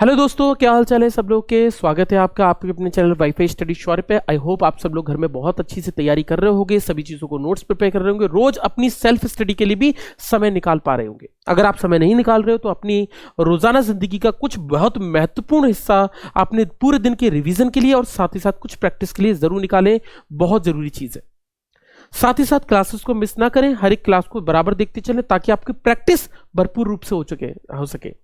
Hello दोस्तों, क्या हाल चाल है सब लोग के। स्वागत है आपका आपके अपने चैनल वाईफाई स्टडी शॉर्ट पे। आई होप आप सब लोग घर में बहुत अच्छी से तैयारी कर रहे होंगे, सभी चीज़ों को नोट्स प्रिपेयर कर रहे होंगे, रोज अपनी सेल्फ स्टडी के लिए भी समय निकाल पा रहे होंगे। अगर आप समय नहीं निकाल रहे हो तो अपनी रोजाना जिंदगी का कुछ बहुत महत्वपूर्ण हिस्सा अपने पूरे दिन के रिविजन के लिए और साथ ही साथ कुछ प्रैक्टिस के लिए जरूर निकालें। बहुत जरूरी चीज़ है। साथ ही साथ क्लासेस को मिस ना करें, हर एक क्लास को बराबर देखते चलें ताकि आपकी प्रैक्टिस भरपूर रूप से हो सके।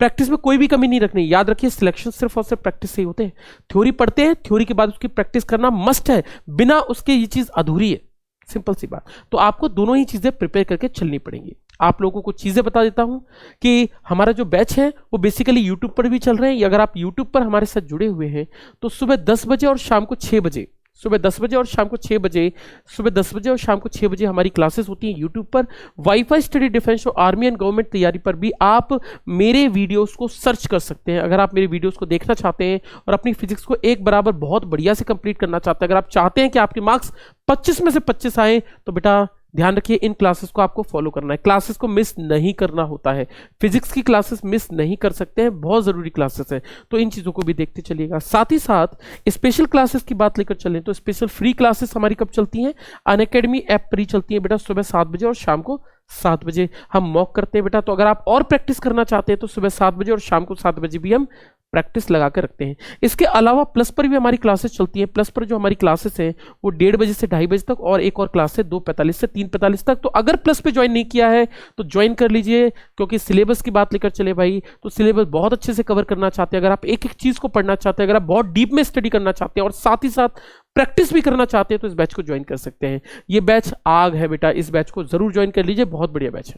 प्रैक्टिस में कोई भी कमी नहीं रखनी। याद रखिए, सिलेक्शन सिर्फ और सिर्फ प्रैक्टिस से ही होते हैं। थ्योरी पढ़ते हैं, थ्योरी के बाद उसकी प्रैक्टिस करना मस्ट है, बिना उसके ये चीज अधूरी है। सिंपल सी बात। तो आपको दोनों ही चीजें प्रिपेयर करके चलनी पड़ेंगी। आप लोगों को चीजें बता देता हूं कि हमारा जो बैच है वो बेसिकली यूट्यूब पर भी चल रहे हैं। अगर आप यूट्यूब पर हमारे साथ जुड़े हुए हैं तो सुबह 10 बजे और शाम को 6 बजे, सुबह 10 बजे और शाम को 6 बजे, सुबह 10 बजे और शाम को 6 बजे हमारी क्लासेस होती हैं यूट्यूब पर। वाईफाई स्टडी डिफेंस और आर्मी एंड गवर्नमेंट तैयारी पर भी आप मेरे वीडियोस को सर्च कर सकते हैं। अगर आप मेरे वीडियोस को देखना चाहते हैं और अपनी फिजिक्स को एक बराबर बहुत बढ़िया से कंप्लीट करना चाहते हैं, अगर आप चाहते हैं कि आपके मार्क्स 25 में से 25 आए, तो बेटा ध्यान रखिए, इन क्लासेस को आपको फॉलो करना है। क्लासेस को मिस नहीं करना होता है। फिजिक्स की क्लासेस मिस नहीं कर सकते हैं, बहुत जरूरी क्लासेस है। तो इन चीजों को भी देखते चलिएगा। साथ ही साथ स्पेशल क्लासेस की बात लेकर चलें तो स्पेशल फ्री क्लासेस हमारी कब चलती हैं? अनअकैडमी ऐप पर ही चलती है बेटा। सुबह 7 बजे और शाम को 7 बजे हम मॉक करते हैं बेटा। तो अगर आप और प्रैक्टिस करना चाहते हैं तो सुबह 7 बजे और शाम को 7 बजे भी हम प्रैक्टिस लगा कर रखते हैं। इसके अलावा प्लस पर भी हमारी क्लासेस चलती हैं। प्लस पर जो हमारी क्लासेस हैं वो 1:30 बजे से 2:30 बजे तक, और एक और क्लास है 2:45 से 3:45 तक। तो अगर प्लस पे ज्वाइन नहीं किया है तो ज्वाइन कर लीजिए, क्योंकि सिलेबस की बात लेकर चले भाई तो सिलेबस बहुत अच्छे से कवर करना चाहते हैं, अगर आप एक एक चीज को पढ़ना चाहते हैं, अगर आप बहुत डीप में स्टडी करना चाहते हैं और साथ ही साथ प्रैक्टिस भी करना चाहते हैं, तो इस बैच को ज्वाइन कर सकते हैं। ये बैच आग है बेटा, इस बैच को जरूर ज्वाइन कर लीजिए, बहुत बढ़िया बैच है।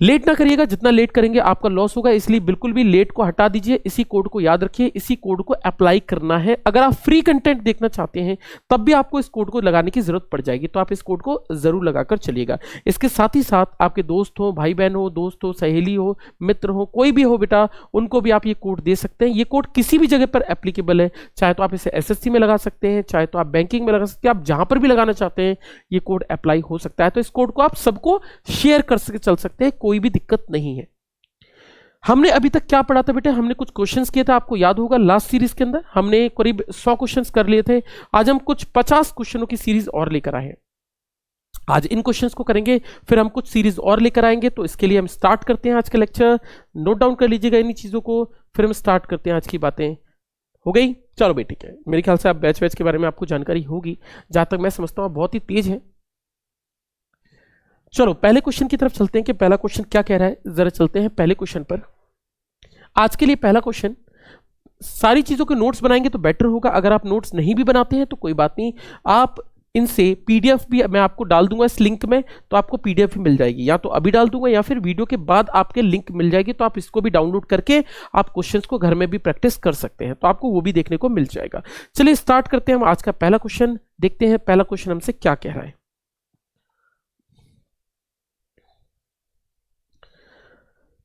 लेट ना करिएगा, जितना लेट करेंगे आपका लॉस होगा, इसलिए बिल्कुल भी लेट को हटा दीजिए। इसी कोड को याद रखिए, इसी कोड को अप्लाई करना है। अगर आप फ्री कंटेंट देखना चाहते हैं तब भी आपको इस कोड को लगाने की जरूरत पड़ जाएगी, तो आप इस कोड को जरूर लगाकर चलिएगा। इसके साथ ही साथ आपके दोस्त हो, भाई बहन हो, दोस्त हो, सहेली हो, मित्र हो, कोई भी हो बेटा, उनको भी आप ये कोड दे सकते हैं। ये कोड किसी भी जगह पर एप्लीकेबल है, चाहे तो आप इसे एसएससी में लगा सकते हैं, चाहे तो आप बैंकिंग में लगा सकते हैं, आप जहां पर भी लगाना चाहते हैं ये कोड अप्लाई हो सकता है। तो इस कोड को आप सबको शेयर कर चल सकते हैं, कोई भी दिक्कत नहीं है। हमने अभी तक क्या पढ़ा था बेटा? हमने कुछ क्वेश्चंस किए थे, आपको याद होगा लास्ट सीरीज के अंदर हमने करीब 100 क्वेश्चंस कर लिए थे। आज हम कुछ 50 क्वेश्चनों की सीरीज और लेकर आए हैं। आज इन क्वेश्चंस को करेंगे, फिर हम कुछ सीरीज और लेकर आएंगे। तो इसके लिए हम स्टार्ट करते हैं आज का लेक्चर। नोट डाउन कर लीजिएगा इन चीजों को, फिर हम स्टार्ट करते हैं आज की बातें। हो गई? चलो भाई ठीक है। मेरे ख्याल से आप बैच के बारे में आपको जानकारी होगी, जहां तक मैं समझता हूं बहुत ही तेज है। चलो पहले क्वेश्चन की तरफ चलते हैं कि पहला क्वेश्चन क्या कह रहा है। जरा चलते हैं पहले क्वेश्चन पर। आज के लिए पहला क्वेश्चन, सारी चीजों के नोट्स बनाएंगे तो बेटर होगा। अगर आप नोट्स नहीं भी बनाते हैं तो कोई बात नहीं, आप इनसे पीडीएफ भी मैं आपको डाल दूंगा इस लिंक में, तो आपको पीडीएफ भी मिल जाएगी। या तो अभी डाल दूंगा या फिर वीडियो के बाद आपके लिंक मिल जाएगी, तो आप इसको भी डाउनलोड करके आप क्वेश्चंस को घर में भी प्रैक्टिस कर सकते हैं, तो आपको वो भी देखने को मिल जाएगा। चलिए स्टार्ट करते हैं हम आज का पहला क्वेश्चन। देखते हैं पहला क्वेश्चन हमसे क्या कह रहा है।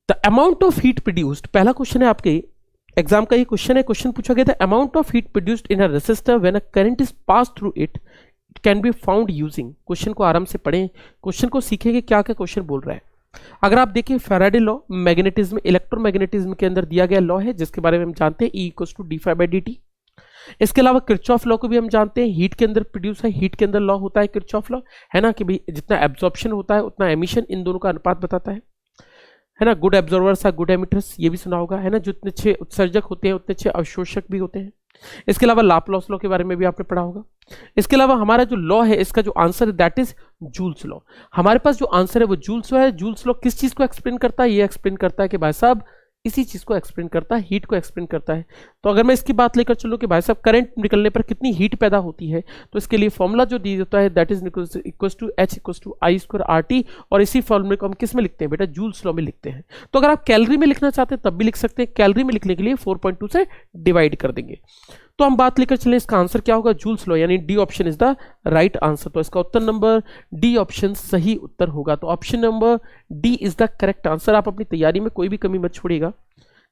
The amount of heat produced, पहला क्वेश्चन है आपके एग्जाम का ये क्वेश्चन है। क्वेश्चन पूछा गया था, amount of heat produced in a resistor when a current is pass through it can be found using. Question को आराम से पढ़ें, क्वेश्चन को सीखेंगे क्या क्या क्वेश्चन बोल रहा है। अगर आप देखिए, फैराडे लॉ मैग्नेटिज्म इलेक्ट्रोमैग्नेटिज्म के अंदर दिया गया लॉ है, जिसके बारे में हम जानते हैं E=dφ/dt। इसके अलावा किरचॉफ लॉ को भी हम जानते हैं, हीट के अंदर प्रोड्यूस है, हीट के अंदर लॉ होता है किरचॉफ लॉ, है ना, कि भाई जितना एब्जॉर्प्शन होता है उतना एमिशन, इन दोनों का अनुपात बताता है ना। Good absorbers are good emitters, ये भी सुना होगा, है ना। जितने अच्छे उत्सर्जक होते हैं उतने अच्छे अवशोषक भी होते हैं। इसके अलावा लाप्लास लॉ के बारे में भी आपने पढ़ा होगा। इसके अलावा हमारा जो लॉ है, इसका जो आंसर है दैट इज जूल्स लॉ। हमारे पास जो आंसर है वो जूल्स लॉ है। जूल्स लॉ किस चीज को एक्सप्लेन करता है? ये एक्सप्लेन करता है कि भाई साहब इसी चीज को एक्सप्लेन करता है, हीट को एक्सप्लेन करता है। तो अगर मैं इसकी बात लेकर चलूं कि भाई साहब करंट निकलने पर कितनी हीट पैदा होती है, तो इसके लिए फॉर्मूला जो दिया जाता है that is equals to H=I²RT, और इसी फॉर्मूले को हम किस में लिखते हैं बेटा? जूल्स लॉ में लिखते हैं। तो अगर आप कैलोरी में लिखना चाहते हैं तब भी लिख सकते हैं। कैलोरी में लिखने के लिए 4.2 से डिवाइड कर देंगे। तो हम बात लेकर चले, इसका आंसर क्या होगा? जूल्स लॉ, यानी D option is the right answer. तो इसका उत्तर नंबर डी ऑप्शन सही उत्तर होगा। तो option number D is the correct answer. आप अपनी तैयारी में कोई भी कमी मत छोड़िएगा,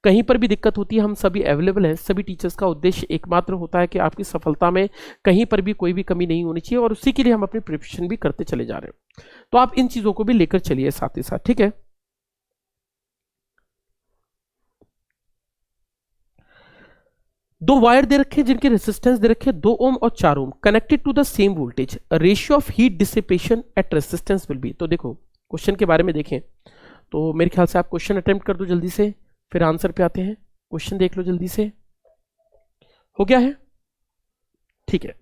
कहीं पर भी दिक्कत होती है हम सभी अवेलेबल हैं। सभी टीचर्स का उद्देश्य एकमात्र होता है कि आपकी सफलता में कहीं पर भी कोई भी कमी नहीं होनी चाहिए, और उसी के लिए हम अपनी प्रिपरेशन भी करते चले जा रहे हैं। तो आप इन चीजों को भी लेकर चलिए साथ ही साथ, ठीक है। दो वायर दे रखे जिनके रेसिस्टेंस दे रखे 2 ओम और 4 ohm, connected to the same voltage, ratio of heat dissipation at resistance will be. तो देखो क्वेश्चन के बारे में देखें तो मेरे ख्याल से आप क्वेश्चन अटेम्प्ट कर दो जल्दी से, फिर आंसर पे आते हैं। क्वेश्चन देख लो जल्दी से, हो गया है? ठीक है।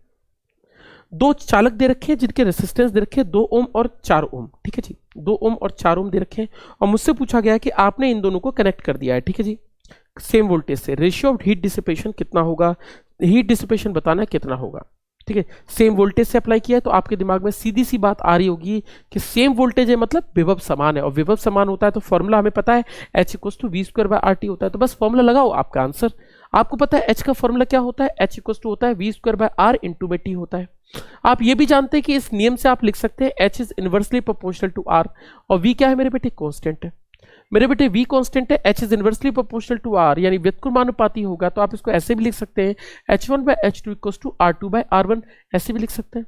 दो चालक दे रखे हैं जिनके रेसिस्टेंस दे रखे हैं 2 ओम और 4 ओम, ठीक है जी, 2 ओम और 4 ओम दे रखे हैं, और मुझसे पूछा गया है कि आपने इन दोनों को कनेक्ट कर दिया है, ठीक है जी, सेम वोल्टेज से। रेशियो ऑफ हीट डिसिपेशन कितना होगा, हीट डिसिपेशन बताना है कितना होगा, ठीक है। सेम वोल्टेज से अप्लाई किया है तो आपके दिमाग में सीधी सी बात आ रही होगी कि सेम वोल्टेज है मतलब विभव समान है, और विभव समान होता है तो फॉर्मूला हमें पता है H = V²/RT होता है, तो बस फॉर्मूला लगाओ, आपका आंसर। आपको पता है H का फॉर्मूला क्या होता है, H होता है V²/R × T होता है। आप ये भी जानते हैं कि इस नियम से आप लिख सकते हैं H is inversely proportional to R, और V क्या है मेरे बेटे, कांस्टेंट है। मेरे बेटे V कांस्टेंट है, H is inversely proportional to R यानी व्युत्क्रमानुपाती होगा, तो आप इसको ऐसे भी लिख सकते हैं H1/H2 = R2/R1, ऐसे भी लिख सकते हैं।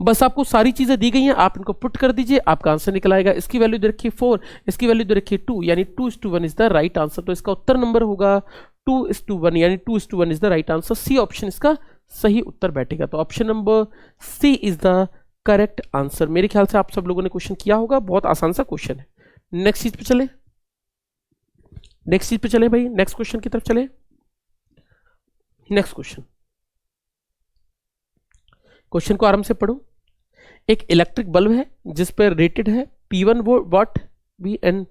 बस आपको सारी चीजें दी गई हैं, आप इनको पुट कर दीजिए, आपका आंसर निकल आएगा। इसकी वैल्यू दे रखी है 4, इसकी वैल्यू दे रखी है 2, यानी 2:1 इज द राइट आंसर। तो इसका उत्तर नंबर होगा 2:1, यानी 2:1 is the right answer. C option इसका सही उत्तर बैठेगा, तो option number C is the correct answer. मेरे ख्याल से आप सब लोगों ने क्वेश्चन किया होगा, बहुत आसान सा क्वेश्चन है। नेक्स्ट चीज पे चले, नेक्स्ट चीज पे चले भाई, नेक्स्ट क्वेश्चन की तरफ चले। नेक्स्ट क्वेश्चन, क्वेश्चन को आराम से पढ़ो। एक इलेक्ट्रिक बल्ब है जिस पर रेटेड है P1 वॉट Vn,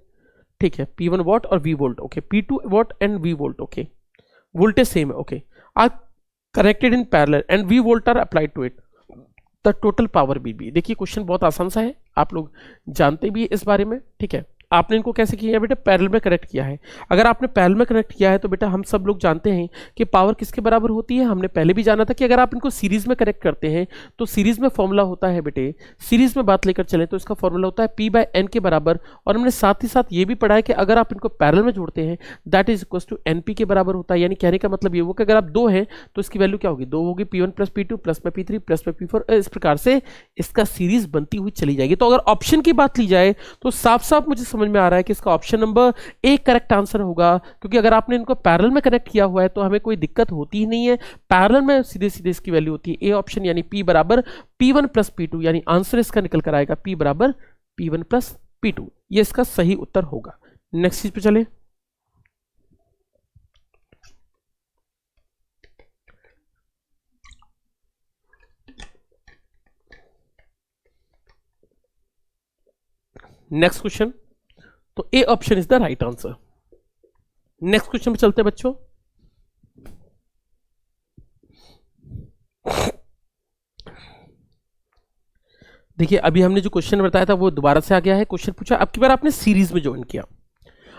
ठीक है, P1 वॉट और V volt, okay, P2 watt and V volt, okay, voltage same है, okay, are connected in parallel and V volt are applied to it, the total power will be। देखिए question बहुत आसान सा है, आप लोग जानते भी है इस बारे में, ठीक है। आपने इनको कैसे किया है बेटा, पैरेलल में कनेक्ट किया है। अगर आपने पैरेलल में कनेक्ट किया है तो बेटा हम सब लोग जानते हैं कि पावर किसके बराबर होती है, हमने पहले भी जाना था कि अगर आप इनको सीरीज में कनेक्ट करते हैं तो सीरीज में फॉर्मूला होता है बेटे, सीरीज में बात लेकर चले तो इसका फॉर्मूला होता है P/N के बराबर, और हमने साथ ही साथ ये भी पढ़ा है कि अगर आप इनको पैरेलल में जोड़ते हैं that is equal to NP के बराबर होता है। यानी कहने का मतलब ये हुआ कि अगर आप 2 हैं तो इसकी वैल्यू क्या होगी, 2 होगी, P1 + P2 प्लस में P3 प्लस में P4, इस प्रकार से इसका सीरीज बनती हुई चली जाएगी। तो अगर ऑप्शन की बात ली जाए तो साफ साफ मुझे समझ में आ रहा है कि इसका option number A correct answer होगा, क्योंकि अगर आपने इनको पैरेलल में कनेक्ट किया हुआ है तो हमें कोई दिक्कत होती ही नहीं है, पैरेलल में सीधे सीधे इसकी वैल्यू होती है ए ऑप्शन, यानी P = P1 + P2, यानी आंसर इसका निकल कर आएगा P = P1 + P2, ये इसका सही उत्तर होगा। नेक्स्ट चीज पे चले। नेक्स्ट क्वेश्चन, तो A option is the right answer. Next question पे चलते हैं बच्चों। देखिए अभी हमने जो क्वेश्चन बताया था वो दोबारा से आ गया है। क्वेश्चन पूछा, अब की बार आपने सीरीज में ज्वाइन किया,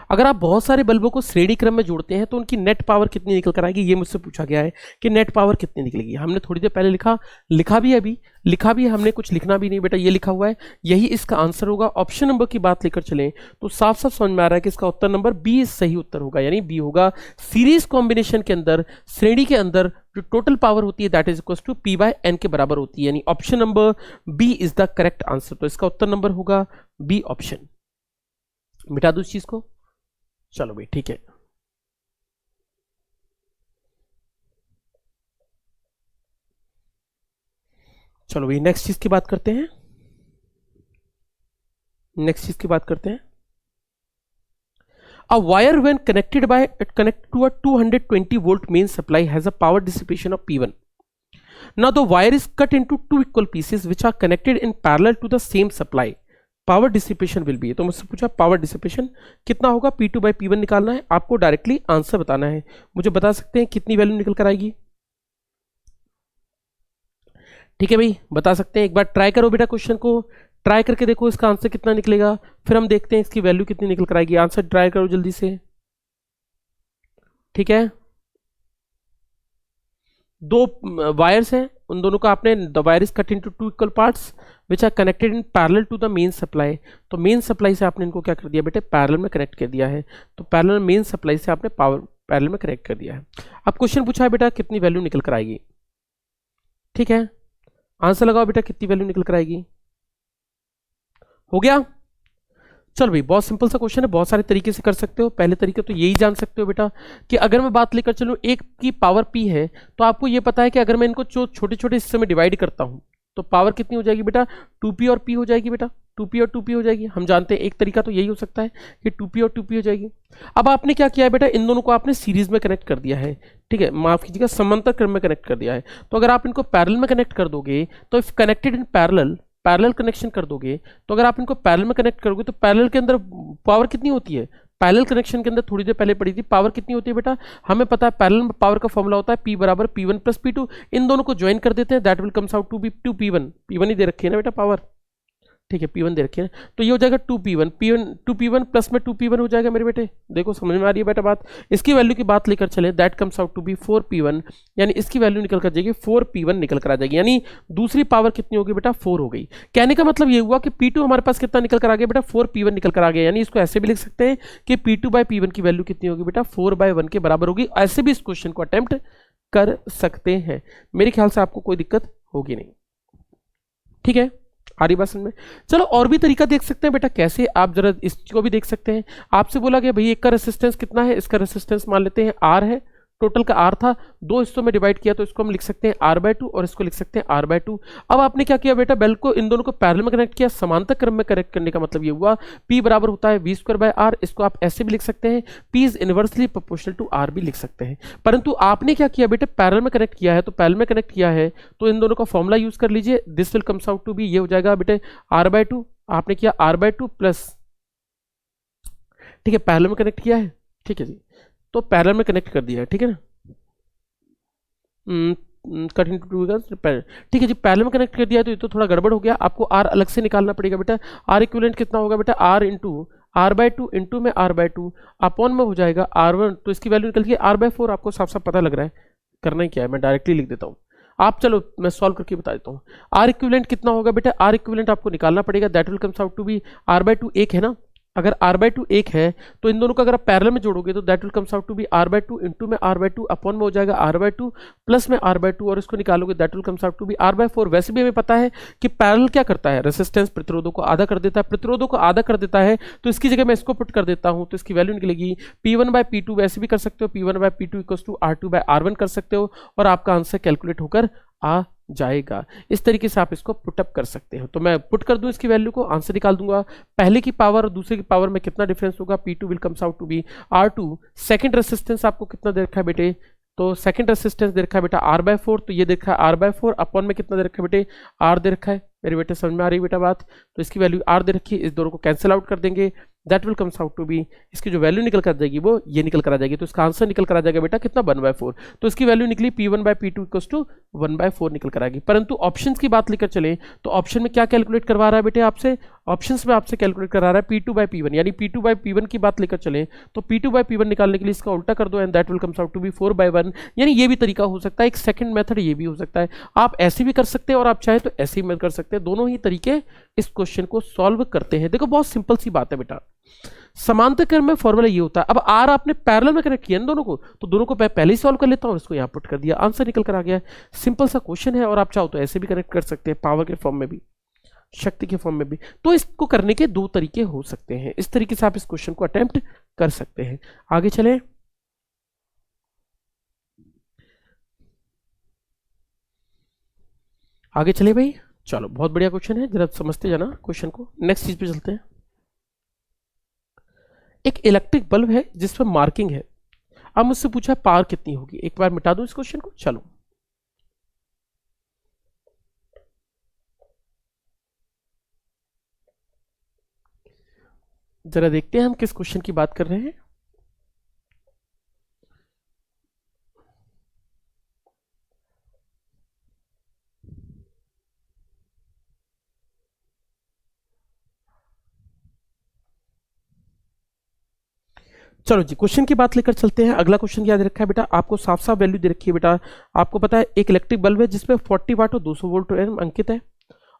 अगर आप बहुत सारे बल्बों को श्रेणी क्रम में जोड़ते हैं तो उनकी नेट पावर कितनी निकल कर आएगी, ये मुझसे पूछा गया है कि नेट पावर कितनी निकलेगी। हमने थोड़ी देर पहले लिखा भी है, अभी लिखा भी है हमने, कुछ लिखना भी नहीं बेटा, ये लिखा हुआ है, यही इसका आंसर होगा। ऑप्शन नंबर की बात लेकर चलें तो साफ साफ समझ में आ रहा है कि इसका उत्तर नंबर बी सही उत्तर होगा, यानी बी होगा। सीरीज कॉम्बिनेशन के अंदर, श्रेणी के अंदर जो टोटल पावर होती है that is equal to P/N के बराबर होती है, यानी option number B is the correct answer. तो इसका उत्तर नंबर होगा बी ऑप्शन। मिटा दो इस चीज को, चलो भाई ठीक है। चलो भाई नेक्स्ट चीज की बात करते हैं, नेक्स्ट चीज की बात करते हैं। A wire when connected to a 220 volt main supply has a power dissipation of P1. Now the wire is cut into 2 equal pieces which are connected in parallel to the same supply. Power dissipation will be, तो मुझसे पूछा power dissipation कितना होगा, P2/P1 निकालना है, आपको directly answer बताना है। मुझे बता सकते हैं कितनी वैल्यू निकल कर आएगी? ठीक है भाई, बता सकते हैं। एक बार ट्राई करो बेटा, क्वेश्चन को ट्राई करके देखो इसका आंसर कितना निकलेगा, फिर हम देखते हैं इसकी वैल्यू कितनी निकल कर आएगी। आंसर ट्राई करो जल्दी से, ठीक है। 2 वायर्स हैं, उन दोनों का आपने, the wire is cut into 2 equal parts which are connected in parallel to the main supply. तो मेन सप्लाई से आपने इनको क्या कर दिया बेटे, पैरेलल में कनेक्ट कर दिया है। तो पैरेलल मेन सप्लाई से आपने पावर पैरेलल में कनेक्ट कर दिया है। अब क्वेश्चन पूछा है बेटा कितनी वैल्यू निकल कर आएगी, ठीक है। आंसर लगाओ बेटा, कितनी वैल्यू निकल कर आएगी। हो गया, चलो भाई, बहुत सिंपल सा क्वेश्चन है, बहुत सारे तरीके से कर सकते हो। पहले तरीके तो यही जान सकते हो बेटा कि अगर मैं बात लेकर चलूँ एक की पावर p है, तो आपको ये पता है कि अगर मैं इनको छोटे छोटे हिस्से में डिवाइड करता हूँ तो पावर कितनी हो जाएगी बेटा, 2p और p हो जाएगी बेटा, 2p और 2p हो जाएगी। हम जानते हैं एक तरीका तो यही हो सकता है कि 2p और 2p हो जाएगी। अब आपने क्या किया है बेटा, इन दोनों को आपने सीरीज में कनेक्ट कर दिया है, ठीक है, माफ कीजिएगा, समांतर क्रम में कनेक्ट कर दिया है। तो अगर आप इनको पैरेलल में कनेक्ट कर दोगे तो if connected in parallel, parallel connection कर दोगे, तो अगर आप इनको पैरेलल में कनेक्ट करोगे तो पैरेलल के अंदर पावर कितनी होती है, पैरेलल कनेक्शन के अंदर थोड़ी देर पहले पढ़ी थी, पावर कितनी होती है बेटा, हमें पता है पैरेलल में पावर का फॉर्मूला होता है P बराबर P1 प्लस P2। इन दोनों को ज्वाइन कर देते हैं, that will comes out to be 2P1, P1 ही दे रखी है ना बेटा पावर, ठीक है, P1 दे रखी है, तो ये हो जाएगा 2P1, P1 2P1 प्लस में 2P1 हो जाएगा मेरे बेटे। देखो समझ में आ रही है बेटा बात। इसकी वैल्यू की बात लेकर चले, that comes out to be 4P1, यानी इसकी वैल्यू निकल कर जाएगी 4P1 निकल कर आ जाएगी, यानी दूसरी पावर कितनी होगी बेटा, 4 हो गई। कहने का मतलब ये हुआ कि P2 हमारे पास कितना निकल कर आ गया बेटा, 4P1 निकल कर आ गया, यानी इसको ऐसे भी लिख सकते हैं कि P2/P1 की वैल्यू कितनी होगी बेटा, 4/1 के बराबर होगी। ऐसे भी इस क्वेश्चन को अटेम्प्ट कर सकते हैं, मेरे ख्याल से आपको कोई दिक्कत होगी नहीं, ठीक है, आ रही बात समझ में। चलो और भी तरीका देख सकते हैं बेटा, कैसे आप जरा इसको भी देख सकते हैं। आपसे बोला गया भाई एक का रेसिस्टेंस कितना है, इसका रेसिस्टेंस मान लेते हैं R है, टोटल का R था, दो हिस्सों में डिवाइड किया तो इसको हम लिख सकते हैं R/2 और इसको लिख सकते हैं R/2। अब आपने क्या किया बेटा, बेल को इन दोनों को पैरेलल में कनेक्ट किया, समांतर क्रम में कनेक्ट करने का मतलब ये हुआ P बराबर होता है V²/R, इसको आप ऐसे भी लिख सकते हैं, P is inversely proportional to R भी लिख सकते हैं। परंतु आपने क्या किया बेटा, पैरेलल में कनेक्ट किया है, तो पैरेलल में कनेक्ट किया है तो इन दोनों का फॉर्मूला यूज कर लीजिए, this will comes out to be, ये हो जाएगा बेटे R/2, आपने किया R/2 प्लस, ठीक है, पैरेलल में कनेक्ट किया है, ठीक है जी, तो पैरेलल में कनेक्ट कर दिया है, ठीक है ना, कट इनटू टू, ठीक है जी, पैरेलल में कनेक्ट कर दिया तो ये तो थोड़ा गड़बड़ हो गया, आपको R अलग से निकालना पड़ेगा बेटा। R इक्विवेलेंट कितना होगा बेटा, R इंटू R/2 इंटू में R/2 अपॉन में हो जाएगा R1, तो इसकी वैल्यू निकल गई R/4, आपको साफ साफ पता लग रहा है, करना ही क्या है, मैं डायरेक्टली लिख देता हूँ, आप चलो मैं सॉल्व करके बता देता हूँ। R इक्विवेलेंट कितना होगा बेटा, R इक्विवेलेंट आपको निकालना पड़ेगा, that will comes out to be R/2 1 है ना, अगर R/2 1 है तो इन दोनों को अगर आप पैरेलल में जोड़ोगे तो that will comes out to be R/2 into में R/2 अपॉन में हो जाएगा R/2 प्लस में R/2, और इसको निकालोगे that will comes out to be R/4। वैसे भी हमें पता है कि पैरेलल क्या करता है, रेसिस्टेंस प्रतिरोधों को आधा कर देता है, प्रतिरोधों को आधा कर देता है, तो इसकी जगह मैं इसको पुट कर देता हूं तो इसकी वैल्यू निकलेगी P1/P2, वैसे भी कर सकते हो P1/P2 इक्वल्स टू R2/R1 कर सकते हो, और आपका आंसर कैलकुलेट होकर आ जाएगा। इस तरीके से आप इसको पुटअप कर सकते हो, तो मैं पुट कर दूं इसकी वैल्यू को, आंसर निकाल दूंगा, पहले की पावर और दूसरे की पावर में कितना डिफरेंस होगा, P2 will comes out to be R2। Second resistance आपको कितना दे रखा है बेटे, तो सेकंड रेसिस्टेंस दे रखा है बेटा R/4, तो ये दे रखा है R/4 अपॉन में कितना दे रखा है बेटे, R दे रखा है, मेरे बेटे समझ में आ रही है बेटा बात, तो इसकी वैल्यू R दे रखी है, इस दोनों को कैंसिल आउट कर देंगे, that will comes out to be, इसकी जो वैल्यू निकल कर जाएगी वो ये निकल कर आ जाएगी, तो इसका आंसर निकल कर आ जाएगा बेटा कितना 1/4, तो इसकी वैल्यू निकली P1/P2 इक्वल्स टू 1/4 निकल कर आएगी। परंतु ऑप्शंस की बात लेकर चले तो ऑप्शन में क्या कैलकुलेट करवा रहा है बेटे आपसे, ऑप्शंस में आपसे कैलकुलेट करा रहा है P2/P1, यानी P2/P1 की बात लेकर चले तो P2/P1 निकालने के लिए इसका उल्टा कर दो and that will comes out to be 4/1, यानी ये भी तरीका हो सकता है, एक सेकंड मेथड ये भी हो सकता है, आप ऐसे भी कर सकते हैं और आप चाहे तो ऐसे ही कर सकते हैं, दोनों ही तरीके इस क्वेश्चन को सॉल्व करते हैं। देखो बहुत सिंपल सी बात है बेटा, समांतर क्रम में फॉर्मूला ये होता है, अब R आपने पैरेलल में कनेक्ट किया इन दोनों को, तो दोनों को पहले ही सॉल्व कर लेता हूं, इसको यहां पुट कर दिया, आंसर निकल कर आ गया। सिंपल सा क्वेश्चन है, और आप चाहो तो ऐसे भी कनेक्ट कर सकते हैं, पावर के फॉर्म में भी, शक्ति के फॉर्म में भी, तो इसको करने के दो तरीके हो सकते हैं, इस तरीके से आप इस क्वेश्चन को अटेम्प्ट कर सकते हैं। आगे चले, आगे चले भाई, चलो बहुत बढ़िया क्वेश्चन है, जरा समझते जाना क्वेश्चन को। नेक्स्ट चीज पे चलते हैं। एक इलेक्ट्रिक बल्ब है जिस पर मार्किंग है, अब मुझसे पूछा पावर कितनी होगी, एक बार मिटा दूं इस क्वेश्चन को, चलो जरा देखते हैं हम किस क्वेश्चन की बात कर रहे हैं। चलो जी, क्वेश्चन की बात लेकर चलते हैं। अगला क्वेश्चन क्या दे रखा है बेटा, आपको साफ साफ वैल्यू दे रखी है बेटा, आपको पता है एक इलेक्ट्रिक बल्ब है जिसपे 40 वाट और 200 वोल्ट अंकित है,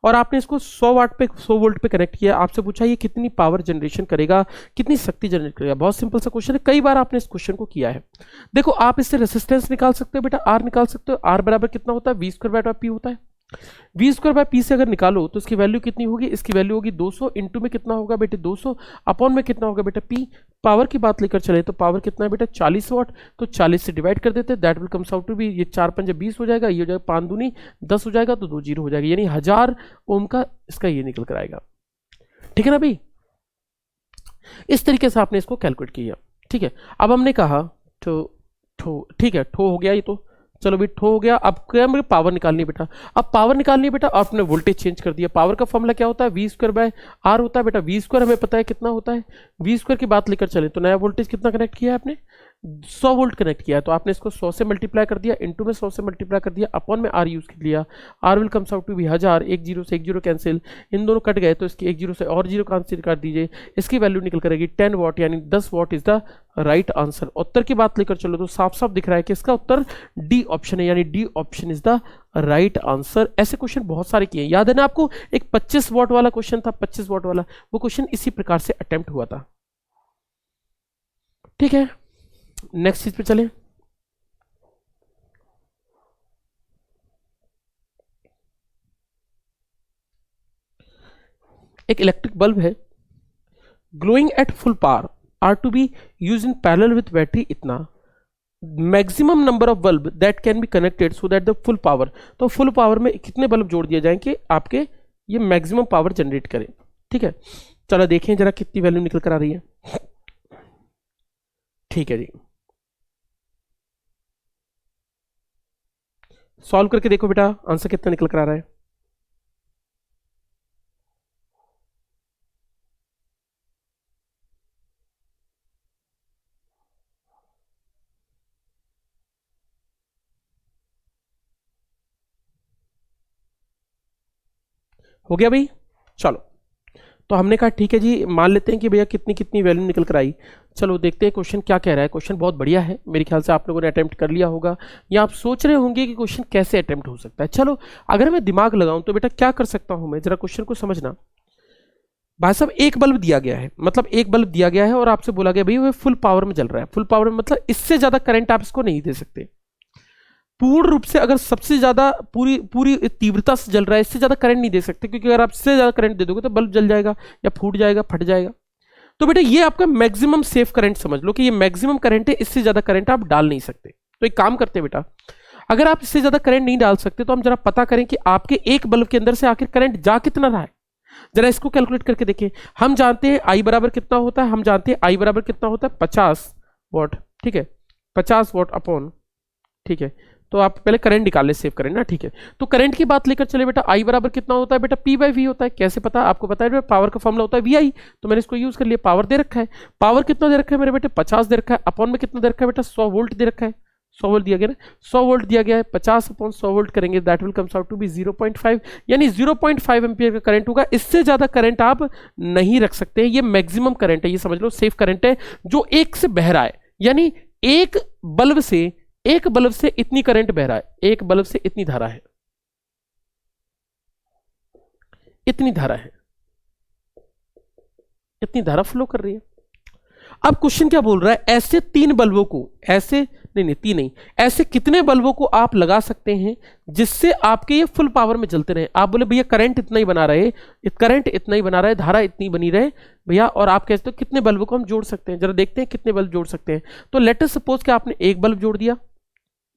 और आपने इसको 100 वाट पे 100 वोल्ट पे कनेक्ट किया, आपसे पूछा ये कितनी पावर जनरेशन करेगा, कितनी शक्ति जनरेट करेगा। बहुत सिंपल सा क्वेश्चन है, कई बार आपने इस क्वेश्चन को किया है। देखो आप इससे रेसिस्टेंस निकाल सकते हो बेटा, R निकाल सकते हो, R बराबर कितना होता है, V²/P होता है, वी स्क्वायर बाय पी से अगर निकालो तो इसकी वैल्यू कितनी होगी, इसकी वैल्यू होगी 200 इंटू में कितना होगा बेटे 200 अपॉन में कितना होगा बेटा पी। पावर की बात लेकर चले तो पावर कितना है बेटा 40 वाट, तो 40 से डिवाइड कर देते, that will comes out to be, ये 4 पंजे 20 हो जाएगा, ये हो जाएगा 5 दूनी 10 हो जाएगा, तो 2 जीरो हो जाएगा, यानी 1000 ओम का इसका ये निकल कर आएगा। ठीक है ना भाई, इस तरीके से आपने इसको कैलकुलेट किया। ठीक है, अब हमने कहा ठो ठीक है, ठो हो गया ये, तो चलो भाई ठो हो गया। अब क्या मुझे पावर निकालनी है बेटा, अब पावर निकालनी है बेटा, आपने वोल्टेज चेंज कर दिया। पावर का फॉर्मूला क्या होता है, वी स्क्वायर बाय आर होता है बेटा। वी स्क्वायर हमें पता है कितना होता है, वी स्क्वायर की बात लेकर चले तो नया वोल्टेज कितना कनेक्ट किया है आपने, 100 वोल्ट कनेक्ट किया है, तो आपने इसको 100 से मल्टीप्लाई कर दिया, इंटू में 100 से मल्टीप्लाई कर दिया, अपॉन में आर यूज कर लिया। R will comes out to be 1000, एक जीरो से एक जीरो कैंसिल, इन दोनों कट गए तो इसकी एक जीरो से और जीरो कैंसिल कर दीजिए, इसकी वैल्यू निकल करेगी 10 वॉट, यानी 10 watt is the right answer. उत्तर की बात लेकर चलो तो साफ साफ दिख रहा है कि इसका उत्तर डी ऑप्शन है, यानी D option is the right answer. ऐसे क्वेश्चन बहुत सारे किए, याद है ना आपको, एक 25 वॉट वाला क्वेश्चन था, 25 वॉट वाला, वो क्वेश्चन इसी प्रकार से अटेम्प्ट हुआ था। ठीक है, नेक्स्ट चीज पे चले। एक इलेक्ट्रिक बल्ब है, glowing at full power, are to be use in parallel with battery इतना, maximum number of bulb that can be connected so that the full power, तो फुल पावर में कितने बल्ब जोड़ दिए जाएं कि आपके ये मैक्सिमम पावर जनरेट करें। ठीक है, चलो देखें जरा कितनी वैल्यू निकल कर आ रही है। ठीक है जी, सॉल्व करके देखो बेटा आंसर कितना निकल कर आ रहा है। हो गया भाई, चलो तो हमने कहा ठीक है जी, मान लेते हैं कि भैया कितनी कितनी वैल्यू निकल कर आई। चलो देखते हैं क्वेश्चन क्या कह रहा है। क्वेश्चन बहुत बढ़िया है, मेरे ख्याल से आप लोगों ने अटेम्प्ट कर लिया होगा, या आप सोच रहे होंगे कि क्वेश्चन कैसे अटेम्प्ट हो सकता है। चलो अगर मैं दिमाग लगाऊं तो बेटा क्या कर सकता हूं मैं, जरा क्वेश्चन को समझना। भाई साहब एक बल्ब दिया गया है, मतलब एक बल्ब दिया गया है और आपसे बोला गया भाई वो फुल पावर में जल रहा है। फुल पावर में मतलब इससे ज्यादा करंट आप इसको नहीं दे सकते। पूर्ण रूप से अगर सबसे ज्यादा पूरी पूरी तीव्रता से जल रहा है, इससे ज्यादा करंट नहीं दे सकते, क्योंकि अगर आप इससे ज्यादा करंट दे दोगे तो बल्ब जल जाएगा या फूट जाएगा, फट जाएगा। तो बेटा ये आपका मैक्सिमम सेफ करंट समझ लो कि ये मैक्सिमम करंट है, इससे ज्यादा करंट आप डाल नहीं सकते। तो एक काम करते हैं बेटा, अगर आप इससे ज्यादा करंट नहीं डाल सकते तो हम जरा पता करें कि आपके एक बल्ब के अंदर से आखिर करंट जा कितना रहा है। जरा इसको कैलकुलेट करके देखें। हम जानते हैं आई बराबर कितना होता है, हम जानते हैं आई बराबर कितना होता है 50 वॉट। ठीक है, 50 वॉट अपॉन, ठीक है, तो आप पहले करंट निकाल ले, सेव करें ना। ठीक है, तो करंट की बात लेकर चले बेटा, आई बराबर कितना होता है बेटा पी बाई वी होता है। कैसे पता, आपको पता है पावर का फॉर्मूला होता है वी आई, तो मैंने इसको यूज कर लिया। पावर दे रखा है, पावर कितना दे रखा है मेरे बेटे 50 दे रखा है, अपॉन में कितना दे रखा है बेटा 100 वोल्ट दे रखा है। 100 वोल्ट दिया गया ना, 100 वोल्ट दिया गया है, 50 अपॉन 100 वोल्ट करेंगे that will comes out to be 0.5, यानी 0.5 एम्पियर का करंट होगा। इससे ज्यादा करंट आप नहीं रख सकते, ये मैक्सिमम करंट है, ये समझ लो सेफ करंट है जो एक से बह रहा है, यानी एक बल्ब से इतनी करंट बह रहा है, एक बल्ब से इतनी धारा है, इतनी धारा है, इतनी धारा फ्लो कर रही है। अब क्वेश्चन क्या बोल रहा है, ऐसे तीन बल्बों को, ऐसे नहीं तीन नहीं, ऐसे कितने बल्बों को आप लगा सकते हैं जिससे आपके ये फुल पावर में जलते रहे। आप बोले भैया करंट इतना ही बना रहे, करंट इतना ही बना रहा है, धारा इतनी बनी रहे भैया, और आप कहते हो कितने बल्बों को हम जोड़ सकते हैं, जरा देखते हैं कितने बल्ब जोड़ सकते हैं। तो लेट अस सपोज कि आपने एक बल्ब जोड़ दिया,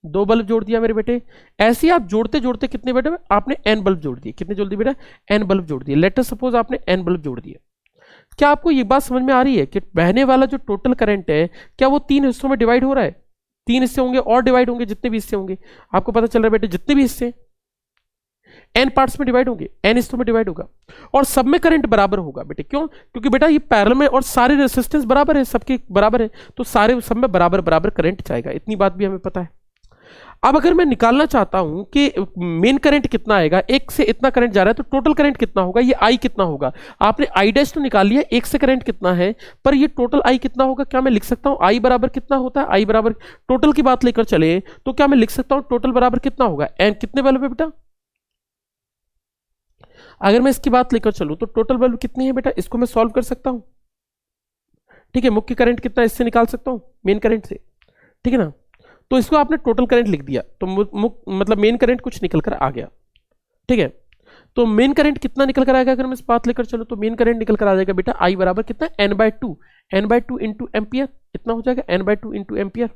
दो बल्ब जोड़ दिया मेरे बेटे, ऐसे ही आप जोड़ते जोड़ते कितने बेटे आपने एन बल्ब जोड़ दिए। कितने जोड़ दिए बेटा, एन बल्ब जोड़ दिए। लेट अस सपोज आपने एन बल्ब जोड़ दिए। क्या आपको ये बात समझ में आ रही है कि बहने वाला जो टोटल करंट है क्या वो तीन हिस्सों में डिवाइड हो रहा है? तीन हिस्से होंगे और डिवाइड होंगे, जितने भी हिस्से होंगे आपको पता चल रहा है बेटे, जितने भी हिस्से एन पार्ट्स में डिवाइड होंगे, एन हिस्सों में डिवाइड होगा, और सब में करंट बराबर होगा बेटे। क्यों? क्योंकि बेटा ये पैरेलल में और सारे रेजिस्टेंस बराबर है, सबके बराबर है, तो सारे सब में बराबर बराबर करंट जाएगा। इतनी बात भी हमें पता है। अब अगर मैं निकालना चाहता हूं कि मेन करंट कितना आएगा, एक से इतना करंट जा रहा है तो टोटल करंट कितना होगा, ये आई कितना होगा। आपने आई डैश तो निकाल लिया, एक से करंट कितना है, पर ये टोटल आई कितना होगा। क्या मैं लिख सकता हूं आई बराबर कितना होता है, आई बराबर टोटल की बात लेकर चले तो क्या मैं लिख सकता हूं टोटल बराबर कितना होगा, एन कितने बल्ब है बेटा। अगर मैं इसकी बात लेकर चलूं तो टोटल बल्ब कितनी है बेटा, इसको मैं सॉल्व कर सकता हूं। ठीक है, मुख्य करंट कितना इससे निकाल सकता हूं, मेन करंट से, ठीक है ना। तो इसको आपने टोटल करंट लिख दिया तो मतलब मेन करंट कुछ निकल कर आ गया। ठीक है। तो मेन करंट कितना निकल कर आएगा, अगर मैं इस बात लेकर चलो तो मेन करंट निकल कर आ जाएगा बेटा आई बराबर कितना, n/2 इंटू एम्पियर, इतना हो जाएगा n/2 इंटू एम्पियर।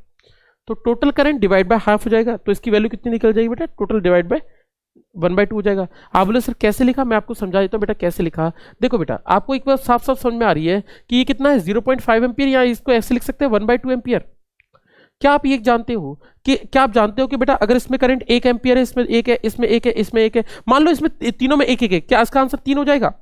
तो total current divide by half हो जाएगा, तो इसकी वैल्यू कितनी निकल जाएगी बेटा, टोटल डिवाइड बाय 1/2 हो जाएगा। आप बोले सर कैसे लिखा, मैं आपको समझा देता हूँ बेटा कैसे लिखा। देखो बेटा आपको एक बार साफ साफ समझ में आ रही है कि ये कितना है 0.5 एम्पियर, या इसको ऐसे लिख सकते हैं 1/2 एम्पियर। क्या आप ये जानते हो कि, क्या आप जानते हो कि बेटा अगर इसमें करंट 1 एम्पियर है, इसमें 1 है, इसमें 1 है, इसमें 1 है, मान लो इसमें तीनों में 1 1 है, क्या इसका आंसर 3 हो जाएगा?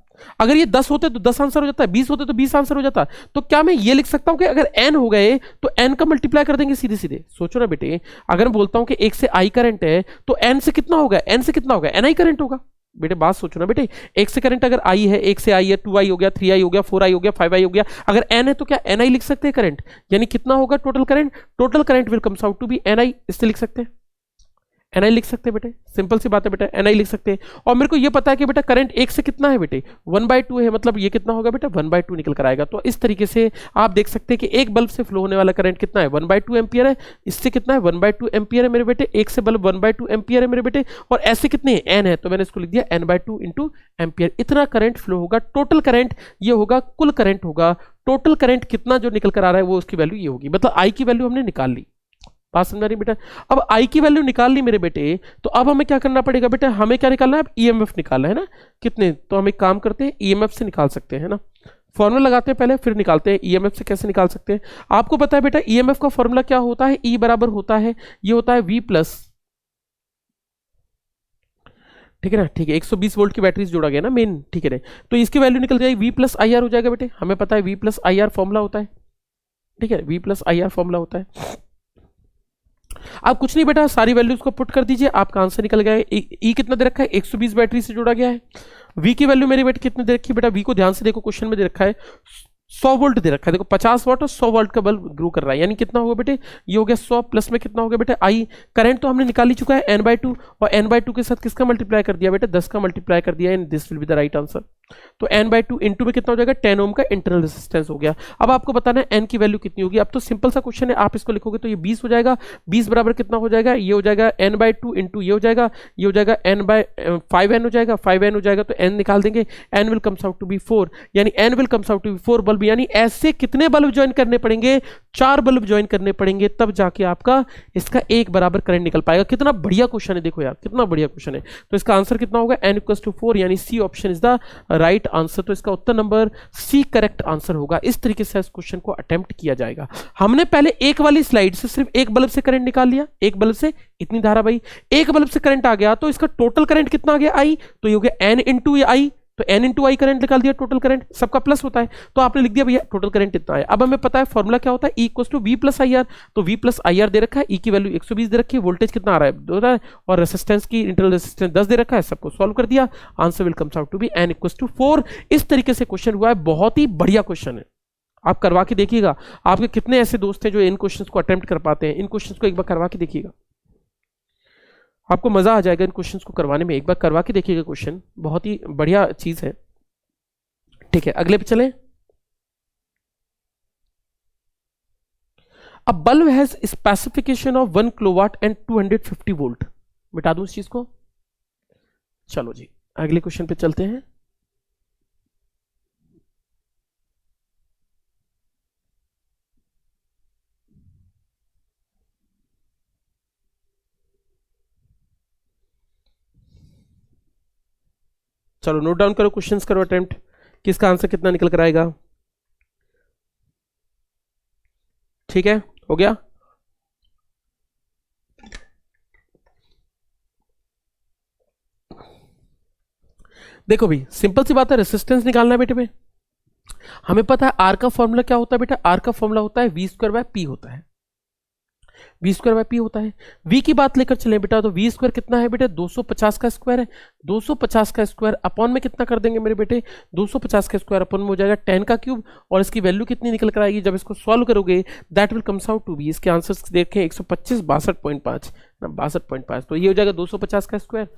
अगर ये 10 होते तो 10 आंसर हो जाता है, 20 होते तो 20 आंसर हो जाता। तो क्या मैं ये लिख सकता हूं कि अगर n हो गए तो n का मल्टीप्लाई कर देंगे सीधे सीधे? सोचो ना बेटे, अगर मैं बोलता हूं कि 1 से i करंट है तो n से कितना होगा, n से कितना होगा, ni करंट होगा। बेटे बात सोचो ना बेटे, 1 से करंट अगर i है, 1 से i है, 2i हो गया, 3i हो गया, 4i हो गया, 5i हो गया, अगर n है तो क्या ni लिख सकते हैं करंट, यानी कितना होगा total current, total current will comes out to be ni, इससे लिख सकते हैं, ni लिख सकते हैं बेटे, सिंपल सी बात है बेटा, ni लिख सकते हैं। और मेरे को ये पता है कि बेटा करंट 1 से कितना है बेटे, 1/2 है, मतलब ये कितना होगा बेटा 1/2 निकल कर आएगा। तो इस तरीके से आप देख सकते हैं कि एक बल्ब से फ्लो होने वाला करंट कितना है, 1/2 एम्पियर है, इससे कितना है 1/2 एम्पियर है मेरे बेटे, एक से बल्ब 1/2 एम्पियर है मेरे बेटे, और ऐसे कितने n है, तो मैंने इसको लिख दिया n/2 इंटू एम्पियर। इतना करंट फ्लो होगा, टोटल करंट ये होगा, कुल करंट होगा, टोटल करंट कितना जो निकल कर आ रहा है वो उसकी वैल्यू ये होगी, मतलब आई की वैल्यू हमने निकाल ली। बात समझ रही बेटा? अब आई की वैल्यू निकाल ली मेरे बेटे, तो अब हमें क्या करना पड़ेगा बेटा, हमें क्या निकालना है, अब ईएमएफ निकालना है ना, कितने, तो हम एक काम करते हैं ईएमएफ से निकाल सकते हैं ना, फॉर्मूला लगाते हैं पहले फिर निकालते हैं ईएमएफ से कैसे निकाल सकते हैं। आपको पता है बेटा ईएमएफ का फॉर्मूला क्या होता है, ई बराबर होता है, ये होता है V प्लस, ठीक है ना, ठीक है, 120 वोल्ट की बैटरी जोड़ा गया ना मेन, ठीक है ना, तो इसकी वैल्यू निकल जाएगी V प्लस आई आर हो जाएगा बेटे, हमें पता है V plus I are formula होता है, ठीक है, V plus I are formula होता है। आप कुछ नहीं बेटा, सारी वैल्यूज को पुट कर दीजिए, आपका आंसर निकल गया है। ई कितना दे रखा है, 120 बैटरी से जोड़ा गया है। वी की वैल्यू मेरी बेटे कितनी दे रखी है बेटा, वी को ध्यान से देखो, क्वेश्चन में दे रखा है 100 वोल्ट दे रखा है, देखो 50 वाट और 100 वोल्ट का बल्ब ग्रो कर रहा है, यानी कितना होगा बेटे, ये हो गया 100 प्लस में कितना हो गया बेटे आई, करंट तो हमने निकाल ही चुका है n/2, और n/2 के साथ किसका मल्टीप्लाई कर दिया बेटे, 10 का मल्टीप्लाई कर दिया, and this will be the right answer. तो n/2 इंटू में कितना हो जाएगा, 10 ओम का इंटरनल रेजिस्टेंस हो गया। अब आपको बताना है n की वैल्यू कितनी होगी, अब तो सिंपल सा क्वेश्चन है, आप इसको लिखोगे तो ये 20 हो जाएगा, 20 बराबर कितना हो जाएगा, ये हो जाएगा n/2 इंटू ये हो जाएगा, ये हो जाएगा n/5n हो जाएगा, 5n हो जाएगा, तो n निकाल देंगे, n will comes out to be 4, यानी n will comes out to be 4 bulb, यानी ऐसे कितने बल्ब ज्वाइन करने पड़ेंगे, 4 बल्ब ज्वाइन करने पड़ेंगे, तब जाके आपका इसका एक बराबर करंट निकल पाएगा। कितना बढ़िया क्वेश्चन है, देखो यार कितना बढ़िया क्वेश्चन है। तो इसका आंसर कितना होगा, n = 4, यानी C option is the right answer. तो इसका उत्तर नंबर सी करेक्ट आंसर होगा। इस तरीके से इस क्वेश्चन को अटेम्प्ट किया जाएगा। हमने पहले एक वाली स्लाइड से सिर्फ एक बल्ब से करंट निकाल लिया, एक बल्ब से इतनी धारा भाई, एक बल्ब से करंट आ गया तो इसका टोटल करंट कितना आ गया आई, तो ये हो गया n इंटू आई, तो n इंटू आई करंट निकाल दिया, टोटल करंट सबका प्लस होता है, तो आपने लिख दिया भैया टोटल करंट इतना है। अब हमें पता है फॉर्मूला क्या होता है, E = V plus I R, तो V प्लस आई आर दे रखा है, E की वैल्यू 120 दे रखी है, वोल्टेज कितना आ रहा है 2 और रेसिस्टेंस की इंटरनल रेसिस्टेंस 10 दे रखा है, सबको सॉल्व कर दिया, answer will comes out to be n = 4। इस तरीके से क्वेश्चन हुआ है, बहुत ही बढ़िया क्वेश्चन है, आप करवा के देखिएगा। आपके कितने ऐसे दोस्त हैं जो इन क्वेश्चंस को अटेम्प्ट कर पाते हैं, इन क्वेश्चंस को एक बार करवा के देखिएगा, आपको मजा आ जाएगा इन क्वेश्चंस को करवाने में। एक बार करवा के देखिएगा, क्वेश्चन बहुत ही बढ़िया चीज है। ठीक है, अगले पे चलें। अ bulb has specification of 1 kilowatt and 250 volt, मिटा दूं इस चीज को। चलो जी अगले क्वेश्चन पे चलते हैं। चलो नोट डाउन करो, क्वेश्चंस करो अटेम्प्ट, किसका आंसर कितना निकल कर आएगा। ठीक है, हो गया। देखो भाई सिंपल सी बात है, रेसिस्टेंस निकालना है बेटे में। हमें पता है आर का फॉर्मूला क्या होता है बेटा, आर का फॉर्मूला होता है V²/P होता है, V²/P होता है। V की बात लेकर चलें बेटा, तो V² कितना है बेटे, 250 का स्क्वायर है, 250 का स्क्वायर अपॉन में कितना कर देंगे मेरे बेटे, 250 का स्क्वायर अपॉन में हो जाएगा 10 का क्यूब, और इसकी वैल्यू कितनी निकल कर आएगी जब इसको सॉल्व करोगे, that will comes out to be, इसके आंसर्स देखें 125 62.5 62.5, तो ये हो जाएगा 250 का स्क्वायर,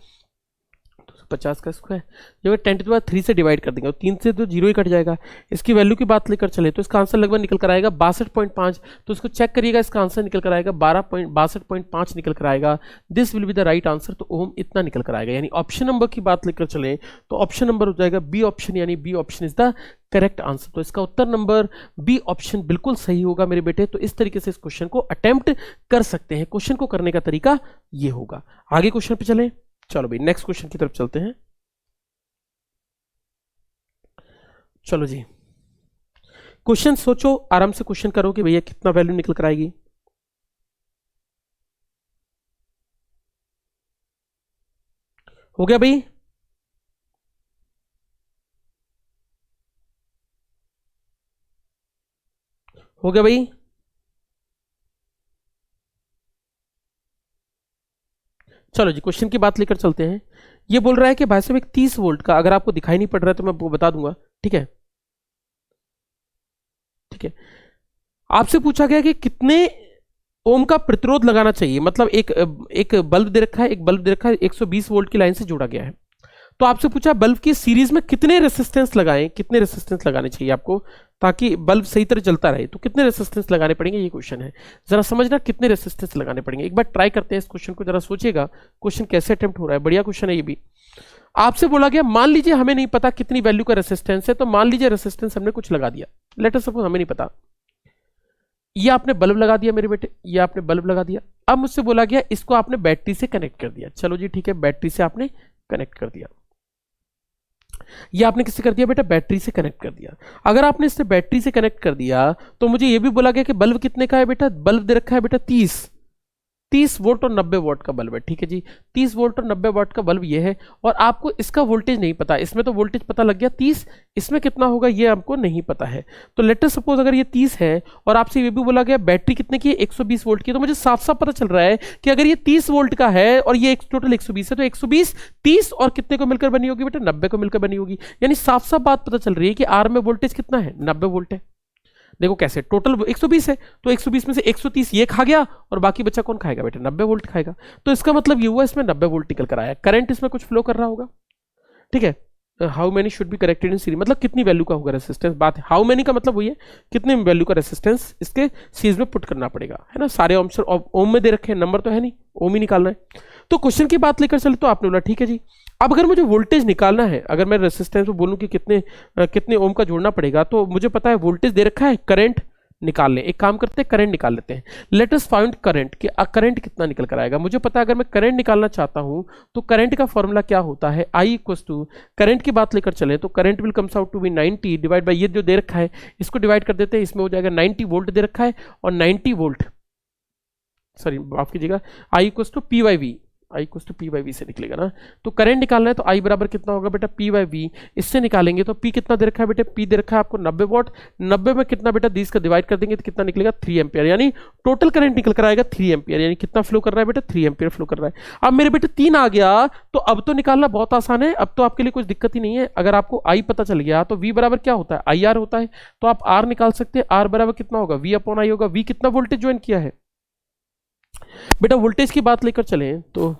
50 का स्क्वायर, जब 10⁻³ से डिवाइड कर देंगे और 3 से तो 0 ही कट जाएगा। इसकी वैल्यू की बात लेकर चले तो इसका आंसर लगभग निकल कर आएगा 62.5। तो इसको चेक करिएगा, इसका आंसर निकल कर आएगा 62.5 निकल कर आएगा। This will be the right answer. तो ओम इतना निकल कर आएगा। यानी ऑप्शन नंबर की बात लेकर चले तो ऑप्शन नंबर हो जाएगा बी ऑप्शन, यानी B option is the correct answer. तो इसका उत्तर नंबर बी ऑप्शन बिल्कुल सही होगा मेरे बेटे। तो इस तरीके से इस क्वेश्चन को अटेम्प्ट कर सकते हैं। क्वेश्चन को करने का तरीका ये होगा। आगे क्वेश्चन पे चलें। चलो भाई नेक्स्ट क्वेश्चन की तरफ चलते हैं। चलो जी, क्वेश्चन सोचो, आराम से क्वेश्चन करो कि भैया कितना वैल्यू निकल कर आएगी। हो गया भाई? हो गया भाई? चलो जी, क्वेश्चन की बात लेकर चलते हैं। ये बोल रहा है कि भाई साहब एक 30 वोल्ट का, अगर आपको दिखाई नहीं पड़ रहा है तो मैं वो बता दूंगा, ठीक है? ठीक है, आपसे पूछा गया कि कितने ओम का प्रतिरोध लगाना चाहिए। मतलब एक बल्ब दे रखा है, एक बल्ब दे रखा है 120 वोल्ट की लाइन से जोड़ा गया है। तो आपसे पूछा बल्ब की सीरीज में कितने रेसिस्टेंस लगाएं, कितने रेसिस्टेंस लगाने चाहिए आपको ताकि बल्ब सही तरह जलता रहे। तो कितने रेसिस्टेंस लगाने पड़ेंगे, ये क्वेश्चन है। जरा समझना कितने रेसिस्टेंस लगाने पड़ेंगे। एक बार ट्राई करते हैं इस क्वेश्चन को, जरा सोचिएगा क्वेश्चन कैसे अटेम्प्ट हो रहा है। बढ़िया क्वेश्चन है ये भी। आपसे बोला गया मान लीजिए हमें नहीं पता कितनी वैल्यू का रेसिस्टेंस है, तो मान लीजिए रेसिस्टेंस हमने कुछ लगा दिया। लेट अस सपोज हमें नहीं पता, ये आपने बल्ब लगा दिया मेरे बेटे, ये आपने बल्ब लगा दिया। अब मुझसे बोला गया इसको आपने बैटरी से कनेक्ट कर दिया। चलो जी ठीक है, बैटरी से आपने कनेक्ट कर दिया। ये आपने किससे कर दिया बेटा? बैटरी से कनेक्ट कर दिया। अगर आपने इससे बैटरी से कनेक्ट कर दिया तो मुझे ये भी बोला गया कि बल्ब कितने का है बेटा? बल्ब दे रखा है बेटा 30 वोल्ट और 90 वोल्ट का बल्ब है। ठीक है जी, 30 वोल्ट और 90 वोल्ट का बल्ब ये है, और आपको इसका वोल्टेज नहीं पता। इसमें तो वोल्टेज पता लग गया 30, इसमें कितना होगा ये हमको नहीं पता है। तो लेट अस सपोज अगर ये 30 है और आपसे ये भी बोला गया बैटरी कितने की है? 120 वोल्ट की। तो मुझे साफ साफ पता चल रहा है कि अगर ये 30 वोल्ट का है और ये टोटल 120 है, तो 120 30 और कितने को मिलकर बनी होगी बेटा? 90 को मिलकर बनी होगी। यानी साफ साफ बात पता चल रही है कि आर में वोल्टेज कितना है? 90 वोल्ट है। देखो कैसे, टोटल 120 है तो 120 में से 130 ये खा गया और बाकी बचा कौन खाएगा बेटा? 90 वोल्ट खाएगा। तो इसका मतलब ये हुआ इसमें 90 वोल्ट निकल कर आया। करंट इसमें कुछ फ्लो कर रहा होगा। ठीक है, how many should be corrected in series, मतलब कितनी वैल्यू का होगा रेसिस्टेंस। बात है हाउ मेनी का मतलब वही है कितने वैल्यू का रेसिस्टेंस इसके सीरीज में पुट करना पड़ेगा, है ना। सारे ऑप्शन ओम में दे रखे हैं, नंबर तो है नहीं, ओम ही निकालना है। तो क्वेश्चन की बात लेकर चले तो आपने बोला ठीक है जी, अब अगर मुझे वोल्टेज निकालना है, अगर मैं रेसिस्टेंस में बोलूं कि कितने ओम का जोड़ना पड़ेगा, तो मुझे पता है वोल्टेज दे रखा है, करंट निकाल लें। एक काम करते हैं, करंट निकाल लेते हैं। लेट अस फाइंड करंट, कि करंट कितना निकल कर आएगा। मुझे पता है अगर मैं करंट निकालना चाहता हूं तो करंट का फॉर्मूला क्या होता है? I इक्वल टू, करंट की बात लेकर चले तो current will comes out to be 90 divide by ये जो दे रखा है, इसको डिवाइड कर देते हैं। इसमें हो जाएगा 90 वोल्ट दे रखा है और 90 वोल्ट, सॉरी माफ कीजिएगा, I equal to P by V, I equal to P by V से निकलेगा ना। तो करंट निकालना है तो आई बराबर कितना होगा बेटा? P by V. इससे निकालेंगे तो पी कितना दे रखा है बेटे? पी दे रखा है आपको 90 वॉट। 90 में कितना बेटा? 20 का डिवाइड कर देंगे तो कितना निकलेगा? 3 एम्पियर। यानी टोटल करंट निकल कर आएगा 3 एम्पियर। यानी कितना फ्लो कर रहा है बेटा? 3 एम्पियर फ्लो कर रहा है। अब मेरे बेटे 3 आ गया तो अब तो निकालना बहुत आसान है, अब तो आपके लिए कुछ दिक्कत ही नहीं है। अगर आपको आई पता चल गया तो वी बराबर क्या होता है? आई आर होता है। तो आप आर निकाल सकते हैं। आर बराबर कितना होगा? वी अपॉन आई होगा। वी कितना वोल्टेज ज्वाइन किया है बेटा? वोल्टेज की बात लेकर चले तो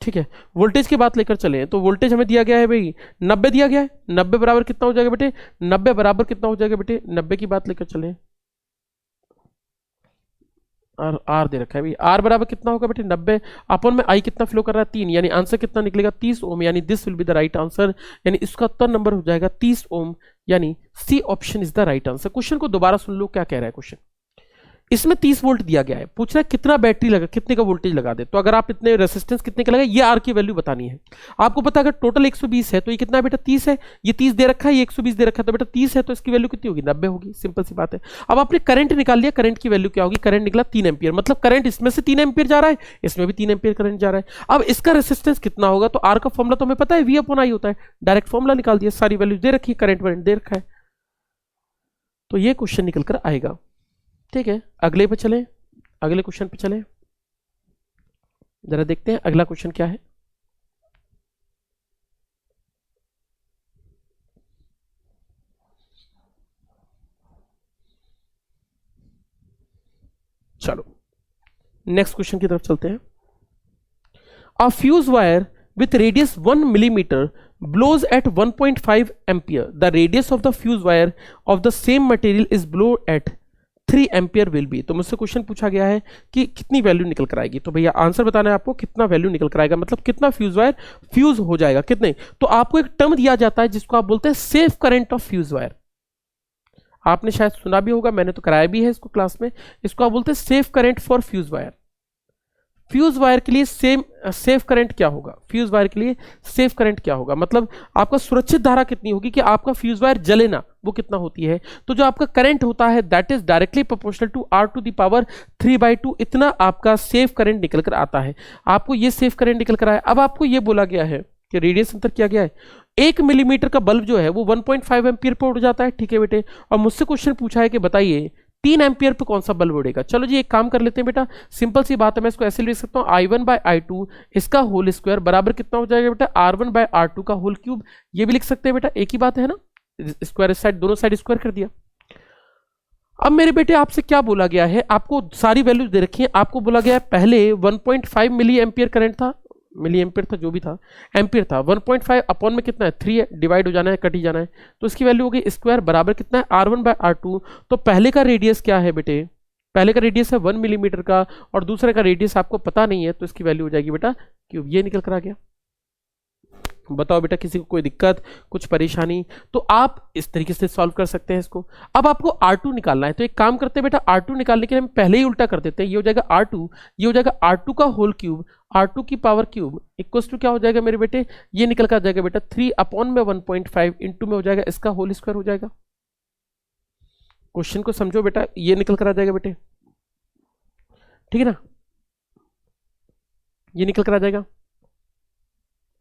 ठीक है, वोल्टेज की बात लेकर चले तो वोल्टेज हमें दिया गया है भाई 90 दिया गया है। 90 बराबर कितना हो जाएगा बेटे? 90 बराबर कितना हो जाएगा बेटे? 90 की बात लेकर चले, आर दे रखा है भाई। आर बराबर कितना होगा बेटे? 90 अपन में आई कितना फ्लो कर रहा है? 3। यानी आंसर कितना निकलेगा? 30 ओम। यानी this will be the right answer. यानी इसका उत्तर नंबर हो जाएगा 30 ओम। यानी C option is the right answer. Question को दोबारा सुन लो क्या कह रहा है क्वेश्चन। इसमें 30 वोल्ट दिया गया है, पूछ रहा है कितना बैटरी लगा, कितने का वोल्टेज लगा दे। तो अगर आप इतने रेसिस्टेंस कितने का लगा, ये आर की वैल्यू बतानी है आपको। पता है अगर टोटल 120 है तो ये कितना है बेटा? 30 है। ये 30 दे रखा है, ये 120 दे रखा है, तो बेटा 30 है तो इसकी वैल्यू कितनी होगी? 90 होगी। सिंपल सी बात है। अब आपने करंट निकाल लिया, करंट की वैल्यू क्या होगी? करंट निकला 3 एम्पियर। मतलब करंट इसमें से 3 एम्पियर जा रहा है, इसमें भी 3 एम्पियर करंट जा रहा है। अब इसका रेसिस्टेंस कितना होगा? तो आर का फॉर्मुला तो हमें पता है, वी अपॉन आई होता है। डायरेक्ट फॉर्मुला निकाल दिया, सारी वैल्यू दे रखी है, करंट वरेंट दे रखा है, तो ये क्वेश्चन निकल कर आएगा। ठीक है, अगले पे चले, अगले क्वेश्चन पे चले, जरा देखते हैं अगला क्वेश्चन क्या है। चलो नेक्स्ट क्वेश्चन की तरफ चलते हैं। अ fuse wire with radius 1 millimeter blows at 1.5 ampere. The radius of the fuse wire of the same material is blow at 3 ampere will be. तो मुझसे क्वेश्चन पूछा गया है कि कितनी वैल्यू निकल कर आएगी। तो भैया आंसर बताना है आपको, कितना वैल्यू निकल कर आएगा, मतलब कितना फ्यूज वायर फ्यूज हो जाएगा, कितने। तो आपको एक टर्म दिया जाता है जिसको आप बोलते हैं safe current of fuse wire. आपने शायद सुना भी होगा, मैंने तो कराया भी है इसको क्लास में। इसको आप बोलते हैं safe current for fuse wire. Fuse wire के लिए सेफ करंट क्या होगा, फ्यूज वायर के लिए सेफ करंट क्या होगा, मतलब आपका सुरक्षित धारा कितनी होगी कि आपका फ्यूज वायर जले ना, वो कितना होती है। तो जो आपका करंट होता है that is directly proportional to R to the power 3/2, इतना आपका सेफ करंट निकल कर आता है। आपको ये सेफ करंट निकल कर आया। अब आपको ये बोला गया है कि रेडियस अंतर किया गया है, 1 मिलीमीटर का बल्ब जो है वो 1.5 एम्पियर पर उड़ जाता है, ठीक है बेटे। और मुझसे क्वेश्चन पूछा है कि बताइए 3 एम्पियर पे कौन सा बल्ब उड़ेगा। चलो जी एक काम कर लेते हैं बेटा, सिंपल सी बात है, मैं इसको ऐसे लिख सकता हूँ I1/I2 इसका होल स्क्वायर बराबर कितना हो जाएगा बेटा, R1/R2 का होल क्यूब। ये भी लिख सकते हैं बेटा, एक ही बात है ना, स्क्वायर साइड दोनों साइड स्क्वायर कर दिया। अब मेरे बेटे आपसे क्या बोला गया है, आपको सारी वैल्यूज दे रखी है। आपको बोला गया है पहले 1.5 मिली एम्पियर करंट था, मिली एम्पियर था जो भी था, एम्पियर था, 1.5 अपॉन में कितना है 3 है, डिवाइड हो जाना है, कट ही जाना है, तो इसकी वैल्यू हो गई स्क्वायर बराबर कितना है R1/R2। तो पहले का रेडियस क्या है बेटे, पहले का रेडियस है 1 मिलीमीटर का और दूसरे का रेडियस आपको पता नहीं है, तो इसकी वैल्यू हो जाएगी बेटा क्यूब। ये निकल कर आ गया। बताओ बेटा किसी को कोई दिक्कत, कुछ परेशानी, तो आप इस तरीके से सॉल्व कर सकते हैं इसको। अब आपको R2 निकालना है, तो एक काम करते हैं बेटा, R2 निकालने के लिए हम पहले ही उल्टा कर देते हैं। ये हो जाएगा R2, ये हो जाएगा R2 का होल क्यूब, R2 की पावर क्यूब इक्वल्स टू क्या हो जाएगा मेरे बेटे, ये निकल कर आ जाएगा बेटा 3 अपॉन में 1.5 इंटू में हो जाएगा इसका होल स्क्वायर हो जाएगा। क्वेश्चन को समझो बेटा, ये निकल कर आ जाएगा बेटे, ठीक है ना, ये निकल कर आ जाएगा।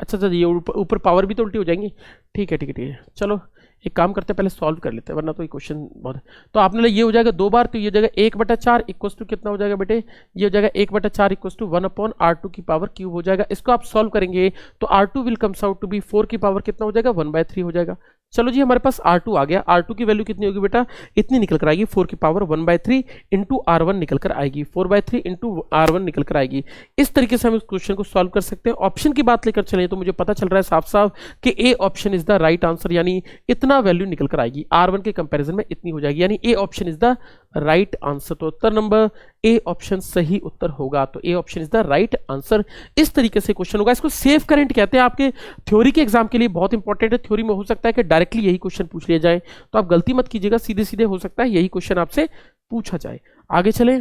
अच्छा अच्छा, ये ऊपर पावर भी तो उल्टी हो जाएंगी, ठीक है ठीक है ठीक है। चलो एक काम करते हैं, पहले सॉल्व कर लेते हैं वरना तो ये क्वेश्चन बहुत है। तो आपने ये हो जाएगा 2 बार, तो ये हो जाएगा 1/4 इक्वल्स टू कितना हो जाएगा बेटे, ये हो जाएगा 1/4 इक्वल्स टू 1/R2 की पावर क्यूब हो जाएगा। इसको आप सॉल्व करेंगे तो R2 will comes out to be 4 की पावर कितना हो जाएगा 1/3 हो जाएगा। चलो जी हमारे पास R2 आ गया। R2 की वैल्यू कितनी होगी बेटा, इतनी निकल कर आएगी 4 की पावर 1/3 इंटू R1 निकल कर आएगी, 4/3 इंटू R1 निकल कर आएगी। इस तरीके से हम इस क्वेश्चन को सॉल्व कर सकते हैं। ऑप्शन की बात लेकर चले तो मुझे पता चल रहा है साफ साफ कि ए option is the right answer, यानी इतना वैल्यू निकल कर आएगी R1 के कंपैरिजन में इतनी हो जाएगी, यानी A option is the right answer. तो उत्तर नंबर ए ऑप्शन सही उत्तर होगा, तो A option is the right answer. इस तरीके से क्वेश्चन होगा। इसको सेफ करंट कहते हैं, आपके थ्योरी के एग्जाम के लिए बहुत इंपॉर्टेंट है। थ्योरी में हो सकता है कि डायरेक्टली यही क्वेश्चन पूछ लिया जाए, तो आप गलती मत कीजिएगा, सीधे सीधे हो सकता है यही क्वेश्चन आपसे पूछा जाए। आगे चले,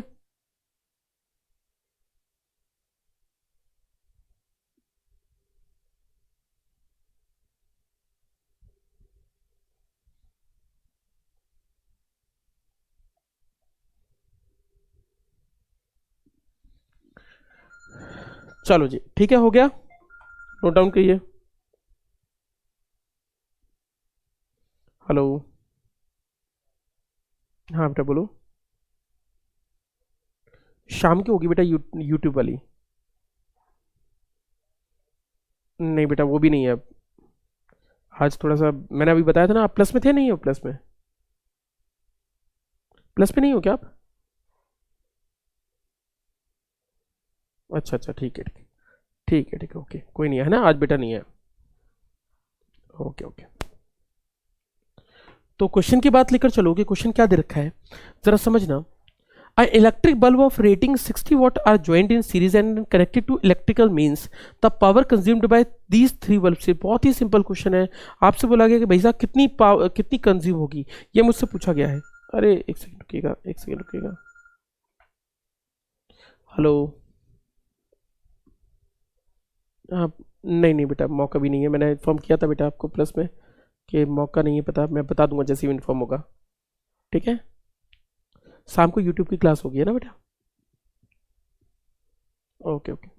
चलो जी ठीक है, हो गया, नोट डाउन करिए। हेलो, हाँ बेटा बोलो। शाम की होगी बेटा यूट्यूब वाली, नहीं बेटा वो भी नहीं है। आज थोड़ा सा मैंने अभी बताया था ना, आप प्लस में थे, नहीं हो प्लस में, प्लस में नहीं हो क्या आप, अच्छा अच्छा ठीक है ठीक है ठीक है ठीक है, ओके कोई नहीं है ना, आज बेटा नहीं है, ओके ओके। तो क्वेश्चन की बात लेकर चलोगे, क्वेश्चन क्या दे रखा है जरा समझना। An electric bulb of rating 60 watt are joined in series and connected to electrical means. The power consumed by these 3 bulbs से, बहुत ही सिंपल क्वेश्चन है। आपसे बोला गया कि भाई साहब कितनी पावर कितनी कंज्यूम होगी, ये मुझसे पूछा गया है। अरे एक सेकंड रुकिएगा, एक सेकंड रुकिएगा, हेलो, हाँ नहीं नहीं बेटा मौका भी नहीं है, मैंने इन्फॉर्म किया था बेटा आपको प्लस में कि मौका नहीं है, पता मैं बता दूंगा जैसे ही इन्फॉर्म होगा, ठीक है। शाम को यूट्यूब की क्लास होगी है ना बेटा, ओके ओके।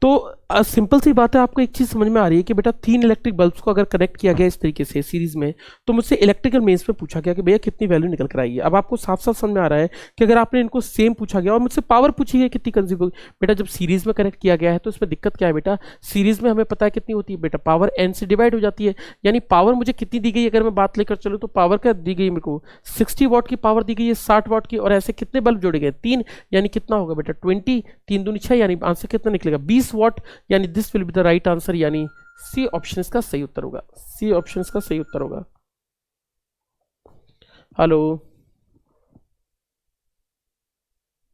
तो सिंपल सी बात है, आपको एक चीज समझ में आ रही है कि बेटा 3 इलेक्ट्रिक बल्ब्स को अगर कनेक्ट किया गया इस तरीके से सीरीज में, तो मुझसे इलेक्ट्रिकल मेंस में पूछा गया कि भैया कितनी वैल्यू निकल कर आएगी। अब आपको साफ साफ समझ में आ रहा है कि अगर आपने इनको सेम पूछा गया और मुझसे पावर पूछी गई कितनी कंज्यूम होगी, बेटा जब सीरीज में कनेक्ट किया गया है तो इसमें दिक्कत क्या है बेटा, सीरीज में हमें पता है कितनी होती है बेटा, पावर n से डिवाइड हो जाती है। यानी पावर मुझे कितनी दी गई, अगर मैं बात लेकर चलूँ तो पावर क्या दी गई मेरे को, 60 वॉट की पावर दी गई है, 60 वॉट की, और ऐसे कितने बल्ब जोड़े गए 3, यानी कितना होगा बेटा 20, 3 दूनी 6, यानी आंसर कितना निकलेगा 20 वॉट, यानी this will be the right answer, यानी सी ऑप्शन का सही उत्तर होगा, सी ऑप्शन का सही उत्तर होगा। हेलो,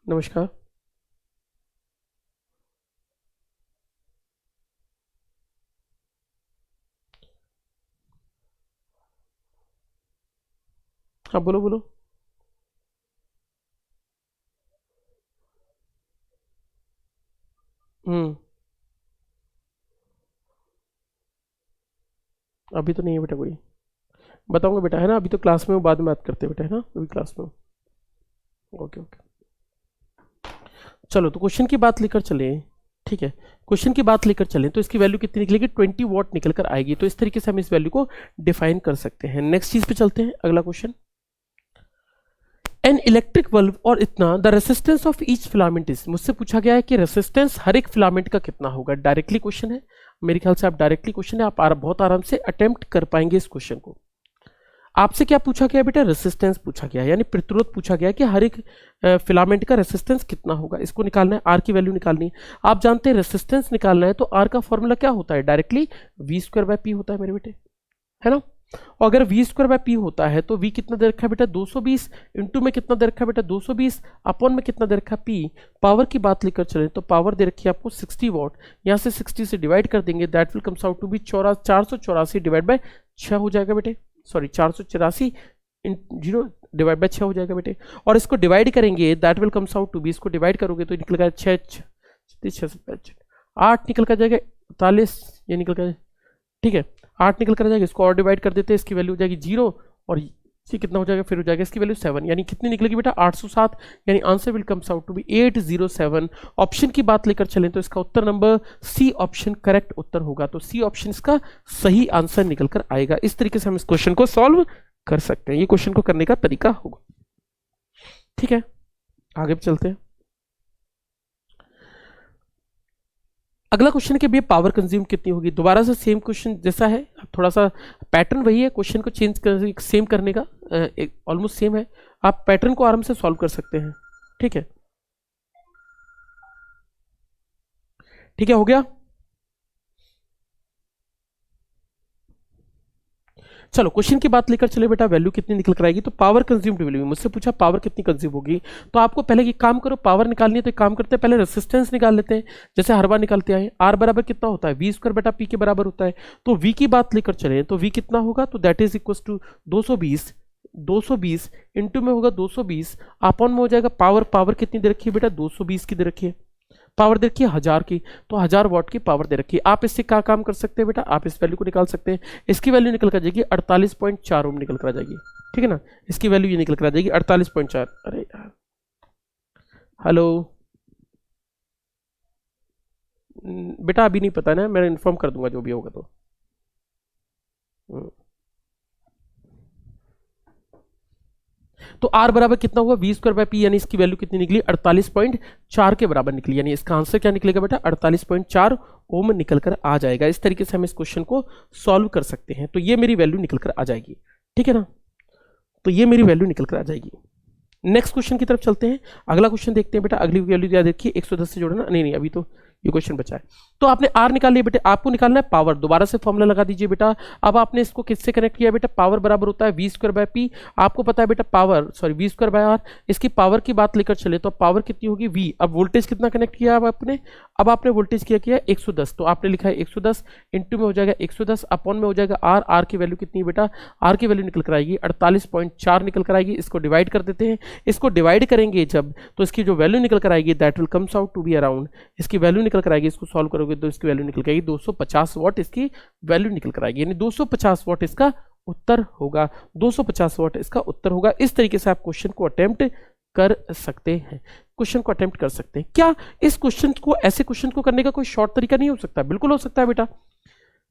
नमस्कार। हाँ बोलो बोलो। अभी तो नहीं है बेटा, कोई बताऊंगा बेटा, है ना, अभी तो क्लास में हूँ, बाद में बात करते हैं बेटा, है ना, अभी क्लास में हूँ। ओके ओके, चलो तो क्वेश्चन की बात लेकर चले, ठीक है, क्वेश्चन की बात लेकर चलें तो इसकी वैल्यू कितनी निकलेगी, 20 वॉट निकल कर आएगी। तो इस तरीके से हम इस वैल्यू को डिफाइन कर सकते हैं। नेक्स्ट चीज पे चलते हैं, अगला क्वेश्चन, एन इलेक्ट्रिक बल्ब और इतना the resistance of each filament is, मुझसे पूछा गया है कि रेसिस्टेंस हर एक फिलामेंट का कितना होगा। डायरेक्टली क्वेश्चन है, मेरे ख्याल से आप डायरेक्टली क्वेश्चन है, आप बहुत आराम से अटेम्प्ट कर पाएंगे इस क्वेश्चन को। आपसे क्या पूछा गया बेटा, रेसिस्टेंस पूछा गया, यानी प्रतिरोध पूछा गया कि हर एक फिलामेंट का रेसिस्टेंस कितना होगा, इसको निकालना है, आर की वैल्यू निकालनी है। आप जानते हैं रेसिस्टेंस निकालना है तो आर का फॉर्मूला क्या होता है, डायरेक्टली v²/p होता है मेरे बेटे, है ना। और अगर v²/p होता है तो v कितना दे रखा है बेटा 220, इंटू में कितना दे रखा है बेटा 220, अपॉन में कितना दे रखा है p। पावर की बात लेकर चले तो पावर दे रखी है आपको 60 वॉट, यहाँ से 60 से डिवाइड कर देंगे, that will comes out to be 484 divide by 6 हो जाएगा बेटे, सॉरी 484 जीरो डिवाइड बाय 6 हो जाएगा बेटे। और इसको डिवाइड करेंगे, that will comes out to be, इसको डिवाइड करोगे तो निकलेगा 8 निकल कर जाएगा 41, ये निकल कर, ठीक है 8 निकल कर जाएगा, इसको और डिवाइड कर देते हैं, इसकी वैल्यू हो जाएगी 0, और ये कितना हो जाएगा, फिर हो जाएगा इसकी वैल्यू 7, यानी कितनी निकलेगी बेटा 807, यानी answer will comes out to be 807। Option की बात लेकर चलें तो इसका उत्तर नंबर सी ऑप्शन करेक्ट उत्तर होगा, तो सी ऑप्शन इसका सही आंसर निकल कर आएगा। इस तरीके से हम इस क्वेश्चन को सॉल्व कर सकते हैं, ये क्वेश्चन को करने का तरीका होगा, ठीक है। आगे भी चलते हैं, अगला क्वेश्चन है कि भैया पावर कंज्यूम कितनी होगी। दोबारा से सेम क्वेश्चन जैसा है, थोड़ा सा पैटर्न वही है, क्वेश्चन को चेंज कर सेम करने का ऑलमोस्ट सेम है, आप पैटर्न को आराम से सॉल्व कर सकते हैं, ठीक है, ठीक है, हो गया। चलो क्वेश्चन की बात लेकर चले बेटा, वैल्यू कितनी निकल कर आएगी, तो पावर कंज्यूम्ड वैल्यू, मुझसे पूछा पावर कितनी कंज्यूम होगी, तो आपको पहले एक काम करो, पावर निकालनी है तो एक काम करते हैं, पहले रेसिस्टेंस निकाल लेते हैं, जैसे हर बार निकालते आए। आर बराबर कितना होता है v² बेटा p के बराबर होता है, तो v की बात लेकर चले तो v कितना होगा, तो that is equal to 220 into में होगा 220, अपॉन में हो जाएगा पावर, पावर कितनी दे रखी है बेटा 220 की दे रखी है, पावर दे रखी है 1000 की, तो 1000 वॉट की पावर दे रखी है। आप इससे क्या काम कर सकते हैं बेटा, आप इस वैल्यू को निकाल सकते हैं, इसकी वैल्यू निकल कर जाएगी 48.4 ओम निकल कर आ जाएगी, ठीक है ना, इसकी वैल्यू ये निकल कर आ जाएगी 48.4। अरे यार, हेलो बेटा, अभी नहीं पता ना, मैं इन्फॉर्म कर दूंगा जो भी होगा तो। तो R बराबर कितना हुआ v²/p, यानी इसकी वैल्यू कितनी निकली 48.4 के बराबर निकली, यानी इसका आंसर क्या निकलेगा बेटा 48.4 ओम निकल कर आ जाएगा। इस तरीके से हम इस क्वेश्चन को सॉल्व कर सकते हैं, तो ये मेरी वैल्यू निकल कर आ जाएगी, ठीक है ना, तो ये मेरी वैल्यू निकल कर आ जाएगी। नेक्स्ट क्वेश्चन की तरफ चलते हैं, अगला क्वेश्चन देखते हैं बेटा, अगली वैल्यू याद रखिए 110 से जोड़ना, नहीं अभी तो ये क्वेश्चन बचा है। तो आपने आर निकाल लिया बेटे, आपको निकालना है पावर, दोबारा से फॉर्मूला लगा दीजिए बेटा। अब आपने इसको किससे कनेक्ट किया बेटा, पावर बराबर होता है v²/p, आपको पता है बेटा पावर, सॉरी v²/r, इसकी पावर की बात लेकर चले तो पावर कितनी होगी v। अब वोल्टेज कितना कनेक्ट किया अब आपने वोल्टेज किया 110, तो आपने लिखा है 110 इंटू में हो जाएगा 110, अपॉन में हो जाएगा आर, आर की वैल्यू कितनी है बेटा, आर की वैल्यू निकल कर आएगी 48.4 निकल कर आएगी। इसको डिवाइड कर देते हैं, इसको डिवाइड करेंगे जब, तो इसकी जो वैल्यू निकल कर आएगी that will comes out to be around, इसकी वैल्यू निकल कर आएगी, इसको सॉल्व करोगे तो इसकी वैल्यू निकल कर आएगी 250 वॉट, इसकी वैल्यू निकल कर आएगी, यानी 250 वॉट इसका उत्तर होगा, 250 वॉट इसका उत्तर होगा। इस तरीके से आप क्वेश्चन को अटेम्प्ट कर सकते हैं, क्वेश्चन को अटेम्प्ट कर सकते हैं। क्या इस क्वेश्चन को, ऐसे क्वेश्चन को करने का कोई शॉर्ट तरीका नहीं हो सकता? बिल्कुल हो सकता है बेटा।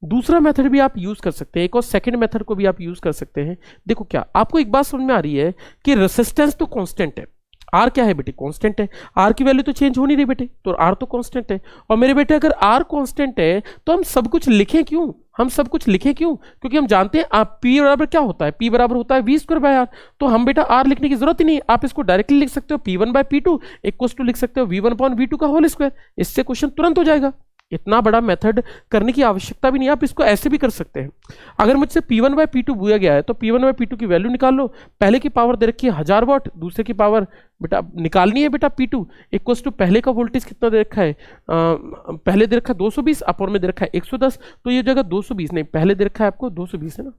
दूसरा मेथड भी आप यूज कर सकते हैं, एक और सेकंड मेथड को भी आप यूज कर सकते हैं। देखो क्या आपको एक बात समझ में आ रही है कि रेसिस्टेंस तो कांस्टेंट है, आर क्या है बेटे? कांस्टेंट है। आर की वैल्यू तो चेंज हो नहीं रही बेटे, तो आर तो कांस्टेंट है। और मेरे बेटे अगर आर कांस्टेंट है तो हम सब कुछ लिखें क्यों? हम सब कुछ लिखें क्यों? क्योंकि हम जानते हैं आप पी बराबर क्या होता है, पी बराबर होता है वी स्क्वायर बाय आर। तो हम बेटा आर लिखने की जरूरत ही नहीं, आप इसको डायरेक्टली लिख सकते हो P one by P two equals to लिख सकते हो V one upon V two का होल स्क्वायर। इससे क्वेश्चन तुरंत हो जाएगा, इतना बड़ा मेथड करने की आवश्यकता भी नहीं, आप इसको ऐसे भी कर सकते हैं। अगर मुझसे P1 बाय P2 दिया गया है तो P1 बाय P2 की वैल्यू निकाल लो। पहले की पावर दे रखी है 1000 वाट, दूसरे की पावर बेटा निकालनी है बेटा P2 इक्वल्स टू पहले का वोल्टेज कितना दे रखा है, पहले दे रखा है 220, अपोन में दे रखा है 110, तो ये जगह 220 नहीं, पहले दे रखा है आपको 220 है ना,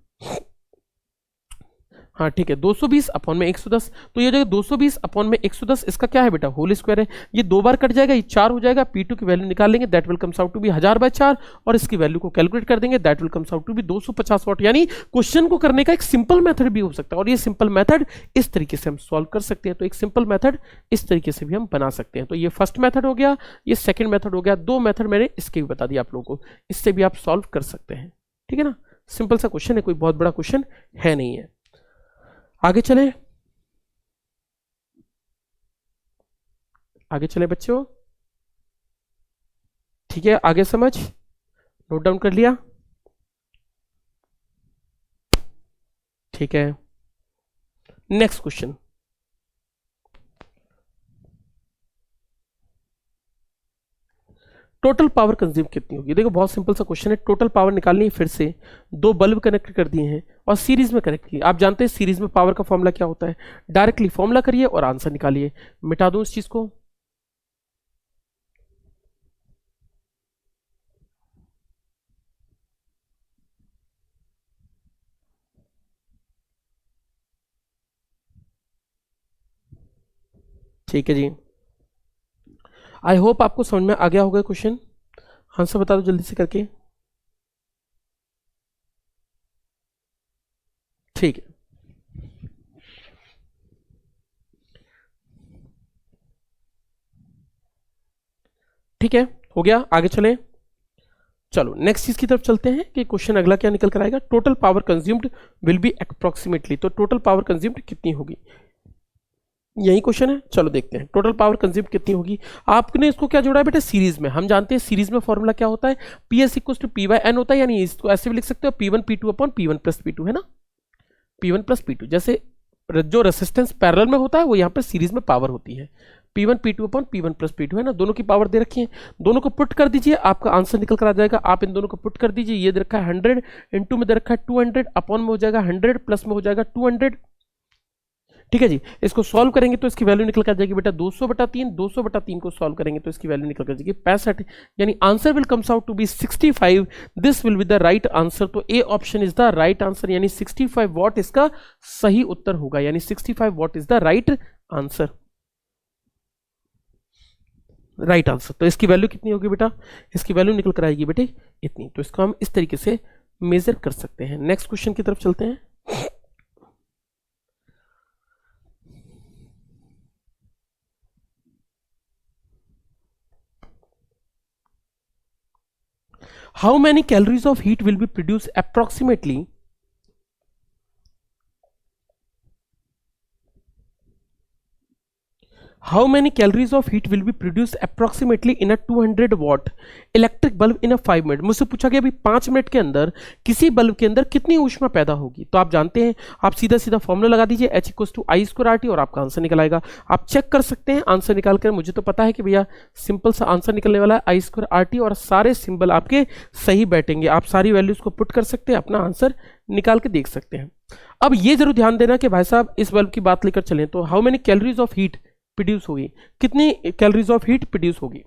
हाँ ठीक है 220 अपॉन में 110, तो ये जगह 220 अपॉन में 110 इसका क्या है बेटा? होल स्क्वायर है। ये दो बार कट जाएगा, ये 4 हो जाएगा। P2 की वैल्यू निकाल लेंगे, that will comes out to be 1000 by 4, और इसकी वैल्यू को कैलकुलेट कर देंगे, that will comes out to be 250 watt. यानी क्वेश्चन को करने का एक सिंपल मेथड भी हो सकता है, और ये सिंपल मेथड इस तरीके से हम सॉल्व कर सकते हैं। तो एक सिंपल मेथड इस तरीके से भी हम बना सकते हैं। तो ये फर्स्ट मेथड हो गया, ये सेकेंड मेथड हो गया। दो मेथड मैंने इसके भी बता दिया आप लोगों को, इससे भी आप सॉल्व कर सकते हैं। ठीक है ना, सिंपल सा क्वेश्चन है, कोई बहुत बड़ा क्वेश्चन है नहीं है। आगे चले, आगे चले बच्चों। ठीक है, आगे समझ, नोट डाउन कर लिया? ठीक है, next question. Total power consume कितनी होगी? देखो बहुत सिंपल सा क्वेश्चन है, टोटल पावर निकालनी है। फिर से दो बल्ब कनेक्ट कर दिए हैं और सीरीज में कनेक्ट किए। आप जानते हैं सीरीज में पावर का फॉर्मूला क्या होता है, डायरेक्टली फॉर्मूला करिए और आंसर निकालिए। मिटा दूं इस चीज को, ठीक है जी। आई होप आपको समझ में आ गया होगा क्वेश्चन। आंसर बता दो जल्दी से करके। ठीक है, ठीक है, हो गया। आगे चलें, चलो नेक्स्ट चीज की तरफ चलते हैं कि क्वेश्चन अगला क्या निकल कर आएगा। Total power consumed will be approximately, तो टोटल पावर कंज्यूम्ड कितनी होगी, यही क्वेश्चन है। चलो देखते हैं टोटल पावर कंज्यूम कितनी होगी। आपने इसको क्या जोड़ा है बेटा? सीरीज में। हम जानते हैं सीरीज में फॉर्मूला क्या होता है, P S equal to P by N होता है, यानी इसको ऐसे भी लिख सकते हो P1 P2 upon P1 plus P2, है ना, P1 प्लस P2। जैसे जो रेसिस्टेंस पैरेलल में होता है वो यहाँ पर सीरीज में पावर होती है, P1 P2 upon P1 plus P2, है ना। दोनों की पावर दे रखी है, दोनों को पुट कर दीजिए, आपका आंसर निकल कर आ जाएगा। आप इन दोनों को पुट कर दीजिए, ये दे रखा है 100, इंटू में दे रखा है 200, अपॉन में हो जाएगा 100, प्लस में हो जाएगा 200। ठीक है जी, इसको सॉल्व करेंगे तो इसकी वैल्यू निकल कर जाएगी बेटा 200/3। 200/3 को सॉल्व करेंगे तो इसकी वैल्यू निकल कर जाएगी 65, यानी answer will comes out to be 65। This will be the right answer. तो A option is the right answer, यानी 65 वॉट इसका सही उत्तर होगा, यानी 65 watt is the right answer, right answer. तो इसकी वैल्यू कितनी होगी बेटा? इसकी वैल्यू निकल कर आएगी बेटे इतनी। तो इसको हम इस तरीके से मेजर कर सकते हैं। नेक्स्ट क्वेश्चन की तरफ चलते हैं। How many calories of heat will be produced approximately How many calories of heat will be produced approximately in a 200 watt electric bulb in a 5 minute? मुझसे पूछा गया अभी 5 मिनट के अंदर किसी बल्ब के अंदर कितनी ऊष्मा पैदा होगी। तो आप जानते हैं, आप सीधा सीधा फॉर्मूला लगा दीजिए H equals to I square R T, और आपका आंसर निकल आएगा। आप चेक कर सकते हैं आंसर निकाल कर। मुझे तो पता है कि भैया सिंपल सा आंसर निकलने वाला है आई स्क्वायर आर टी, और सारे सिंबल आपके सही बैठेंगे। आप सारी वैल्यूज को पुट कर सकते हैं, अपना आंसर निकाल के देख सकते हैं। अब ये जरूर ध्यान देना कि भाई साहब इस बल्ब की बात लेकर चलें तो how many calories of heat produce होगी, कितनी कैलोरीज ऑफ हीट प्रोड्यूस होगी।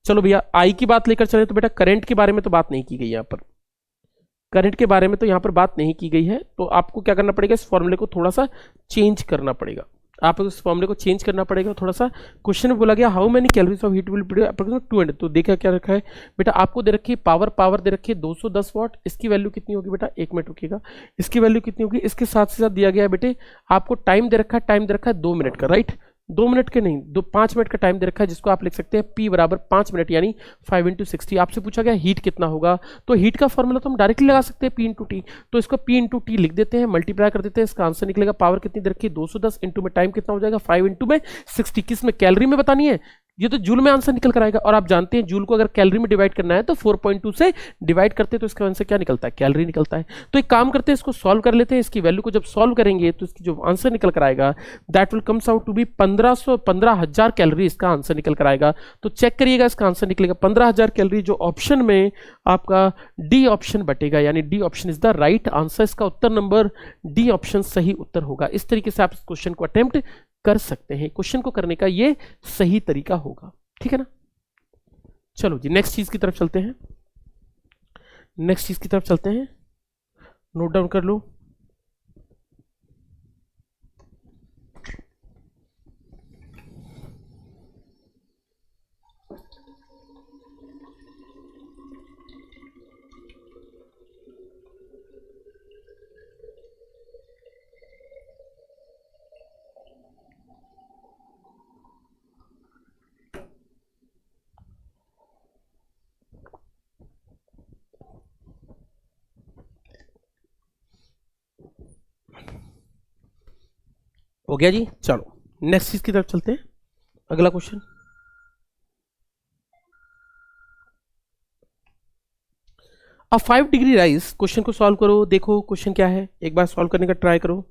चलो भैया आई की बात लेकर चले तो बेटा करंट के बारे में तो बात नहीं की गई, यहाँ पर करंट के बारे में तो यहाँ पर बात नहीं की गई है। तो आपको क्या करना पड़ेगा, इस फॉर्मूले को थोड़ा सा चेंज करना पड़ेगा। आप उस फॉर्मूले को चेंज करना पड़ेगा थोड़ा सा। क्वेश्चन में बोला गया how many calories of heat will be approximate 200। तो देखा क्या रखा है बेटा, आपको दे रखी है पावर दे रखी है 210 वाट। इसकी वैल्यू कितनी होगी बेटा, 1 मिनट रुकिएगा, इसकी वैल्यू कितनी होगी, इसके साथ दिया गया है बेटे आपको टाइम दे रखा है 2 मिनट का, राइट। 2 मिनट के नहीं, 5 मिनट का टाइम दे रखा है, जिसको आप लिख सकते हैं P बराबर 5 मिनट यानी 5 × 60। आपसे पूछा गया हीट कितना होगा, तो हीट का फॉर्मूला तो हम डायरेक्टली लगा सकते हैं P × T। तो इसको P × T लिख देते हैं, मल्टीप्लाई कर देते हैं, इसका आंसर निकलेगा पावर कितनी दे रखी है 210 इंटू में टाइम कितना हो जाएगा 5 × 60। किस में, कैलोरी में बतानी है, ये तो जूल में आंसर निकल कर आएगा। और आप जानते हैं जूल को अगर कैलोरी में डिवाइड करना है तो 4.2 से डिवाइड करते हैं, तो इसका आंसर क्या निकलता है, कैलोरी निकलता है। तो एक काम करते हैं, इसको सॉल्व कर लेते हैं। इसकी वैल्यू को जब सॉल्व करेंगे तो इसकी जो आंसर निकल कर आएगा that will comes out to be 15,000 calorie इसका आंसर निकल कर आएगा। तो चेक करिएगा, इसका आंसर निकलेगा 15,000 कैलोरी, जो ऑप्शन में आपका डी ऑप्शन बटेगा, यानी D option is the right answer. इसका उत्तर नंबर डी ऑप्शन सही उत्तर होगा। इस तरीके से आप इस क्वेश्चन को अटेम्प्ट कर सकते हैं, क्वेश्चन को करने का ये सही तरीका होगा, ठीक है ना। चलो जी नेक्स्ट चीज की तरफ चलते हैं, नोट डाउन कर लो। हो गया जी, चलो नेक्स्ट चीज की तरफ चलते हैं। अगला क्वेश्चन, अब 5 डिग्री राइज, क्वेश्चन को सॉल्व करो, देखो क्वेश्चन क्या है, एक बार सॉल्व करने का ट्राई करो।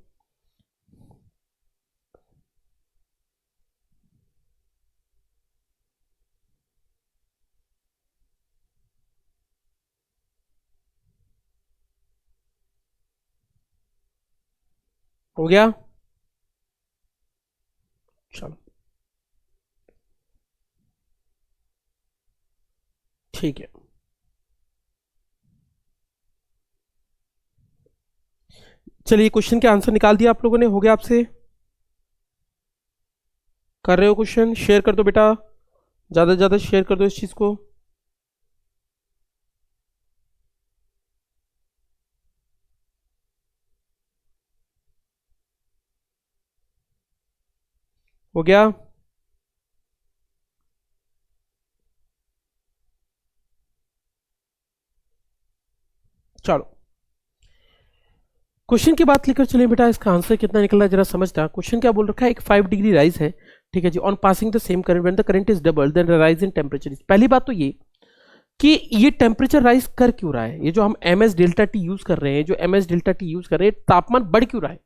हो गया, चलो ठीक है। चलिए क्वेश्चन के आंसर निकाल दिया आप लोगों ने, हो गया आपसे, कर रहे हो क्वेश्चन, शेयर कर दो बेटा, ज्यादा से ज्यादा शेयर कर दो इस चीज को। हो गया, चलो क्वेश्चन की बात लेकर चलिए बेटा, इसका आंसर कितना निकल रहा है जरा समझना। क्वेश्चन क्या बोल रखा है, एक 5 डिग्री राइज है, ठीक है जी, on passing the same current when the current is double then rise in temperature. पहली बात तो ये कि ये टेम्परेचर राइज कर क्यों रहा है, ये जो हम ms डेल्टा टी यूज कर रहे हैं, जो ms डेल्टा टी यूज कर रहे हैं, तापमान बढ़ क्यों रहा है।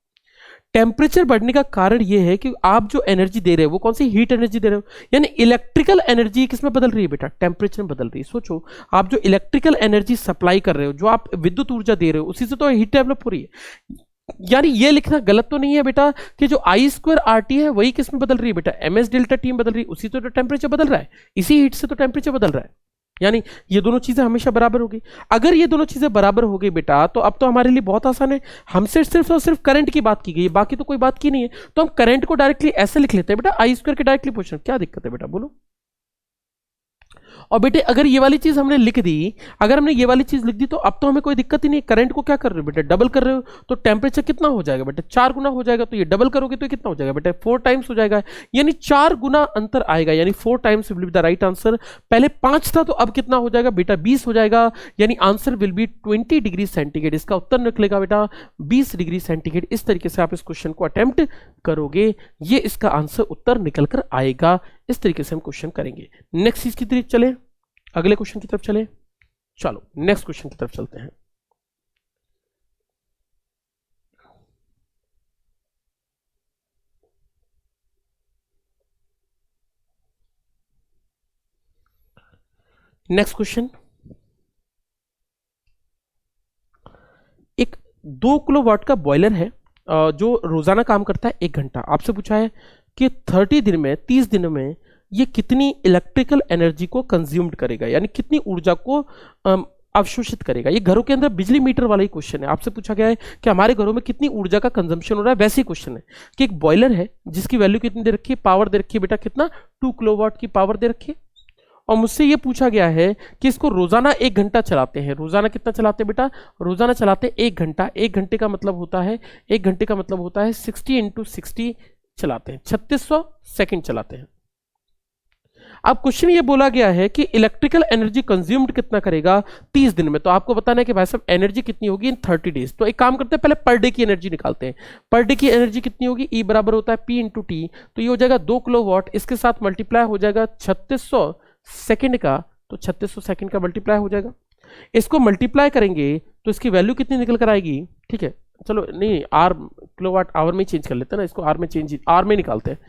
टेम्परेचर बढ़ने का कारण यह है कि आप जो एनर्जी दे रहे हो वो कौन सी हीट एनर्जी दे रहे हो, यानी इलेक्ट्रिकल एनर्जी किसमें बदल रही है बेटा, टेम्परेचर में बदल रही है। सोचो आप जो इलेक्ट्रिकल एनर्जी सप्लाई कर रहे हो, जो आप विद्युत ऊर्जा दे रहे हो, उसी से तो हीट डेवलप हो रही है। यानी ये लिखना गलत तो नहीं है बेटा कि जो I²RT है वही किसमें बदल रही है बेटा, ms डेल्टा टी में बदल रही है, उसी तो टेम्परेचर बदल रहा है, इसी हीट से तो टेम्परेचर बदल रहा है। यानी ये दोनों चीजें हमेशा बराबर होगी। अगर ये दोनों चीजें बराबर हो गई बेटा तो अब तो हमारे लिए बहुत आसान है, हमसे सिर्फ और सिर्फ करंट की बात की गई है, बाकी तो कोई बात की नहीं है। तो हम करंट को डायरेक्टली ऐसे लिख लेते हैं बेटा, I² के डायरेक्टली पोजीशन, क्या दिक्कत है बेटा बोलो। और बेटे अगर ये वाली चीज हमने लिख दी, अगर हमने ये वाली चीज लिख दी तो अब तो हमें कोई दिक्कत ही नहीं। करंट को क्या कर रहे हो बेटे, डबल कर रहे हो, तो टेम्परेचर कितना हो जाएगा बेटे, 4 गुना हो जाएगा। तो ये डबल करोगे तो ये कितना हो जाएगा बेटे, 4 टाइम्स हो जाएगा, यानी 4 गुना अंतर आएगा, यानी 4 times will be the right answer. पहले 5 था तो अब कितना हो जाएगा बेटा, 20 हो जाएगा, यानी answer will be 20 degree centigrade. इसका उत्तर निकलेगा बेटा 20 डिग्री सेंटीग्रेड। इस तरीके से आप इस क्वेश्चन को अटेम्प्ट करोगे, ये इसका आंसर उत्तर निकल कर आएगा। इस तरीके से हम क्वेश्चन करेंगे। नेक्स्ट चीज की तरफ चले, अगले क्वेश्चन की तरफ चले, चलो नेक्स्ट क्वेश्चन की तरफ चलते हैं। नेक्स्ट क्वेश्चन, एक 2 किलोवाट का बॉयलर है जो रोजाना काम करता है 1 घंटा। आपसे पूछा है कि 30 दिनों में ये कितनी इलेक्ट्रिकल एनर्जी को कंज्यूम्ड करेगा, यानी कितनी ऊर्जा को अवशोषित करेगा। ये घरों के अंदर बिजली मीटर वाला ही क्वेश्चन है। आपसे पूछा गया है कि हमारे घरों में कितनी ऊर्जा का कंजम्पशन हो रहा है, वैसे ही क्वेश्चन है कि एक बॉयलर है जिसकी वैल्यू कितनी दे रखी है, पावर दे रखी है बेटा कितना, 2 किलोवाट की पावर दे रखी है। और मुझसे ये पूछा गया है कि इसको रोजाना 1 घंटा चलाते हैं। रोजाना कितना चलाते हैं बेटा, रोजाना चलाते हैं 1 घंटा। 1 घंटे का मतलब होता है, 1 घंटे का मतलब होता है 60 × 60 चलाते हैं, 3600 सेकंड चलाते हैं। अब क्वेश्चन ये बोला गया है कि इलेक्ट्रिकल एनर्जी कंज्यूम्ड कितना करेगा 30 दिन में। तो आपको बताना है कि भाई साहब एनर्जी कितनी होगी इन 30 डेज। तो एक काम करते हैं, पहले पर डे की एनर्जी निकालते हैं। पर डे की एनर्जी कितनी होगी, ई बराबर होता है पी × टी। तो ये हो जाएगा 2 किलोवाट, इसके साथ मल्टीप्लाई हो जाएगा 3600 सेकंड का, तो 3600 सेकंड का मल्टीप्लाई हो जाएगा। इसको मल्टीप्लाई करेंगे तो इसकी वैल्यू कितनी निकल कर आएगी, ठीक है चलो नहीं आर किलोवाट आवर में चेंज कर लेते हैं ना, इसको आर में चेंज, आर में निकालते हैं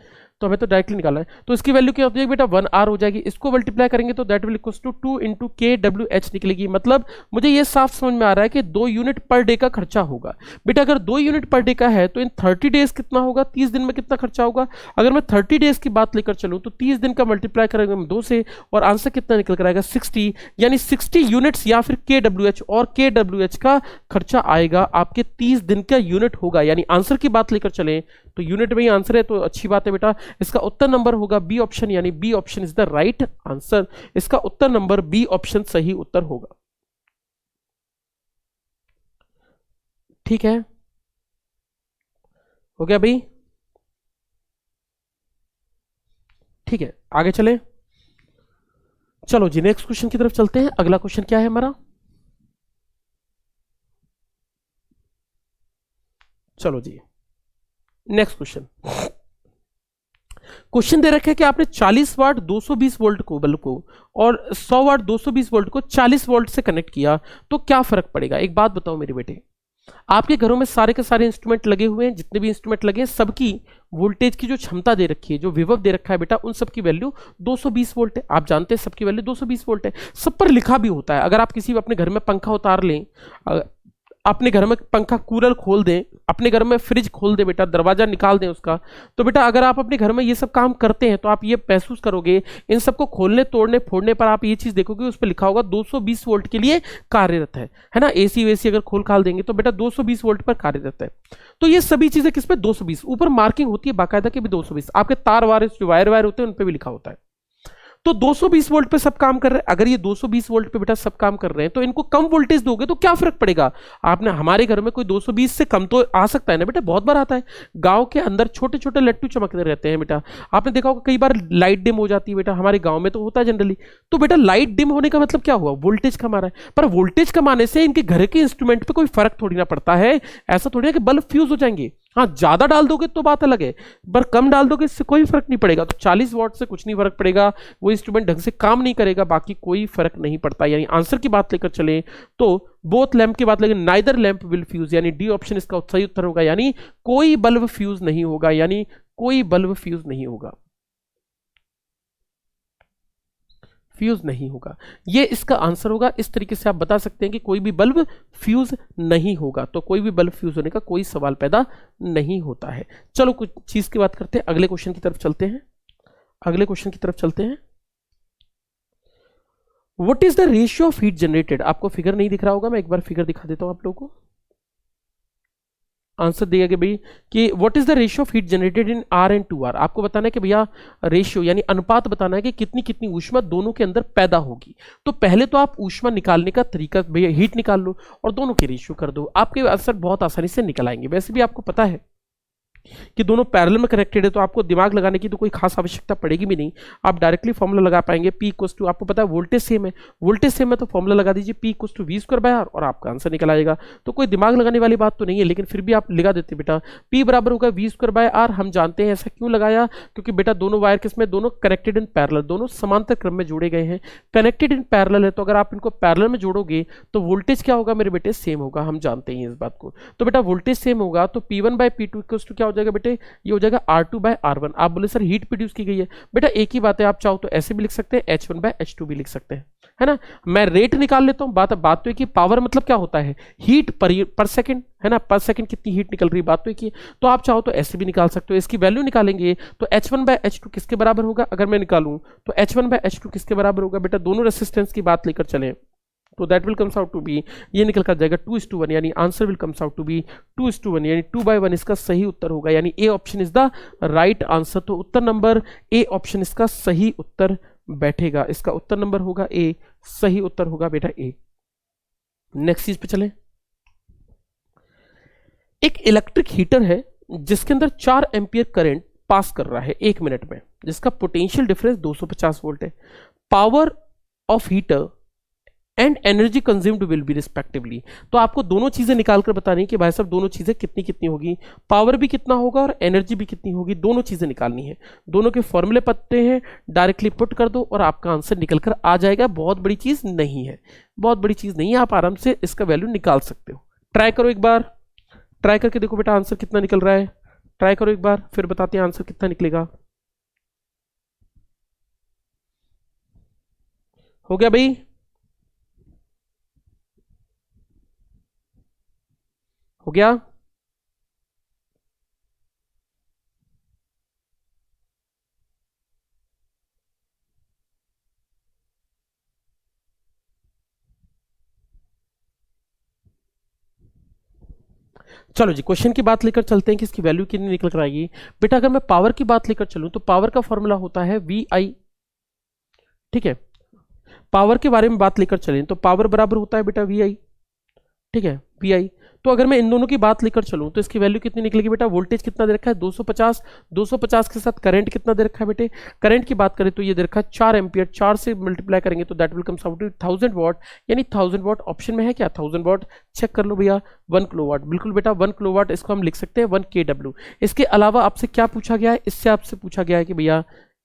तो हमें तो डायरेक्टली निकालना है। तो इसकी वैल्यू क्या होती है बेटा 1 आर हो जाएगी। इसको मल्टीप्लाई करेंगे तो that will equals to 2 × kWh निकलेगी। मतलब मुझे ये साफ समझ में आ रहा है कि 2 यूनिट पर डे का खर्चा होगा। बेटा अगर 2 यूनिट पर डे का है तो इन 30 डेज कितना होगा, 30 दिन में कितना खर्चा होगा। अगर मैं 30 डेज की बात लेकर चलूं तो 30 दिन का मल्टीप्लाई करेंगे हम 2 से और आंसर कितना निकल कर आएगा 60, यानी 60 यूनिट्स या फिर kWh, और kWh का खर्चा आएगा आपके 30 दिन का यूनिट होगा। यानी आंसर की बात लेकर चलें तो यूनिट में ही आंसर है, तो अच्छी बात है बेटा। इसका उत्तर नंबर होगा बी ऑप्शन, यानी B option is the right answer. इसका उत्तर नंबर बी ऑप्शन सही उत्तर होगा। ठीक है, हो गया भाई, ठीक है आगे चले। चलो जी नेक्स्ट क्वेश्चन की तरफ चलते हैं। अगला क्वेश्चन क्या है हमारा, चलो जी नेक्स्ट क्वेश्चन दे रखा है कि आपने 40 वाट 220 वोल्ट को बल्ब को और 100 वाट 220 वोल्ट को 40 वोल्ट से कनेक्ट किया तो क्या फर्क पड़ेगा। एक बात बताओ मेरे बेटे, आपके घरों में सारे के सारे इंस्ट्रूमेंट लगे हुए हैं, जितने भी इंस्ट्रूमेंट लगे हैं सबकी वोल्टेज की जो क्षमता दे रखी है, जो विभव दे रखा है बेटा, उन सबकी वैल्यू 220 वोल्ट है। आप जानते हैं सबकी वैल्यू 220 वोल्ट है, सब पर लिखा भी होता है। अगर आप किसी अपने घर में पंखा उतार लें, अपने घर में पंखा कूलर खोल दें, अपने घर में फ्रिज खोल दें बेटा, दरवाजा निकाल दें उसका, तो बेटा अगर आप अपने घर में ये सब काम करते हैं तो आप ये महसूस करोगे, इन सबको खोलने तोड़ने फोड़ने पर आप ये चीज देखोगे उस पर लिखा होगा 220 वोल्ट के लिए कार्यरत है ना। एसी वेसी अगर खोल खाल देंगे तो बेटा 220 वोल्ट पर कार्यरत है। तो ये सभी चीजें किस पे 220, ऊपर मार्किंग होती है बाकायदा के भी 220, आपके तार वार जो वायर वायर होते हैं उन पर भी लिखा होता है। तो 220 वोल्ट पे सब काम कर रहे हैं। अगर ये 220 वोल्ट पे बेटा सब काम कर रहे हैं तो इनको कम वोल्टेज दोगे तो क्या फर्क पड़ेगा। आपने हमारे घर में कोई 220 से कम तो आ सकता है ना बेटा, बहुत बार आता है। गांव के अंदर छोटे छोटे लट्टू चमकते रहते हैं बेटा, आपने देखा होगा कई बार लाइट डिम हो जाती है बेटा, हमारे गांव में तो होता है जनरली। तो बेटा लाइट डिम होने का मतलब क्या हुआ, वोल्टेज कम आ रहा है। पर वोल्टेज कम आने से इनके घर के इंस्ट्रूमेंट पे कोई फर्क थोड़ी ना पड़ता है। ऐसा थोड़ी ना कि बल्ब फ्यूज हो जाएंगे। हाँ ज्यादा डाल दोगे तो बात अलग है, पर कम डाल दोगे इससे कोई फर्क नहीं पड़ेगा। तो 40 वॉट से कुछ नहीं फर्क पड़ेगा, वो इंस्ट्रूमेंट ढंग से काम नहीं करेगा, बाकी कोई फर्क नहीं पड़ता। यानी आंसर की बात लेकर चले तो बोथ लैंप की बात, लेकिन नाइदर लैंप विल फ्यूज, यानी डी ऑप्शन इसका सही उत्तर होगा। यानी कोई बल्ब फ्यूज नहीं होगा, यानी कोई बल्ब फ्यूज नहीं होगा, फ्यूज नहीं होगा, ये इसका आंसर होगा। इस तरीके से आप बता सकते हैं कि कोई भी बल्ब फ्यूज नहीं होगा। तो कोई भी बल्ब फ्यूज होने का कोई सवाल पैदा नहीं होता है। चलो कुछ चीज की बात करते हैं, अगले क्वेश्चन की तरफ चलते हैं। अगले क्वेश्चन की तरफ चलते हैं। What is the ratio of heat generated. आपको फिगर नहीं दिख रहा होगा, मैं एक बार फिगर दिखा देता हूं आप लोगों को। आंसर दिया गया भाई कि what is the ratio of heat generated in are and 2R। आपको बताना है कि भैया रेशियो यानी अनुपात बताना है कि कितनी कितनी ऊष्मा दोनों के अंदर पैदा होगी। तो पहले तो आप ऊष्मा निकालने का तरीका भैया हीट निकाल लो और दोनों के रेशियो कर दो, आपके आंसर बहुत आसानी से निकल आएंगे। वैसे भी आपको पता है कि दोनों पैरेलल में कनेक्टेड है, तो आपको दिमाग लगाने की तो कोई खास आवश्यकता पड़ेगी भी नहीं, आप डायरेक्टली फॉर्मूला लगा पाएंगे। P इक्वल्स टू, आपको पता है वोल्टेज सेम है, वोल्टेज सेम है तो फॉर्मूला लगा दीजिए P इक्वल्स टू V²/R और आपका आंसर निकल आएगा। तो कोई दिमाग लगाने वाली बात तो नहीं है, लेकिन फिर भी आप लगा देते बेटा P बराबर होगा V²/R। हम जानते हैं ऐसा क्यों लगाया, क्योंकि बेटा दोनों वायर किसमें, दोनों कनेक्टेड इन पैरेलल, दोनों समांतर क्रम में जोड़े गए हैं, कनेक्टेड इन पैरेलल है। तो अगर आप इनको पैरेलल में जोड़ोगे तो वोल्टेज क्या होगा मेरे बेटे, सेम होगा, हम जानते हैं इस बात को। तो बेटा वोल्टेज सेम होगा तो P1/P2 इक्वल्स टू क्या हो जाएगा बेटे, हो जाएगा R2/R1। आप बोले सर हीट प्रोड्यूस की गई है, बेटा एक ही बात है, आप चाहो तो ऐसे भी लिख सकते हैं, H1/H2 भी लिख सकते हैं, है ना। मैं रेट निकाल लेता हूं, बात तो एक ही, पावर मतलब क्या होता है, हीट पर सेकंड, है ना, पर सेकंड कितनी हीट निकल रही है, बात तो एक ही। तो आप चाहो तो ऐसे भी निकाल सकते हो। इसकी वैल्यू निकालेंगे तो H1/H2 किसके बराबर होगा, अगर मैं निकालूं तो H1/H2 किसके बराबर होगा बेटा, दोनों रेसिस्टेंस की बात लेकर चलें तो that will comes out to be, ये निकल कर जाएगा 2:1, यानी answer will comes out to be 2:1, यानी 2/1 इसका सही उत्तर होगा, यानी A option is the right answer. तो उत्तर नंबर ए ऑप्शन इसका सही उत्तर बैठेगा, इसका उत्तर नंबर होगा ए, सही उत्तर होगा बेटा ए। नेक्स्ट चीज पे चले। एक इलेक्ट्रिक हीटर है जिसके अंदर 4 एम्पियर करंट पास कर रहा है 1 मिनट में, जिसका पोटेंशियल डिफरेंस 250 वोल्ट है। Power of heater and energy consumed will be respectively. तो आपको दोनों चीजें निकालकर बतानी है कि भाई साहब दोनों चीजें कितनी कितनी होगी, पावर भी कितना होगा और एनर्जी भी कितनी होगी, दोनों चीजें निकालनी है। दोनों के फॉर्मूले पते हैं, डायरेक्टली पुट कर दो और आपका आंसर निकल कर आ जाएगा। बहुत बड़ी चीज नहीं है, बहुत बड़ी चीज नहीं है, आप आराम से इसका वैल्यू निकाल सकते हो। ट्राई करो एक बार, ट्राई करके देखो बेटा आंसर कितना निकल रहा है। ट्राई करो एक बार, फिर बताते हैं आंसर कितना निकलेगा। हो गया भाई? हो गया? चलो जी, क्वेश्चन की बात लेकर चलते हैं कि इसकी वैल्यू कितनी निकल कर आएगी। बेटा अगर मैं पावर की बात लेकर चलूं तो पावर का फॉर्मूला होता है वी आई, ठीक है। पावर के बारे में बात लेकर चलें तो पावर बराबर होता है बेटा वी आई, ठीक है, वी आई। तो अगर मैं इन दोनों की बात लेकर चलूं तो इसकी वैल्यू कितनी निकलेगी बेटा? वोल्टेज कितना दे रखा है? 250। 250 के साथ करंट कितना दे रखा है बेटे? करंट की बात करें तो ये दे रखा है 4 एम्पियर, 4 से मल्टीप्लाई करेंगे तो that will comes out to 1000 watt, यानी 1000 वॉट ऑप्शन में है क्या? 1000 वॉट चेक कर लो भैया। 1 किलोवाट, बिल्कुल बेटा 1 किलोवाट, इसको हम लिख सकते हैं 1 kW। इसके अलावा आपसे क्या पूछा गया है? इससे आपसे पूछा गया है कि भैया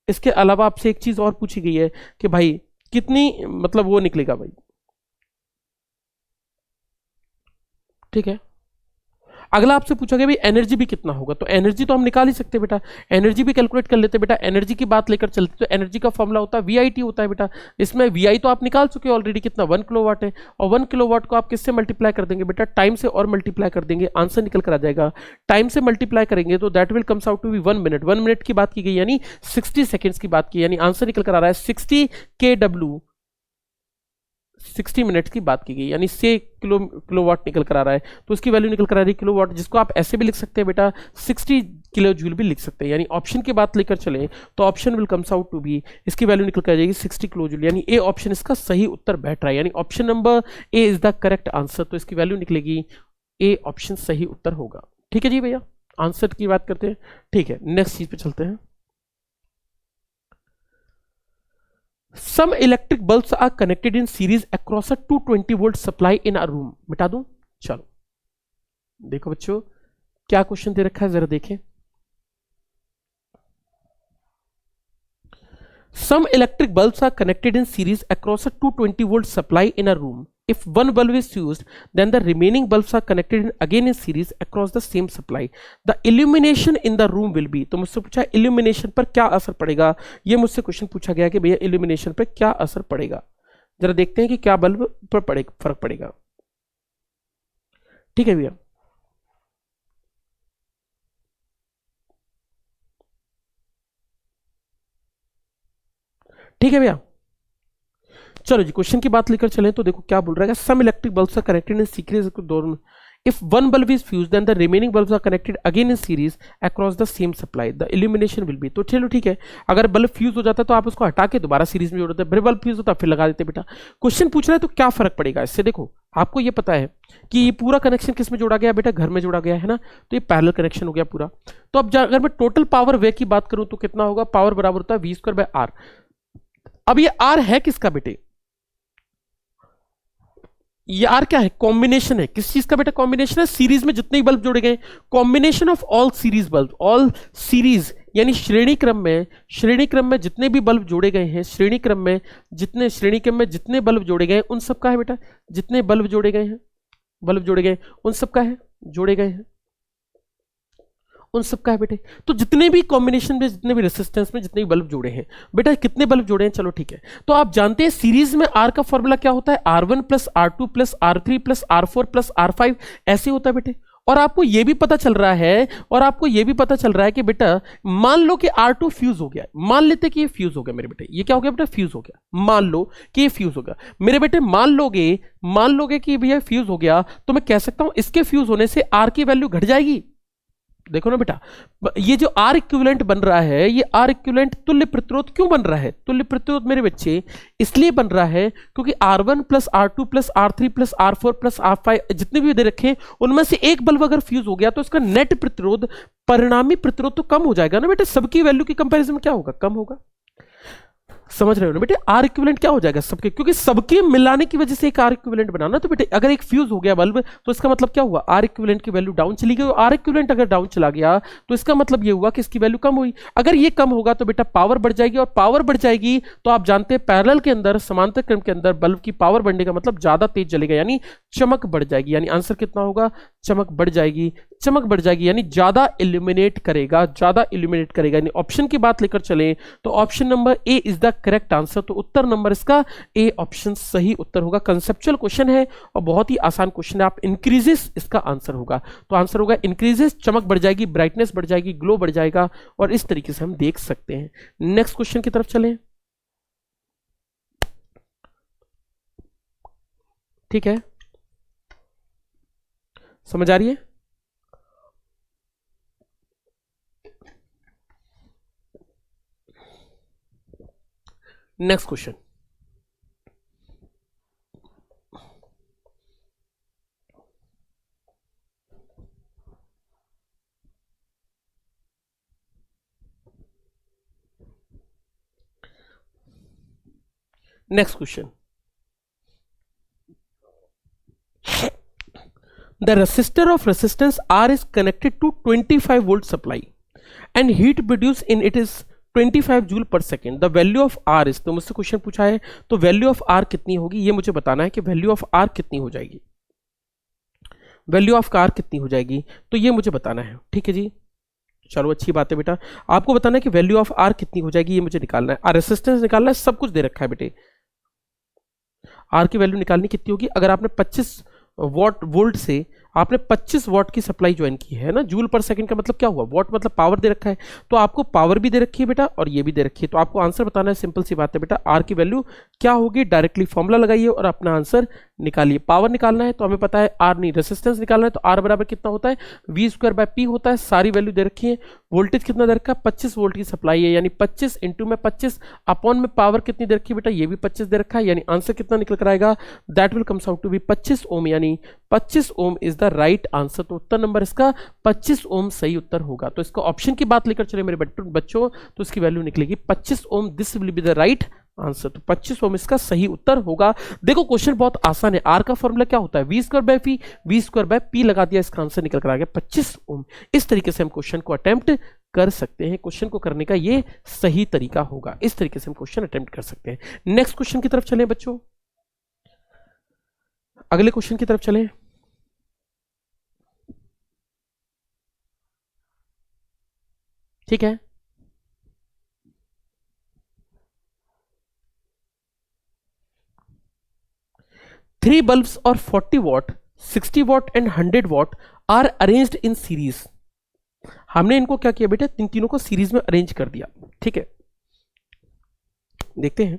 इसके अलावा आपसे एक चीज और पूछी गई है कि भाई कितनी मतलब वो निकलेगा भाई, ठीक है। अगला आपसे पूछा गया भाई एनर्जी भी कितना होगा, तो एनर्जी तो हम निकाल ही सकते हैं बेटा, एनर्जी भी कैलकुलेट कर लेते हैं बेटा। एनर्जी की बात लेकर चलते तो एनर्जी का फॉर्मूला होता है वीआईटी होता है बेटा। इसमें वीआई तो आप निकाल चुके हो ऑलरेडी, कितना? 1 किलोवाट है, और 1 किलोवाट को आप किससे मल्टीप्लाई कर देंगे बेटा? टाइम से और मल्टीप्लाई कर देंगे, आंसर निकल कर आ जाएगा। टाइम से मल्टीप्लाई करेंगे तो that will comes out to be 1 minute. 1 minute की बात की गई यानी 60 सेकेंड्स की बात की, यानी आंसर निकल कर आ रहा है 60 kW। 60 मिनट्स की बात की गई यानी 6 किलोवाट निकल कर आ रहा है, तो इसकी वैल्यू निकल कर आ रही है किलोवाट, जिसको आप ऐसे भी लिख सकते हैं बेटा 60 किलो जूल भी लिख सकते हैं। यानी ऑप्शन की बात लेकर चले तो option will comes out to be, इसकी वैल्यू निकल कर आ जाएगी 60 किलो जूल, यानी ए ऑप्शन इसका सही उत्तर बैठ रहा है, यानी option number A is the correct answer. तो इसकी वैल्यू निकलेगी ए ऑप्शन सही उत्तर होगा। ठीक है जी भैया, आंसर की बात करते हैं। ठीक है, नेक्स्ट चीज पे चलते हैं। Some electric bulbs are connected in series across a 220 volt supply in a room। मिटा दूं? चलो देखो बच्चों क्या क्वेश्चन दे रखा है, जरा देखें। Some electric bulbs are connected in series across a 220 volt supply in a room। If one bulb is fused, then the remaining bulbs are connected again in series across the same supply। The illumination in the room will be। तो मुझसे पूछा illumination पर क्या असर पड़ेगा, ये मुझसे question पूछा गया कि भैया illumination पर क्या असर पड़ेगा। जरा देखते हैं कि क्या बल्ब पर फर्क पड़ेगा। ठीक है भैया, ठीक है भैया। चलो जी, क्वेश्चन की बात लेकर चलें तो देखो क्या बोल रहा है। Some electric bulbs are connected in series दोनों। If one bulb is fused then the remaining bulbs are connected again in series across the same supply, the illumination will be. तो चलो ठीक है, अगर बल्ब फ्यूज हो जाता है तो आप उसको हटा के दोबारा सीरीज में जोड़ देते, फिर बल्ब फ्यूज होता फिर लगा देते बेटा। क्वेश्चन पूछ रहा है तो क्या फर्क पड़ेगा इससे। देखो आपको ये पता है कि ये पूरा कनेक्शन किस में जोड़ा गया बेटा? घर में जोड़ा गया है ना, तो ये पैरेलल कनेक्शन हो गया पूरा। तो अब अगर मैं टोटल पावर वे की बात करूं तो कितना होगा? पावर बराबर होता है V²/R। अब ये R है किसका बेटे? ये आर क्या है? कॉम्बिनेशन है। किस चीज का बेटा? कॉम्बिनेशन है सीरीज में जितने बल्ब जोड़े गए, combination of all series bulb. All series यानी श्रेणी क्रम में जितने भी बल्ब जोड़े गए हैं, श्रेणी क्रम में जितने बल्ब जोड़े गए उन सब का है बेटा। जितने बल्ब जोड़े गए हैं, उन सब का है, जोड़े गए हैं उन सब का है बेटे। तो जितने भी कॉम्बिनेशन में, जितने भी रेसिस्टेंस में जितने भी बल्ब जोड़े हैं बेटा, कितने बल्ब जोड़े हैं? चलो ठीक है, तो आप जानते हैं सीरीज में आर का फॉर्मूला क्या होता है? R1 + R2 + R3 + R4 + R5 ऐसे होता है बेटे। और आपको ये भी पता चल रहा है कि बेटा मान लो कि R2 फ्यूज हो गया, मान लेते कि ये फ्यूज हो गया मेरे बेटे, ये क्या हो गया बेटा, फ्यूज हो गया, मान लो कि ये फ्यूज हो गया मेरे बेटे, मान लोगे कि भैया फ्यूज हो गया, तो मैं कह सकता हूं इसके फ्यूज होने से R की वैल्यू घट जाएगी। देखो ना बेटा, ये जो R इक्विवेलेंट बन रहा है, ये R इक्विवेलेंट तुल्य प्रतिरोध क्यों बन रहा है? तुल्य प्रतिरोध मेरे बच्चे इसलिए बन रहा है क्योंकि R1 plus R2 plus R3 plus R4 plus R5 जितने भी दे रखे उनमें से एक बल्ब अगर फ्यूज हो गया तो इसका नेट प्रतिरोध, परिणामी प्रतिरोध तो कम हो जाएगा ना बेटा, सबकी वैल्यू की कंपैरिजन में क्या होगा, कम होगा। समझ रहे हो ना बेटे, आर इक्विवेलेंट क्या हो जाएगा सबके, क्योंकि सबके मिलाने की वजह से एक आर इक्विवेलेंट बनाना। तो बेटे अगर एक फ्यूज हो गया बल्ब तो इसका मतलब क्या हुआ, आर इक्विवेलेंट की वैल्यू डाउन चली गई। आर इक्विवेलेंट अगर डाउन चला गया तो इसका मतलब ये हुआ कि इसकी वैल्यू कम हुई। अगर ये कम होगा तो बेटा पावर बढ़ जाएगी, और पावर बढ़ जाएगी तो आप जानते हैं पैरेलल के अंदर, समांतर क्रम के अंदर बल्ब की पावर बढ़ने का मतलब ज्यादा तेज जलेगा, यानी चमक बढ़ जाएगी। यानी आंसर कितना होगा, चमक बढ़ जाएगी, चमक बढ़ जाएगी यानी ज्यादा इल्यूमिनेट करेगा, ज्यादा इल्यूमिनेट करेगा। यानी ऑप्शन की बात लेकर चलें तो option number A is the correct answer. तो उत्तर नंबर इसका ए ऑप्शन सही उत्तर होगा। कंसेप्चुअल क्वेश्चन है और बहुत ही आसान क्वेश्चन है। आप इंक्रीजेस इसका आंसर होगा, तो आंसर होगा इंक्रीजेस, चमक बढ़ जाएगी, ब्राइटनेस बढ़ जाएगी, ग्लो बढ़ जाएगा, और इस तरीके से हम देख सकते हैं। नेक्स्ट क्वेश्चन की तरफ चलें। ठीक है, समझ आ रही है? Next question, next question, the resistor of resistance R is connected to 25 volt supply and heat produced in it is 25 joule per second. The value of R is, तो मुझसे क्वेश्चन पूछा है तो वैल्यू ऑफ आर कितनी होगी, ये मुझे बताना है कि वैल्यू ऑफ आर कितनी हो जाएगी, वैल्यू ऑफ आर कितनी हो जाएगी, तो ये मुझे बताना है। ठीक है जी, चलो अच्छी बात है बेटा, आपको बताना है कि वैल्यू ऑफ आर कितनी हो जाएगी, ये मुझे निकालना है। आर रेसिस्टेंस निकालना है, सब कुछ दे रखा है बेटे। आर की वैल्यू निकालनी कितनी होगी, अगर आपने 25 वोल्ट से आपने 25 वॉट की सप्लाई ज्वाइन की है ना, जूल पर सेकंड का मतलब क्या हुआ, वॉट मतलब पावर दे रखा है, तो आपको पावर भी दे रखी है बेटा और ये भी दे रखी है। तो आपको आंसर बताना है, सिंपल सी बात है बेटा, आर की वैल्यू क्या होगी, डायरेक्टली फॉर्मूला लगाइए और अपना आंसर निकालिए। पावर निकालना है तो हमें पता है, आर नहीं रेसिस्टेंस निकालना है तो आर बराबर कितना होता है, वी स्क्वायर बाय पी होता है। सारी वैल्यू दे रखी है, वोल्टेज कितना दे रखा है, 25 वोल्ट की सप्लाई है, यानी 25 इंटू में 25 अपॉन में पावर कितनी दे रखी है बेटा, ये भी 25 दे रखा है, यानी आंसर कितना निकल कर आएगा, that will comes out to be 25 ohm, यानी 25 ohm is the right answer. तो उत्तर नंबर इसका 25 ओम सही उत्तर होगा। तो इसको ऑप्शन की बात लेकर चले मेरे बच्चों, तो इसकी वैल्यू निकलेगी 25 ohm, this will be the right answer. तो 25 ओम इसका सही उत्तर होगा। देखो क्वेश्चन बहुत आसान है, आर का फॉर्मूला क्या होता है, V square by P, V square by P लगा दिया, इसका आंसर निकल कर आ गया 25 ओम। इस तरीके से हम क्वेश्चन को अटेम्प्ट कर सकते हैं, क्वेश्चन को करने का ये सही तरीका होगा, इस तरीके से हम क्वेश्चन अटेम्प्ट कर सकते हैं। नेक्स्ट क्वेश्चन की तरफ चलें बच्चों, अगले क्वेश्चन की तरफ चलें। ठीक है, थ्री बल्ब्स और 40 watt, 60 watt and 100 watt are arranged in series. हमने इनको क्या किया बेटा, तीनों को सीरीज में अरेंज कर दिया। ठीक है, देखते हैं।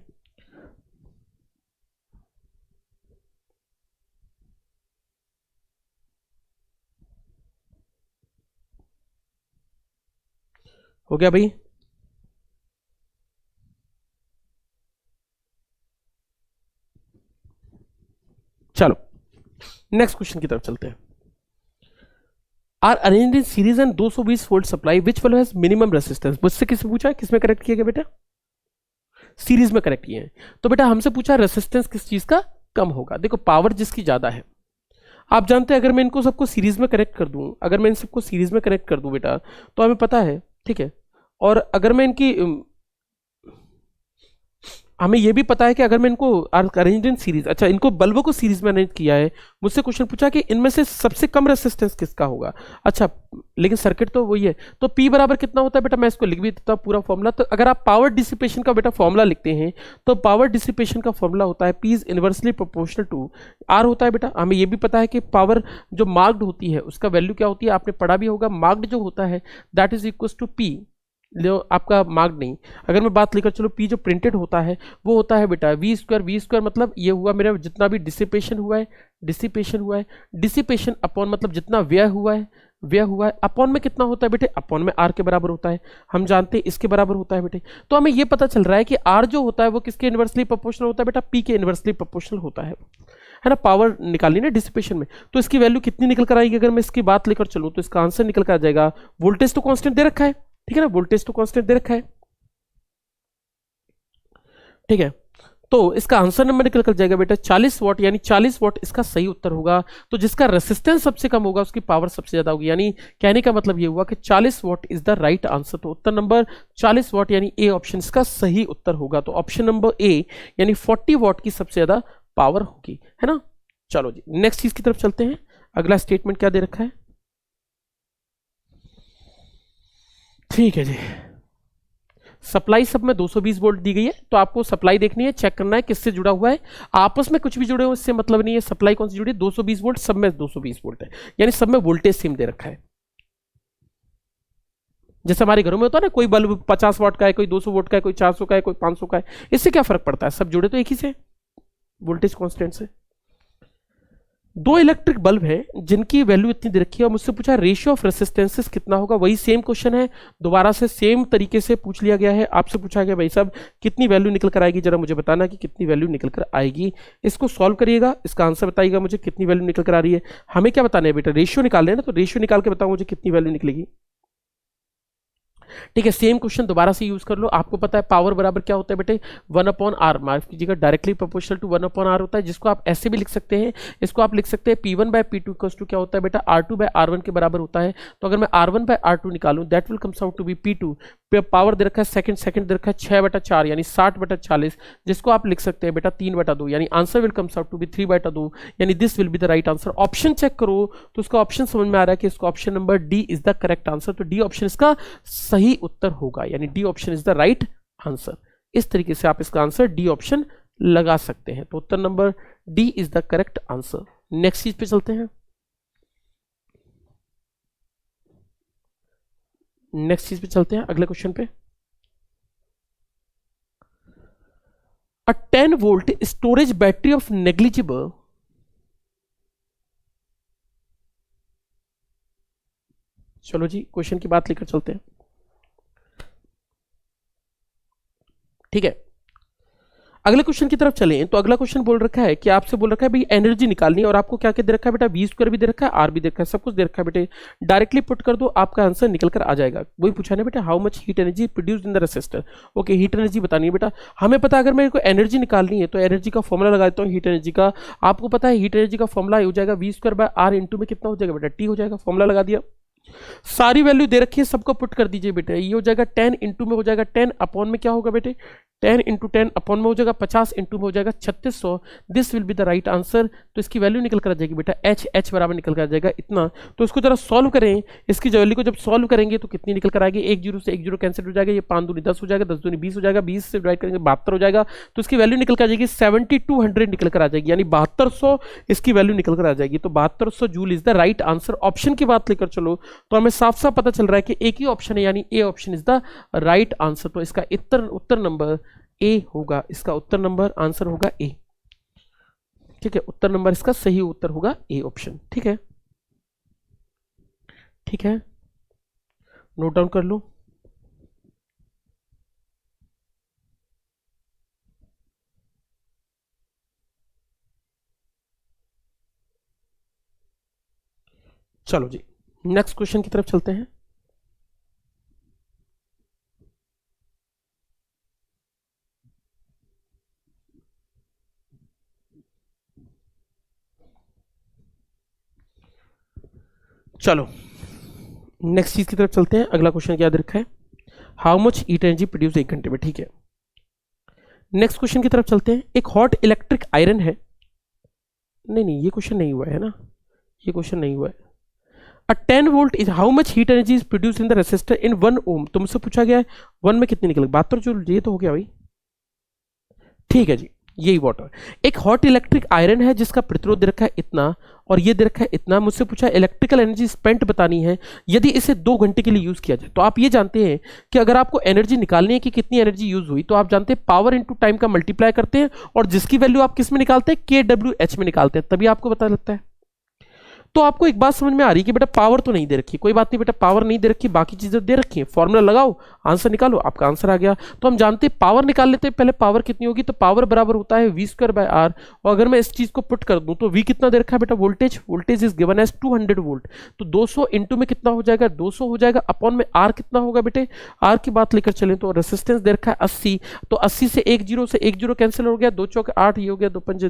हो गया भाई, चलो नेक्स्ट क्वेश्चन की तरफ चलते हैं। Are arranged in series and 220 volt supply which वाला हैज मिनिमम रेसिस्टेंस। मुझसे किससे पूछा है, किसमें करेक्ट किया गया बेटा, सीरीज में करेक्ट किए हैं। तो बेटा हमसे पूछा रेसिस्टेंस किस चीज का कम होगा। देखो पावर जिसकी ज्यादा है, आप जानते हैं अगर मैं इनको सबको सीरीज में कनेक्ट कर दूं, अगर मैं इन सबको सीरीज में कनेक्ट कर दूं बेटा, तो हमें पता है, ठीक है, और अगर मैं इनकी हमें ये भी पता है कि अगर मैं इनको अरेंज इन सीरीज, अच्छा इनको बल्बों को सीरीज में अरेंज किया है, मुझसे क्वेश्चन पूछा कि इनमें से सबसे कम रेसिस्टेंस किसका होगा। अच्छा लेकिन सर्किट तो वही है, तो P बराबर कितना होता है बेटा, मैं इसको लिख भी देता हूं पूरा फॉर्मूला। तो अगर आप पावर डिसिपेशन का बेटा फॉर्मूला लिखते हैं तो पावर डिसिपेशन का फॉर्मूला होता है P is inversely proportional to R होता है बेटा। हमें ये भी पता है कि पावर जो मार्क्ड होती है उसका वैल्यू क्या होती है, आपने पढ़ा भी होगा, मार्क्ड जो होता है that is equal to P, जो आपका मार्क नहीं, अगर मैं बात लेकर चलो P जो प्रिंटेड होता है वो होता है बेटा V स्क्वायर मतलब ये हुआ मेरा जितना भी डिसिपेशन हुआ है, डिसिपेशन अपॉन मतलब जितना व्यय हुआ है अपॉन में कितना होता है बेटे, अपॉन में R के बराबर होता है, हम जानते हैं इसके बराबर होता है बेटे। तो हमें ये पता चल रहा है कि R जो होता है वो किसके इनवर्सली प्रोपोर्शनल होता है बेटा, P के इनवर्सली प्रोपोर्शनल होता है ना। पावर निकालनी ना डिसिपेशन में, तो इसकी वैल्यू कितनी निकल कर आएगी, अगर मैं इसकी बात लेकर चलूं तो इसका आंसर निकल कर आ जाएगा, वोल्टेज तो कांस्टेंट दे रखा है, ठीक है ना, वोल्टेज तो कांस्टेंट दे रखा है, ठीक है, तो इसका आंसर नंबर निकल कर जाएगा बेटा 40 वॉट, यानी 40 वॉट इसका सही उत्तर होगा। तो जिसका रेसिस्टेंस सबसे कम होगा उसकी पावर सबसे ज्यादा होगी, यानी कहने का मतलब ये हुआ कि 40 what is the right answer. तो उत्तर नंबर 40 वॉट यानी ए ऑप्शन इसका सही उत्तर होगा। तो ऑप्शन नंबर ए यानी 40 वॉट की सबसे ज्यादा पावर होगी, है ना। चलो जी नेक्स्ट चीज की तरफ चलते हैं। अगला स्टेटमेंट क्या दे रखा है, ठीक है जी, सप्लाई सब में 220 वोल्ट दी गई है, तो आपको सप्लाई देखनी है, चेक करना है किससे जुड़ा हुआ है, आपस में कुछ भी जुड़े हो इससे मतलब नहीं है, सप्लाई कौन सी जुड़ी है, 220 वोल्ट, सब में 220 वोल्ट है, यानी सब में वोल्टेज सेम दे रखा है। जैसे हमारे घरों में होता है ना, कोई बल्ब 50 वाट का है, कोई 200 वोल्ट का है, कोई 400 का है, कोई 500 का है, इससे क्या फर्क पड़ता है, सब जुड़े तो एक ही से, वोल्टेज कॉन्स्टेंट से। दो इलेक्ट्रिक बल्ब है जिनकी वैल्यू इतनी दे रखी है और मुझसे पूछा रेशियो ऑफ रेसिस्टेंसेस कितना होगा, वही सेम क्वेश्चन है, दोबारा से सेम तरीके से पूछ लिया गया है। आपसे पूछा गया भाई साहब कितनी वैल्यू निकल कर आएगी, जरा मुझे बताना कि कितनी वैल्यू निकल कर आएगी। इसको सॉल्व करिएगा, इसका आंसर बताइएगा मुझे कितनी वैल्यू निकल कर आ रही है। हमें क्या बताना है बेटा, रेशियो निकालना है ना, तो रेशियो निकाल के बताओ मुझे कितनी वैल्यू निकलेगी। ठीक है, सेम क्वेश्चन दोबारा से यूज कर लो। आपको पता है पावर बराबर क्या होता है बेटे, 1/r, माफ कीजिएगा डायरेक्टली प्रोपोर्शनल टू 1/r होता है, जिसको आप ऐसे भी लिख सकते हैं, इसको आप लिख सकते हैं P1/P2 क्या होता है बेटा, R2/R1 के बराबर होता है। तो अगर मैं R1/R2 निकालूं that will comes out to be P2, power दे रखा है सेकंड दे रखा है 6/4 यानी 60/40, जिसको आप लिख सकते हैं बेटा 3/2, यानी answer will comes out to be 3/2, यानी this will be the right answer. Option check करो तो उसका ऑप्शन समझ में आ रहा है कि इसका option number D is the correct answer, तो डी ऑप्शन इसका सही उत्तर होगा, यानी D option is the right answer. इस तरीके से आप इसका आंसर डी ऑप्शन लगा सकते हैं, तो उत्तर number D is the correct answer. Next चीज पे चलते हैं, अगले क्वेश्चन पे। Uh 10 volt storage battery of negligible, चलो जी क्वेश्चन की बात लेकर चलते हैं, ठीक है। अगले क्वेश्चन की तरफ चलें तो अगला क्वेश्चन बोल रखा है कि आपसे बोल रखा है भाई एनर्जी निकालनी है, और आपको क्या क्या दे रखा है बेटा, V² भी दे रखा है, R भी दे रखा है, सब कुछ दे रखा है बेटे, डायरेक्टली पुट कर दो आपका आंसर निकल कर आ जाएगा। वही पूछा है बेटा, how much heat energy produced in the resistor, okay heat energy बतानी है बेटा। हमें पता है अगर मेरे को एनर्जी निकालनी है तो एनर्जी का फॉर्मुला लगा देता हूँ हीट एनर्जी का। आपको पता है हीट एनर्जी का फॉर्मुला हो जाएगा V²/R इंटू में कितना हो जाएगा बेटा, T हो जाएगा, फॉर्मुला लगा दिया, सारी वैल्यू दे रखी है, सबको पुट कर दीजिए बेटा। ये हो जाएगा 10 इंटू में हो जाएगा 10 अपॉन में क्या होगा बेटे, 10 इंटू 10 अपॉन में हो जाएगा 50 इंटू में हो जाएगा 3600, this will be the right answer. तो इसकी वैल्यू निकल कर आ जाएगी बेटा H बराबर निकल कर आ जाएगा इतना। तो इसको जरा सॉल्व करें, इसकी वैल्यू को जब सॉल्व करेंगे तो कितनी निकल कर आएगी, 1 0 से 1 0 कैंसिल हो जाएगा, ये 5 दूनी 10 हो जाएगा, 10 दूनी 20 हो जाएगा, 20 से डिवाइड करेंगे 72 हो जाएगा, तो इसकी वैल्यू निकल कर आ जाएगी 7200 निकल कर आ जाएगी, यानी 7200 इसकी वैल्यू निकल कर आ जाएगी। तो 7200 joule is the right answer. Option की बात लेकर चलो तो हमें साफ साफ पता चल रहा है कि एक ही ऑप्शन है, यानी A option is the right answer. तो इसका उत्तर नंबर ए होगा, इसका उत्तर नंबर आंसर होगा ए, ठीक है, उत्तर नंबर इसका सही उत्तर होगा ए ऑप्शन, ठीक है, ठीक है, नोट डाउन कर लो। चलो जी नेक्स्ट क्वेश्चन की तरफ चलते हैं। चलो नेक्स्ट चीज की तरफ चलते हैं। अगला क्वेश्चन क्या दे रखा है, how much heat energy produce 1 घंटे में, ठीक है। नेक्स्ट क्वेश्चन की तरफ चलते हैं। एक हॉट इलेक्ट्रिक आयरन है, नहीं ये क्वेश्चन नहीं हुआ है ना, ये क्वेश्चन नहीं हुआ है। Uh 10 volt is how much heat energy is produce in the resistor in 1 ohm. तुमसे पूछा गया है 1 में कितनी निकल, बात तो जो ये तो हो गया भाई, ठीक है जी, यही वाटर। एक हॉट इलेक्ट्रिक आयरन है जिसका प्रतिरोध दे रखा है इतना और ये दे रखा है इतना। मुझसे पूछा इलेक्ट्रिकल एनर्जी स्पेंट बतानी है यदि इसे 2 घंटे के लिए यूज किया जाए। तो आप ये जानते हैं कि अगर आपको एनर्जी निकालनी है कि कितनी एनर्जी यूज हुई, तो आप जानते हैं पावर इंटू टाइम का मल्टीप्लाई करते हैं और जिसकी वैल्यू आप किस में निकालते हैं, KWH में निकालते हैं, तभी आपको पता लगता है। तो आपको एक बात समझ में आ रही है कि बेटा पावर तो नहीं दे रखी, कोई बात नहीं बेटा, पावर नहीं दे रखी, बाकी चीजें दे रखी है, फॉर्मूला लगाओ, आंसर निकालो, आपका आंसर आ गया। तो हम जानते हैं पावर निकाल लेते हैं, पहले पावर कितनी होगी, तो पावर बराबर होता है V²/R। और अगर मैं इस चीज को पुट कर दूं तो V कितना दे रखा है बेटा, voltage, voltage is given as 200 volt. तो 200 इंटू में कितना हो जाएगा, 200 हो जाएगा, अपॉन में R कितना होगा बेटे, R की बात लेकर चले तो रेसिस्टेंस दे रखा है 80, तो 80 से 1 0 कैंसिल हो गया, 2 चौक 8, ये हो गया 2 पंजे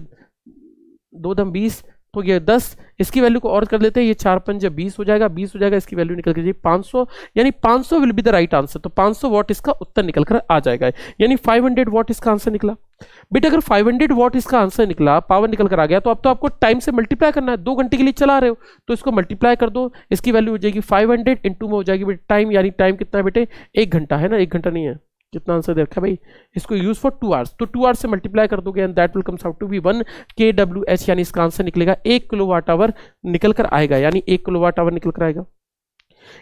2 दम 20, तो ये 10, इसकी वैल्यू को और कर लेते हैं, ये 4 पंजे 20 हो जाएगा, 20 हो जाएगा, इसकी वैल्यू निकल कर 500, यानी 500 will be the right answer. तो 500 वॉट इसका उत्तर निकल कर आ जाएगा, यानी 500 वॉट इसका आंसर निकला। बेटा अगर 500 वॉट इसका आंसर निकला, पावर निकल कर आ गया, तो अब तो आपको टाइम से मल्टीप्लाई करना है, 2 घंटे के लिए चला रहे हो तो इसको मल्टीप्लाई कर दो, इसकी वैल्यू हो जाएगी 500 इंटू में हो जाएगी बेटे टाइम, यानी टाइम कितना है बेटे, 1 घंटा है ना, 1 घंटा नहीं है, कितना आंसर दे रखा है भाई, इसको यूज फॉर 2 आवर्स, तो 2 आवर्स से मल्टीप्लाई कर दोगे and that will comes out to be 1 KWH, यानी इसका आंसर निकलेगा 1 किलोवाट आवर निकल कर आएगा, यानी 1 किलोवाट आवर निकल कर आएगा।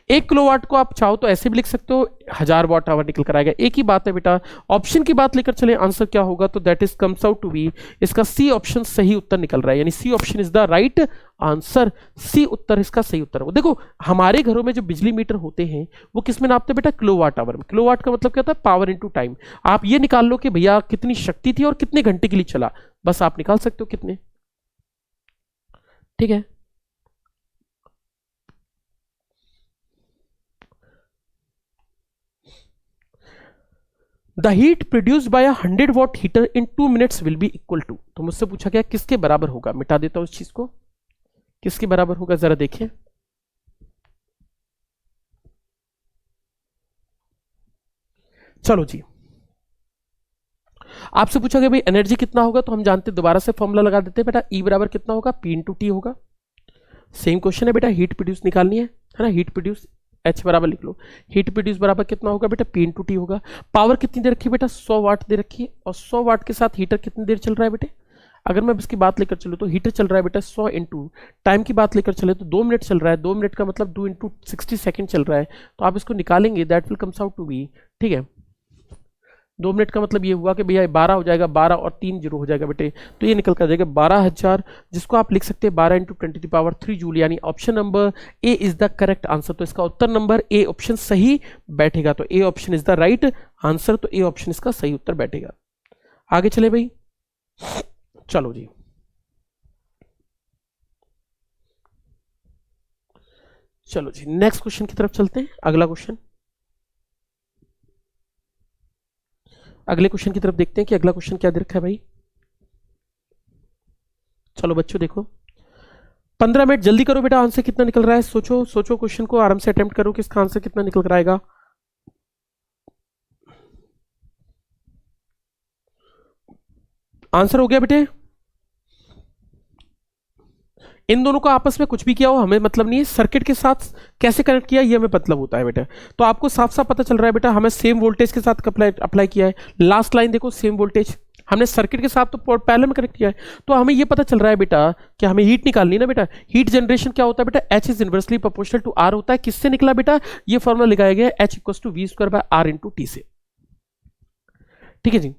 1 किलोवाट को आप चाहो तो ऐसे भी लिख सकते हो, 1000 वाट आवर निकल कर आएगा, एक ही बात है बेटा। ऑप्शन की बात लेकर चले, आंसर क्या होगा, तो that is comes out to be, इसका सी ऑप्शन सही उत्तर निकल रहा है, यानी C option is the right answer, C उत्तर इसका सही उत्तर है। देखो हमारे घरों में जो बिजली मीटर होते हैं वो किस में नापते हैं बेटा, किलोवाट आवर में। किलोवाट का मतलब क्या होता है, पावर इनटू टाइम। आप ये निकाल लो कि भैया कितनी शक्ति थी और कितने घंटे के लिए चला, बस आप निकाल सकते हो कितने, ठीक है। The heat produced by 100 watt heater in 2 minutes will be equal to. तो मुझसे पूछा गया किसके बराबर होगा, मिटा देता हूं इस चीज को, किसके बराबर होगा जरा देखिए। चलो जी, आपसे पूछा गया भाई एनर्जी कितना होगा, तो हम जानते हैं, दोबारा से फॉर्मूला लगा देते हैं बेटा, E बराबर कितना होगा, P इंटू टी होगा। सेम क्वेश्चन है बेटा, हीट प्रोड्यूस निकालनी है ना, हीट प्रोड्यूस H बराबर लिख लो, हीट प्रोड्यूस बराबर कितना होगा बेटा, P इंटू टी होगा। पावर कितनी दे रखी है बेटा, 100 वाट दे रखी है, और 100 वाट के साथ हीटर कितनी देर चल रहा है बेटे, अगर मैं इसकी बात लेकर चलूँ तो हीटर चल रहा है बेटा 100 इंटू टाइम की बात लेकर चले तो 2 मिनट चल रहा है, 2 मिनट का मतलब 2 इंटू 60 सेकेंड चल रहा है, तो आप इसको निकालेंगे that will comes out to be, ठीक है। 2 मिनट का मतलब ये हुआ कि भैया 12 हो जाएगा, 12 और 3 जीरो हो जाएगा बेटे, तो ये निकल कर जाएगा 12,000, जिसको आप लिख सकते हैं 12 इंटू 10⁻³ जूल, यानी option number A is the correct answer. तो इसका उत्तर नंबर ए ऑप्शन सही बैठेगा, तो A option is the right answer, तो ए ऑप्शन इसका सही उत्तर बैठेगा। आगे चले भाई, चलो जी, चलो जी नेक्स्ट क्वेश्चन की तरफ चलते हैं। अगला क्वेश्चन, अगले क्वेश्चन की तरफ देखते हैं कि अगला क्वेश्चन क्या दे रखा है भाई। चलो बच्चों देखो, 15 मिनट जल्दी करो बेटा, आंसर कितना निकल रहा है, सोचो सोचो, क्वेश्चन को आराम से अटेम्प्ट करो कि इसका आंसर कितना निकल कर आएगा। आंसर हो गया बेटे, इन दोनों को आपस में कुछ भी किया हो हमें मतलब नहीं है, सर्किट के साथ कैसे कनेक्ट किया ये हमें मतलब होता है बेटा। तो आपको साफ साफ पता चल रहा है बेटा, हमें सेम वोल्टेज के साथ अप्लाई किया है, लास्ट लाइन देखो सेम वोल्टेज, हमने सर्किट के साथ तो पैरेलल में कनेक्ट किया है, तो हमें ये पता चल रहा है बेटा कि हमें हीट निकालनी है ना बेटा। हीट जनरेशन क्या होता है बेटा, H is inversely proportional to R होता है, किससे निकला बेटा, ये फॉर्मूला लगाया गया H equal to V²/R into T से, ठीक है जी।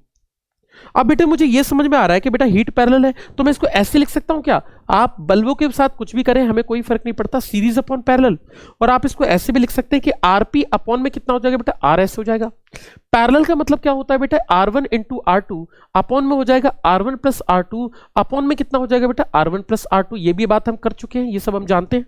अब बेटा मुझे यह समझ में आ रहा है कि बेटा हीट पैरेलल है, तो मैं इसको ऐसे लिख सकता हूं क्या, आप बल्बों के साथ कुछ भी करें हमें कोई फर्क नहीं पड़ता, सीरीज अपॉन पैरेलल। और आप इसको ऐसे भी लिख सकते हैं कि आरपी अपॉन में कितना हो जाएगा बेटा, आर एस हो जाएगा। पैरेलल का मतलब क्या होता है बेटा, R1 इंटू R2 अपॉन में हो जाएगा R1 प्लस R2, अपॉन में कितना हो जाएगा बेटा, R1 प्लस R2। ये भी बात हम कर चुके हैं, ये सब हम जानते हैं,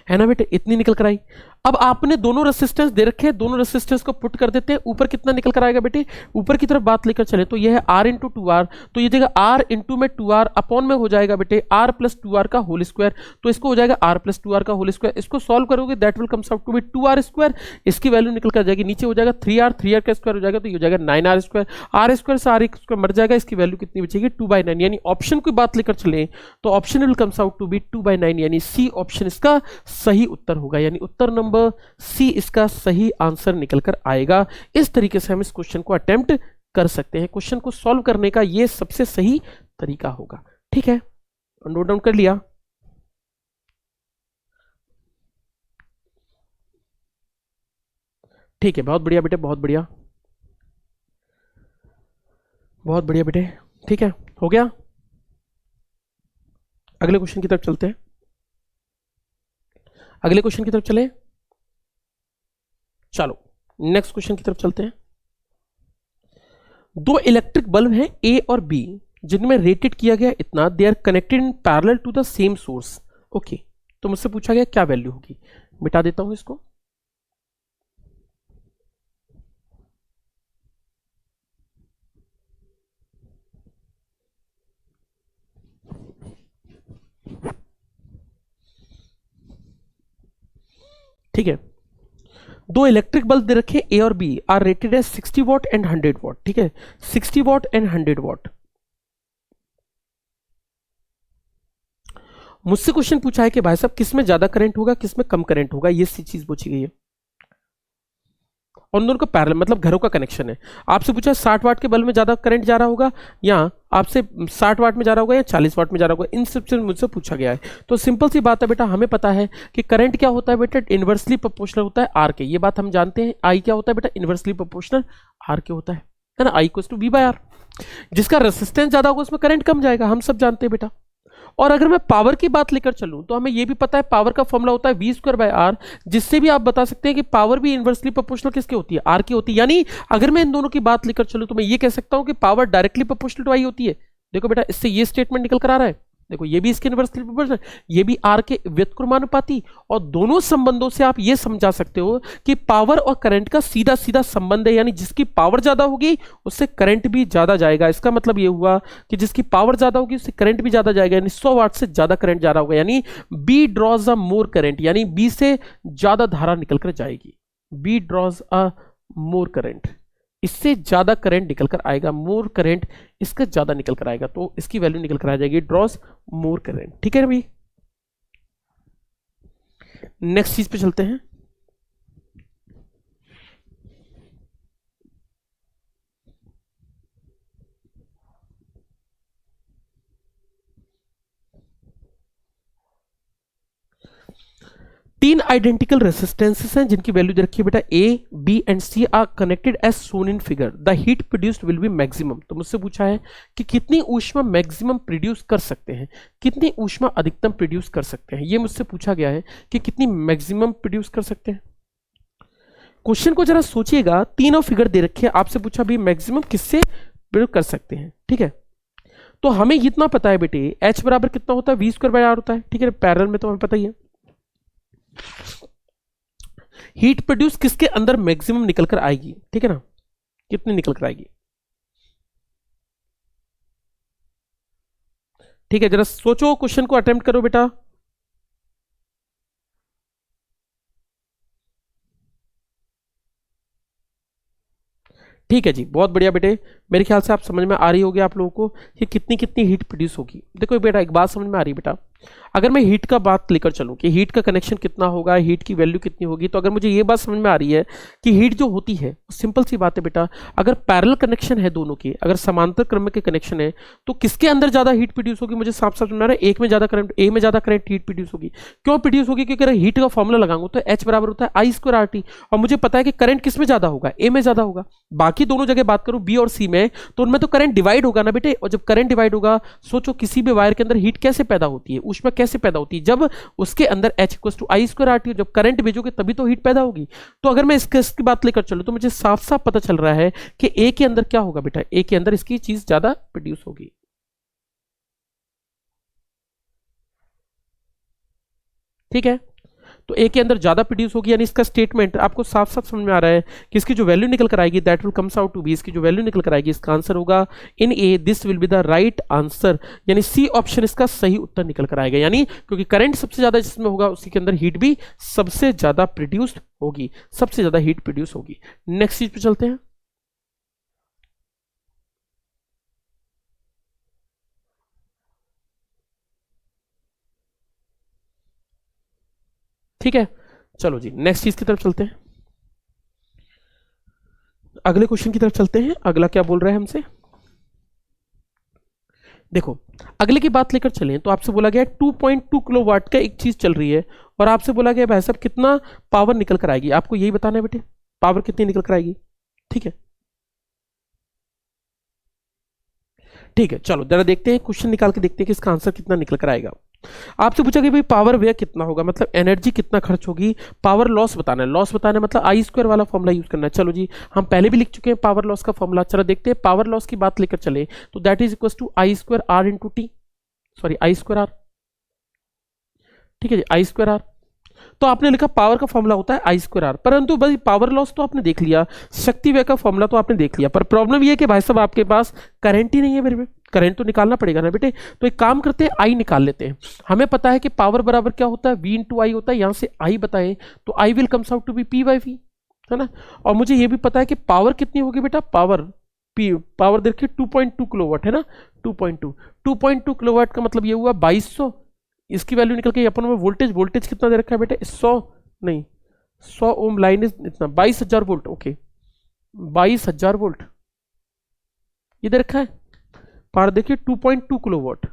है ना बेटे, इतनी निकल कर आई। अब आपने दोनों रेसिस्टेंस दे रखे हैं, दोनों रेसिस्टेंस को पुट कर देते हैं, ऊपर कितना निकल कर आएगा बेटे, ऊपर की तरफ बात लेकर चले तो यह है R इंटू 2R, तो ये जगह R इंटू में 2R अपॉन में हो जाएगा बेटे R प्लस 2R का होल स्क्वायर, तो इसको हो जाएगा R प्लस 2R का होल स्क्वायर, इसको सॉल्व करोगे that will comes out to be 2R square, इसकी वैल्यू निकल कर जाएगी, नीचे हो जाएगा 3R का स्क्वायर हो जाएगा, तो ये हो जाएगा 9R स्क्वायर, R स्क्वायर से R स्क्वायर मर जाएगा, इसकी वैल्यू कितनी बचेगी 2/9, यानी ऑप्शन की बात लेकर चले तो option will comes out to be 2/9, यानी सी ऑप्शन इसका सही उत्तर होगा, यानी उत्तर नंबर सी इसका सही आंसर निकल कर आएगा। इस तरीके से हम इस क्वेश्चन को अटेम्प्ट कर सकते हैं, क्वेश्चन को सॉल्व करने का ये सबसे सही तरीका होगा। ठीक है, नोट डाउन कर लिया। ठीक है, बहुत बढ़िया बेटे, बहुत बढ़िया, बहुत बढ़िया बेटे। ठीक है, हो गया। अगले क्वेश्चन की तरफ चलते हैं, अगले क्वेश्चन की तरफ चले, चलो नेक्स्ट क्वेश्चन की तरफ चलते हैं। दो इलेक्ट्रिक बल्ब हैं ए और बी जिनमें रेटेड किया गया इतना, they are connected in parallel to the same source. Okay, तो मुझसे पूछा गया क्या वैल्यू होगी, मिटा देता हूं इसको। ठीक है, दो इलेक्ट्रिक बल्ब दे रखे ए और B are rated as 60 watt and 100 watt. ठीक है, 60 वॉट एंड 100 वॉट। मुझसे क्वेश्चन पूछा है कि भाई साहब किसमें ज्यादा करंट होगा, किसमें कम करंट होगा, ये चीज पूछी गई है। उन दोनों का पैरेलल मतलब घरों का कनेक्शन है। आपसे पूछा 60 वाट के बल्ब में ज्यादा करंट जा रहा होगा, या आपसे 60 वाट में जा रहा होगा या 40 वाट में जा रहा होगा, इन सबसे मुझसे पूछा गया है। तो सिंपल सी बात है बेटा, हमें पता है कि करंट क्या होता है बेटा, इनवर्सली प्रोपोर्शनल होता है आर के, ये बात हम जानते हैं। आई क्या होता है बेटा, इनवर्सली प्रोपोर्शनल आर के होता है ना, I equals to V by R. जिसका रेसिस्टेंस ज्यादा होगा उसमें करंट कम जाएगा, हम सब जानते हैं बेटा। और अगर मैं पावर की बात लेकर चलूं तो हमें यह भी पता है पावर का फॉर्मूला होता है वी स्क्वायर बाय आर, जिससे भी आप बता सकते हैं कि पावर भी इनवर्सली प्रोपोर्शनल किसकी होती है, आर की होती है। यानी अगर मैं इन दोनों की बात लेकर चलूं तो मैं ये कह सकता हूं कि पावर डायरेक्टली प्रोपोर्शनल टू आई होती है। देखो बेटा, इससे ये स्टेटमेंट निकल कर आ रहा है, देखो ये भी इसके इनवर्सली प्रोपोर्शनल, ये भी आर के व्युत्क्रमानुपाती, और दोनों संबंधों से आप ये समझा सकते हो कि पावर और करंट का सीधा सीधा संबंध है, यानी जिसकी पावर ज्यादा होगी उससे करंट भी ज्यादा जाएगा। इसका मतलब ये हुआ कि जिसकी पावर ज्यादा होगी उससे करंट भी ज्यादा जाएगा, यानी 100 वाट से ज्यादा करंट जा रहा होगा, यानी B draws a more current, यानी बी से ज्यादा धारा निकल कर जाएगी। B draws a more current, इससे ज्यादा करंट निकल कर आएगा, मोर करंट इसका ज्यादा निकल कर आएगा, तो इसकी वैल्यू निकल कर आ जाएगी ड्रॉस मोर करंट। ठीक है ना भाई, नेक्स्ट चीज पे चलते हैं। तीन आइडेंटिकल रेसिस्टेंसेस हैं जिनकी वैल्यू दे रखी है बेटा A, B and C are connected as shown in figure, the heat produced will be maximum. तो मुझसे पूछा है कि कितनी ऊष्मा मैक्सिमम प्रोड्यूस कर सकते हैं, कितनी ऊष्मा अधिकतम प्रोड्यूस कर सकते हैं, ये मुझसे पूछा गया है कि कितनी मैक्सिमम प्रोड्यूस कर सकते हैं। क्वेश्चन को जरा सोचिएगा, तीनों फिगर दे रखे हैं, आपसे पूछा भी मैक्सिमम किससे प्रोड्यूस कर सकते हैं। ठीक है, तो हमें इतना पता है बेटे H बराबर कितना होता है, वी स्क्वायर बाय आर होता है। ठीक है, पैरेलल में तो हमें पता ही है। हीट प्रोड्यूस किसके अंदर मैक्सिमम निकल कर आएगी, ठीक है ना, कितनी निकल कर आएगी। ठीक है, जरा सोचो, क्वेश्चन को अटेम्प्ट करो बेटा। ठीक है जी, बहुत बढ़िया बेटे, मेरे ख्याल से आप समझ में आ रही होगी आप लोगों को कि कितनी कितनी हीट प्रोड्यूस होगी। देखो बेटा, एक बात समझ में आ रही है बेटा, अगर मैं हीट का बात लेकर चलूं कि हीट का कनेक्शन कितना होगा, हीट की वैल्यू कितनी होगी, तो अगर मुझे ये बात समझ में आ रही है कि हीट जो होती है, सिंपल सी बात है बेटा, अगर पैरेलल कनेक्शन है दोनों के, अगर समांतर क्रम के कनेक्शन है, तो किसके अंदर ज्यादा हीट प्रोड्यूस होगी, मुझे साफ साफ समझ में आ रहा है, एक में ज्यादा करंट, ए में ज्यादा करंट हीट प्रोड्यूस होगी। क्यों प्रोड्यूस होगी, क्योंकि अगर हीट का फॉर्मुला लगाऊंगा तो H बराबर होता है आई स्क्वायर आर टी, और मुझे पता है कि करंट किस में ज्यादा होगा, ए में ज्यादा होगा। बाकी दोनों जगह बात करूं बी और सी में, तो उनमें तो करंट डिवाइड होगा ना बेटे, और जब करंट डिवाइड होगा, सोचो किसी भी वायर के अंदर हीट कैसे पैदा होती है, ऊष्मा कैसे पैदा होती है, जब उसके अंदर H equals to I square R T, जब करंट भेजोगे तभी तो हीट पैदा होगी। तो अगर मैं इसकी बात लेकर चलूं तो मुझे साफ साफ पता चल रहा है कि ए के अंदर क्या होगा बेटा, ए के अंदर इसकी चीज ज्यादा प्रोड्यूस होगी। ठीक है, तो ए के अंदर ज्यादा प्रोड्यूस होगी, यानी इसका स्टेटमेंट आपको साफ साफ समझ में आ रहा है कि इसकी जो वैल्यू निकल कर आएगी that will comes out to be, इसकी जो वैल्यू निकल कर आएगी इसका आंसर होगा in A, this will be the right answer, यानी सी ऑप्शन इसका सही उत्तर निकल कर आएगा। यानी क्योंकि करंट सबसे ज्यादा जिसमें होगा उसी के अंदर हीट भी सबसे ज्यादा प्रोड्यूस्ड होगी, सबसे ज्यादा हीट प्रोड्यूस होगी। नेक्स्ट चीज पे चलते हैं। ठीक है, चलो जी नेक्स्ट चीज की तरफ चलते हैं, अगले क्वेश्चन की तरफ चलते हैं। अगला क्या बोल रहा है हमसे, देखो अगले की बात लेकर चलें तो आपसे बोला गया 2.2 किलोवाट का एक चीज चल रही है और आपसे बोला गया भाई साहब कितना पावर निकल कर आएगी, आपको यही बताना है बेटे पावर कितनी निकल कर आएगी। ठीक है, ठीक है, चलो जरा देखते हैं क्वेश्चन निकाल के देखते हैं कि इसका आंसर कितना निकल कर आएगा। आपसे पूछा कि भाई पावर व्यय कितना होगा, मतलब एनर्जी कितना खर्च होगी, पावर लॉस बताना है, लॉस बताना है मतलब आई स्क्वायर वाला फॉर्मूला यूज करना है। चलो जी हम पहले भी लिख चुके हैं पावर लॉस का फॉर्मूला, चलो देखते हैं पावर लॉस की बात लेकर चले तो that is equal to I square R into T, sorry I square R. ठीक है जी, आई स्क्वायर आर, तो आपने लिखा पावर का फॉर्मूला होता है आई स्क्वायर आर, परंतु भाई पावर लॉस तो आपने देख लिया, शक्ति व्यय का फॉर्मूला तो आपने देख लिया, पर प्रॉब्लम ये है कि भाई साहब आपके पास करंट ही नहीं है मेरे में, करंट तो निकालना पड़ेगा ना बेटे। तो एक काम करते हैं आई निकाल लेते हैं, हमें पता है कि पावर बराबर क्या होता है वी इंटू आई होता है, यहां से आई बताए तो I will comes out to be P by V, है ना। और मुझे ये भी पता है कि पावर कितनी होगी बेटा, पावर देखिए 2.2 किलोवाट है ना, 2.2 किलोवाट का मतलब ये हुआ 2200, इसकी वैल्यू निकल के अपन में वोल्टेज कितना दे रखा है बेटे 100 ओम लाइन इज इतना 22,000 वोल्ट, ओके 22,000 वोल्ट ये दे रखा है, पावर देखिए 2.2 किलोवाट।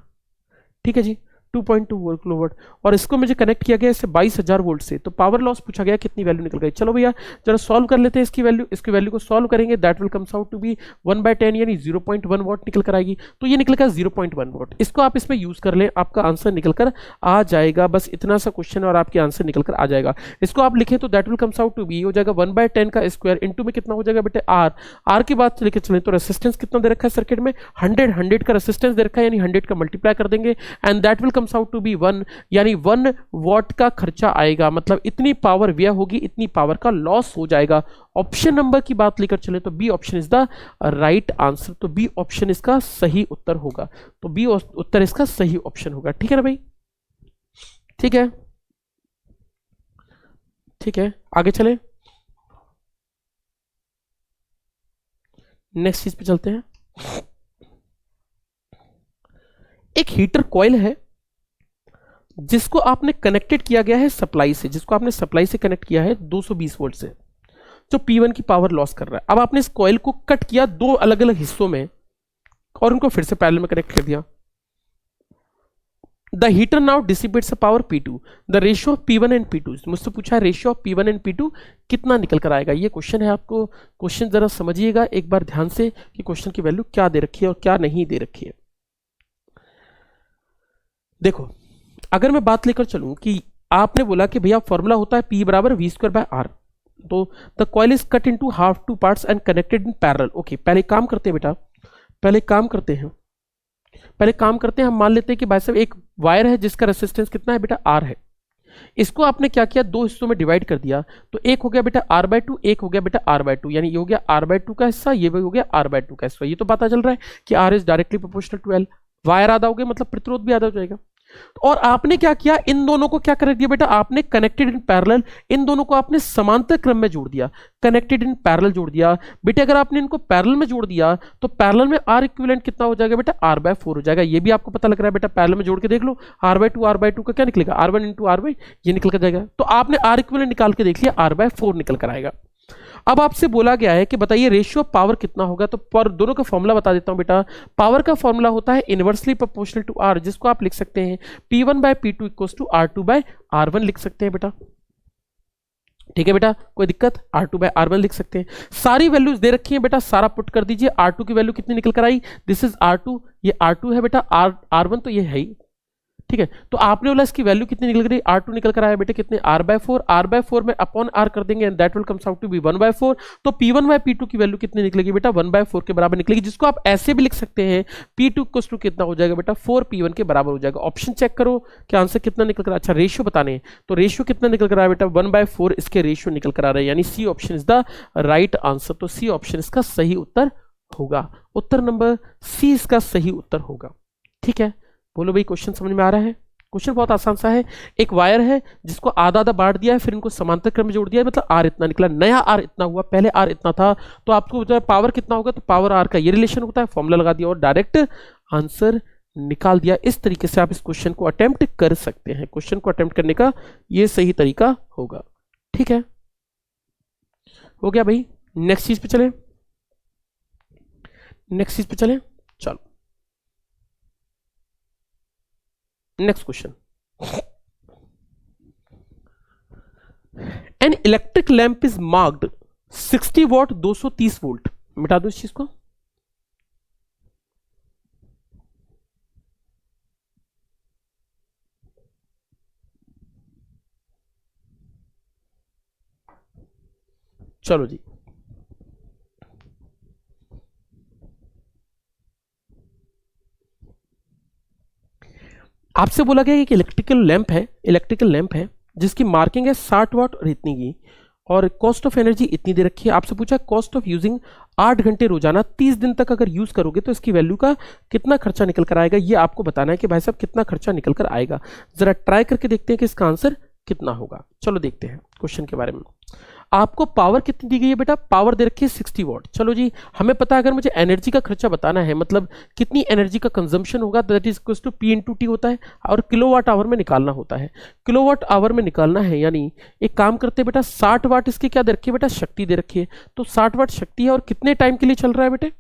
ठीक है जी 2.2 किलोवाट, और इसको मुझे कनेक्ट किया गया इससे 22,000 वोल्ट से, तो पावर लॉस पूछा गया कितनी वैल्यू निकल गई। चलो भैया जरा सॉल्व कर लेते हैं इसकी वैल्यू को सॉल्व करेंगे that will comes out to be 1/10 यानी 0.1 वॉट निकल कर आएगी, तो ये निकल कर 0.1 वॉट, इसको आप इसमें यूज कर लें आपका आंसर निकल कर आ जाएगा। बस इतना सा क्वेश्चन और आपके आंसर निकल कर आ जाएगा। इसको आप लिखें तो that will comes out to be हो जाएगा 1/10 का स्क्वायर इंटू में कितना हो जाएगा बेटे आर की बात लेकर चले तो रेसिस्टेंस कितना दे रखा है सर्किट में 100 का रेसिस्टेंस दे रखा है, यानी 100 का मल्टीप्लाई कर देंगे and that will comes out to be 1, यानी 1 वॉट का खर्चा आएगा, मतलब इतनी पावर व्यय होगी, इतनी पावर का लॉस हो जाएगा। ऑप्शन नंबर की बात लेकर चले तो B option is the right answer, तो बी ऑप्शन इसका सही उत्तर होगा, तो बी उत्तर इसका सही ऑप्शन होगा। ठीक है ना भाई, ठीक है, ठीक है आगे चले, नेक्स्ट चीज पे चलते हैं। एक हीटर कॉइल है जिसको आपने कनेक्टेड किया गया है सप्लाई से, जिसको आपने सप्लाई से कनेक्ट किया है 220 वोल्ट से, जो P1 की पावर लॉस कर रहा है। अब आपने इस कॉइल को कट किया दो अलग अलग हिस्सों में और उनको फिर से पैरेलल में कनेक्ट कर दिया। The heater now dissipates power P2, the ratio of P1 and P2, मुझसे पूछा है ratio of P1 and P2 कितना निकल कर आएगा, ये क्वेश्चन है। आपको क्वेश्चन जरा समझिएगा एक बार ध्यान से कि क्वेश्चन की वैल्यू क्या दे रखी है और क्या नहीं दे रखी है। देखो अगर मैं बात लेकर चलूं कि आपने बोला कि भैया फॉर्मूला होता है P बराबर V स्क्वायर बाय R, तो the coil is cut into half two parts and connected in parallel. Okay पहले काम करते हैं बेटा, पहले काम करते हैं हम मान लेते हैं कि भाई साहब एक वायर है जिसका रेसिस्टेंस कितना है बेटा R है, इसको आपने क्या किया दो हिस्सों में डिवाइड कर दिया, तो एक हो गया बेटा R/2, एक हो गया बेटा R/2, यानी ये हो गया R/2 का हिस्सा, ये भी हो गया R/2 का हिस्सा। ये तो पता चल रहा है कि R is directly proportional to L, wire आधा हो गया मतलब प्रतिरोध भी आधा हो जाएगा। और आपने क्या किया इन दोनों को क्या कर दिया बेटा, आपने कनेक्टेड इन पैरेलल, इन दोनों को आपने समांतर क्रम में जोड़ दिया, कनेक्टेड इन पैरेलल जोड़ दिया बेटे। अगर आपने इनको पैरेलल में जोड़ दिया तो पैरेलल में R इक्विवेलेंट कितना हो जाएगा बेटा R/4 हो जाएगा। ये भी आपको पता लग रहा है बेटा, पैरेलल में जोड़ के देख लो R/2 का क्या निकलेगा R1 इंटू R ये निकल कर जाएगा। तो आपने R इक्विवेलेंट निकाल के देख लिया R/4 निकल कर आएगा। अब आपसे बोला गया है कि बताइए रेशियो ऑफ पावर कितना होगा, तो पर दोनों का फॉर्मूला बता देता हूं बेटा। पावर का फॉर्मूला होता है इनवर्सली प्रोपोर्शनल टू R, जिसको आप लिख सकते हैं P1/P2 इक्वल्स टू R2/R1 लिख सकते हैं बेटा। ठीक है बेटा, कोई दिक्कत, R2/R1 लिख सकते हैं। सारी वैल्यूज दे रखी हैं बेटा, सारा पुट कर दीजिए। R2 की वैल्यू कितनी निकल कर आई, दिस इज R2, ये R2 है बेटा, R1 तो ये है ही, ठीक है, तो आपने बोला इसकी वैल्यू कितनी निकल गई, R2 निकल कर आया बेटे कितने, R/4 में अपॉन R कर देंगे and that will comes out to be 1/4। तो P1/P2 की वैल्यू कितनी निकलेगी बेटा, 1/4 के बराबर निकलेगी, जिसको आप ऐसे भी लिख सकते हैं P2 इक्वल्स टू कितना हो जाएगा बेटा, 4P1 के बराबर हो जाएगा। ऑप्शन चेक करो कि आंसर कितना निकल कर, अच्छा रेशियो बताने हैं, तो रेशियो कितना निकल कर आया बेटा, 1/4 इसके रेशियो निकल कर आ रहा है, यानी C option is the right answer. तो सी ऑप्शन इसका सही उत्तर होगा, उत्तर नंबर सी इसका सही उत्तर होगा। ठीक है, बोलो भाई क्वेश्चन समझ में आ रहा है। क्वेश्चन बहुत आसान सा है, एक वायर है जिसको आधा आधा बांट दिया है, फिर इनको समांतर क्रम में जोड़ दिया है, मतलब आर इतना निकला, नया आर इतना हुआ, पहले आर इतना था, तो आपको पावर कितना होगा, तो पावर आर का ये रिलेशन होता है, फॉर्मूला लगा दिया और डायरेक्ट आंसर निकाल दिया। इस तरीके से आप इस क्वेश्चन को अटेम्प्ट कर सकते हैं, क्वेश्चन को अटेम्प्ट करने का ये सही तरीका होगा। ठीक है, हो गया भाई, नेक्स्ट चीज पे चले, नेक्स्ट चीज पे चले, चलो next question. An electric lamp is marked 60 what 230 volt, मिटा दो इस चीज को। चलो जी, आपसे बोला गया कि इलेक्ट्रिकल लैंप है जिसकी मार्किंग है 60 वाट और इतनी की, और कॉस्ट ऑफ एनर्जी इतनी दे रखी है। आपसे पूछा कॉस्ट ऑफ यूजिंग 8 घंटे रोजाना 30 दिन तक अगर यूज करोगे तो इसकी वैल्यू का कितना खर्चा निकल कर आएगा, ये आपको बताना है कि भाई साहब कितना खर्चा निकल कर आएगा। जरा ट्राई करके देखते हैं कि इसका आंसर कितना होगा। चलो देखते हैं क्वेश्चन के बारे में। आपको पावर कितनी दी गई है बेटा, पावर दे रखी है 60 वॉट। चलो जी, हमें पता है अगर मुझे एनर्जी का खर्चा बताना है, मतलब कितनी एनर्जी का कंजम्पशन होगा, that is equals to P into T होता है, और किलोवाट आवर में निकालना होता है। किलोवाट आवर में निकालना है, यानी एक काम करते हैं बेटा, 60 वाट इसकी क्या दे रखी है बेटा, शक्ति दे रखी है, तो 60 वाट शक्ति है, और कितने टाइम के लिए चल रहा है बेटे,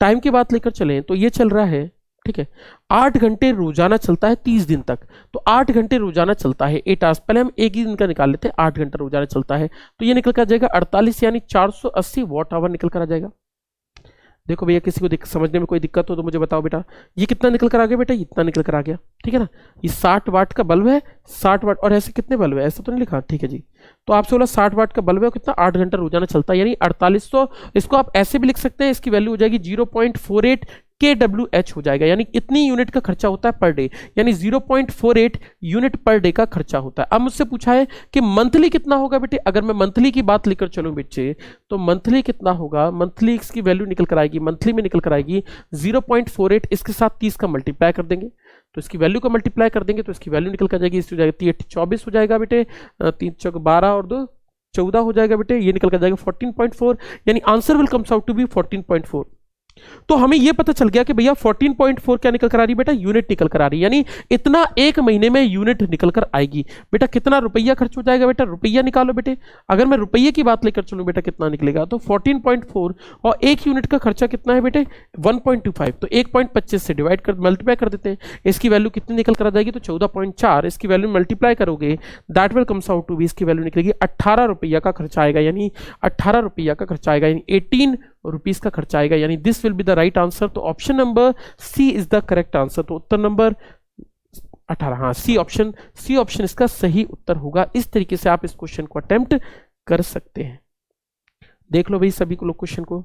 टाइम की बात लेकर चलें तो ये चल रहा है, ठीक है, 8 घंटे रोजाना चलता है 30 दिन तक, तो 8 घंटे रोजाना चलता है 8 आवर्स, पहले हम एक ही दिन का निकाल लेते हैं, 8 घंटा रोजाना चलता है, तो ये निकल कर आ जाएगा 48 यानी 480 वॉट आवर निकल कर आ जाएगा। देखो भैया किसी को समझने में कोई दिक्कत हो तो मुझे बताओ बेटा, ये कितना निकल कर आ गया बेटा, इतना निकल कर आ गया, ठीक है ना। ये 60 वाट का बल्ब है, 60 वाट, और ऐसे कितने बल्ब है, ऐसा तो नहीं लिखा, ठीक है जी। तो आपसे बोला 60 वाट का बल्ब है, कितना 8 घंटा रोजाना चलता है, यानी 4800, इसको आप ऐसे भी लिख सकते हैं, इसकी वैल्यू हो जाएगी 0.48 kWh हो जाएगा, यानी इतनी यूनिट का खर्चा होता है पर डे, यानी 0.48 यूनिट पर डे का खर्चा होता है। अब मुझसे पूछा है कि मंथली कितना होगा बेटे, अगर मैं मंथली की बात लेकर चलूं बच्चे, तो मंथली कितना होगा, मंथली इसकी वैल्यू निकल कर आएगी, मंथली में निकल कर आएगी 0.48, इसके साथ 30 का मल्टीप्लाई कर देंगे, तो इसकी वैल्यू का मल्टीप्लाई कर देंगे तो इसकी वैल्यू निकल कर जाएगी, इसकी हो जाएगा 24 हो जाएगा बेटे, 3 चौक 12 और 2 14 हो जाएगा बेटे, ये निकल कर जाएगा 14.4, यानी answer will comes out to be 14.4। तो हमें यह पता चल गया कि भैया 14.4 क्या निकल कर आ रही है बेटा, यूनिट निकल कर आ रही है, यानी इतना एक महीने में यूनिट निकल कर आएगी। बेटा कितना रुपया खर्च हो जाएगा बेटा, रुपया निकालो बेटे, अगर मैं रुपये की बात लेकर चलूं बेटा कितना निकलेगा, तो 14.4 और एक यूनिट का खर्चा कितना है बेटे 1.25, तो 1.25 से डिवाइड कर मल्टीप्लाई कर देते हैं, इसकी वैल्यू कितनी निकल कर आ जाएगी, तो 14.4, इसकी वैल्यू मल्टीप्लाई करोगे that will comes out to be, इसकी वैल्यू निकलेगी 18 रुपया का खर्चा आएगा, यानी 18 रुपया का खर्चा आएगा, यानी 18 रुपीस का खर्चा आएगा, यानी this will be the right answer. तो option number C is the correct answer, तो उत्तर नंबर 18, हाँ सी ऑप्शन इसका सही उत्तर होगा। इस तरीके से आप इस क्वेश्चन को अटेम्प्ट कर सकते हैं। देख लो भाई सभी को लोग क्वेश्चन को,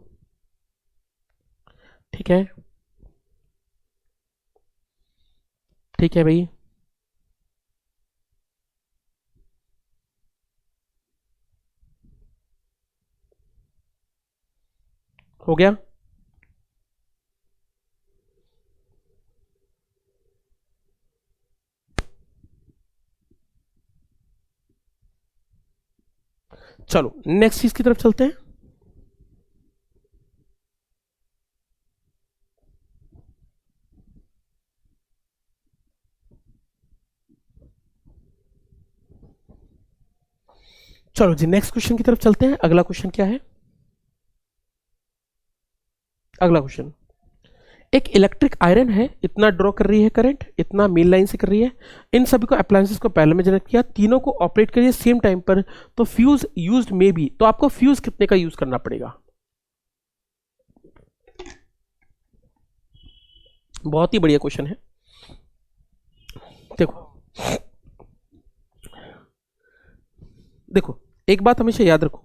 ठीक है, ठीक है भाई, हो गया। चलो नेक्स्ट चीज की तरफ चलते हैं। चलो जी नेक्स्ट क्वेश्चन की तरफ चलते हैं। अगला क्वेश्चन क्या है, अगला क्वेश्चन, एक इलेक्ट्रिक आयरन है, इतना ड्रॉ कर रही है करंट, इतना मेन लाइन से कर रही है, इन सभी को अप्लायंसेस को पहले में जनरेट किया, तीनों को ऑपरेट करिए सेम टाइम पर, तो फ्यूज यूज्ड में भी, तो आपको फ्यूज कितने का यूज करना पड़ेगा। बहुत ही बढ़िया क्वेश्चन है। देखो देखो, एक बात हमेशा याद रखो,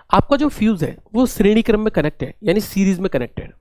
आपका जो फ्यूज है वो श्रेणी क्रम में कनेक्ट है, यानी सीरीज में कनेक्टेड।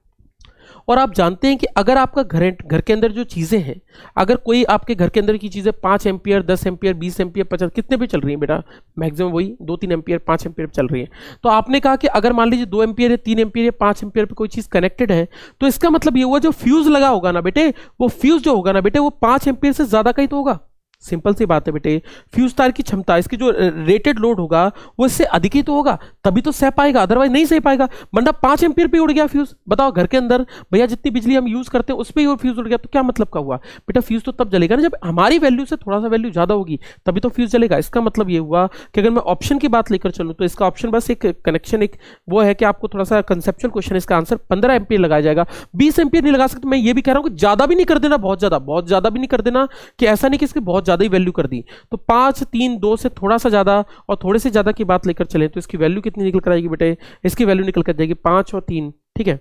और आप जानते हैं कि अगर आपका घर के अंदर जो चीजें हैं, अगर कोई आपके घर के अंदर की चीजें 5 एम्पियर, 10 एम्पियर, 20 एम्पियर, 50, कितने पे चल रही हैं बेटा, मैक्सिमम वही 2-3 एम्पियर, 5 एम्पियर चल रही है। तो आपने कहा कि अगर मान लीजिए 2 एम्पियर या 3 एम्पियर या 5 एम्पियर पे कोई चीज कनेक्टेड है, तो इसका मतलब ये हुआ जो फ्यूज लगा होगा ना बेटे, वो फ्यूज जो होगा ना बेटे, वो 5 एम्पियर से ज्यादा का ही तो होगा। सिंपल सी बात है बेटे, फ्यूज तार की क्षमता, इसकी जो रेटेड लोड होगा वो इससे अधिक ही तो होगा, तभी तो सह पाएगा, अदरवाइज नहीं सह पाएगा। वरना 5 एम्पीयर पे उड़ गया फ्यूज, बताओ घर के अंदर भैया जितनी बिजली हम यूज करते हैं उस पर ही वो फ्यूज उड़ गया, तो क्या मतलब का हुआ बेटा, फ्यूज तो तब जलेगा ना जब हमारी वैल्यू से थोड़ा सा वैल्यू ज्यादा होगी, तभी तो फ्यूज जलेगा। इसका मतलब ये हुआ कि अगर मैं ऑप्शन की बात लेकर चलूं तो इसका ऑप्शन बस एक कनेक्शन, एक वो है कि आपको थोड़ा सा कंसेप्चुअल क्वेश्चन, इसका आंसर 15 एम्पीयर लगाया जाएगा। 20 एम्पीयर नहीं लगा सकते। मैं ये भी कह रहा हूं कि ज्यादा भी नहीं कर देना, बहुत ज्यादा भी नहीं कर देना, कि ऐसा नहीं कि इसकी बहुत ज्यादा ही वैल्यू कर दी। तो 5, 3, 2 से थोड़ा सा ज्यादा और थोड़े से ज्यादा की बात लेकर चले तो इसकी वैल्यू कितनी निकल कर आएगी बेटे, इसकी वैल्यू निकल कर जाएगी 5 और 3, ठीक है।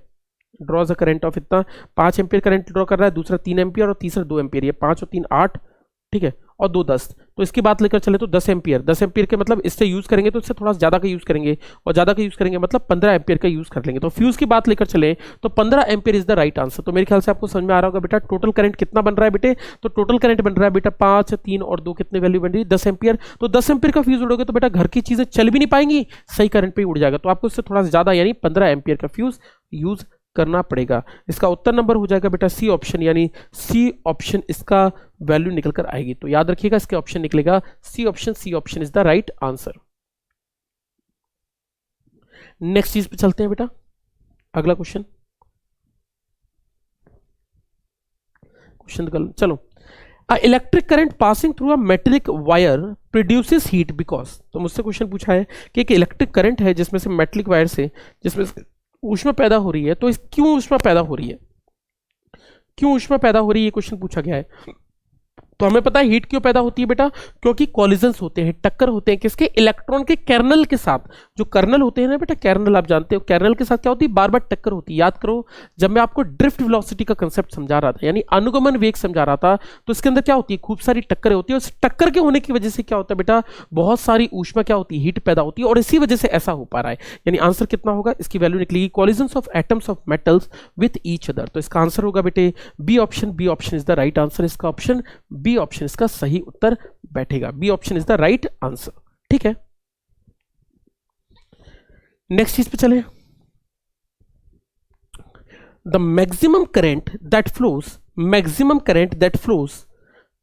ड्रॉ द करंट ऑफ इतना 5 एम्पियर करंट ड्रॉ कर रहा है, दूसरा 3 एम्पियर और तीसरा 2 एम्पियर, ये 5 और 3 8, ठीक है, और 2 10। तो इसकी बात लेकर चले तो 10 एम्पियर, 10 एम्पियर के मतलब इससे यूज करेंगे तो इससे थोड़ा ज्यादा का यूज करेंगे, और ज्यादा का यूज करेंगे मतलब 15 एम्पियर का यूज कर लेंगे। तो फ्यूज की बात लेकर चले तो 15 ampere is the right answer. तो मेरे ख्याल से आपको समझ में आ रहा होगा बेटा, टोटल करंट कितना बन रहा है बेटे, तो टोटल करंट बन रहा है बेटा 5, 3 और 2 कितने वैल्यू बन रही है, 10 एम्पियर। तो 10 एम्पियर का फ्यूज उड़ोगे तो बेटा घर की चीजें चल भी नहीं पाएंगी, सही करंट पे ही उड़ जाएगा। तो आपको इससे थोड़ा ज्यादा यानी 15 एम्पियर का फ्यूज यूज करना पड़ेगा। इसका उत्तर नंबर हो जाएगा बेटा सी ऑप्शन, यानी सी ऑप्शन इसका वैल्यू निकल कर आएगी। तो याद रखिएगा इसके ऑप्शन निकलेगा C option, C option is the right answer. Next चीज पे चलते हैं बेटा, अगला क्वेश्चन चलो। Electric current passing through a metallic wire produces heat because. तो मुझसे क्वेश्चन पूछा है कि एक इलेक्ट्रिक करंट है जिसमें से मेटेलिक वायर से जिसमें ऊष्मा पैदा हो रही है, तो क्यों ऊष्मा पैदा हो रही है, क्यों ऊष्मा पैदा हो रही है, ये क्वेश्चन पूछा गया है। तो हमें पता है हीट क्यों पैदा होती है बेटा, क्योंकि कॉलिजन्स होते हैं, टक्कर होते हैं किसके, इलेक्ट्रॉन के कर्नल के साथ। जो कर्नल होते हैं ना बेटा, कर्नल आप जानते हो, कर्नल के साथ क्या होती है, बार बार टक्कर होती है। याद करो जब मैं आपको ड्रिफ्ट वेलोसिटी का कंसेप्ट समझा रहा था, यानी अनुगमन वेग समझा रहा था, तो इसके अंदर क्या होती है, खूब सारी टक्करें होती है। उस टक्कर के होने की वजह से क्या होता है बेटा, बहुत सारी ऊष्मा क्या होती है, हीट पैदा होती है, और इसी वजह से ऐसा हो पा रहा है। यानी आंसर कितना होगा, इसकी वैल्यू निकलेगी collisions of atoms of metals with each other. तो इसका आंसर होगा बेटे B option, B option is the right answer. इसका ऑप्शन बी ऑप्शन इसका सही उत्तर बैठेगा, B option is the right answer, ठीक है। नेक्स्ट चीज पे चले, the maximum current that flows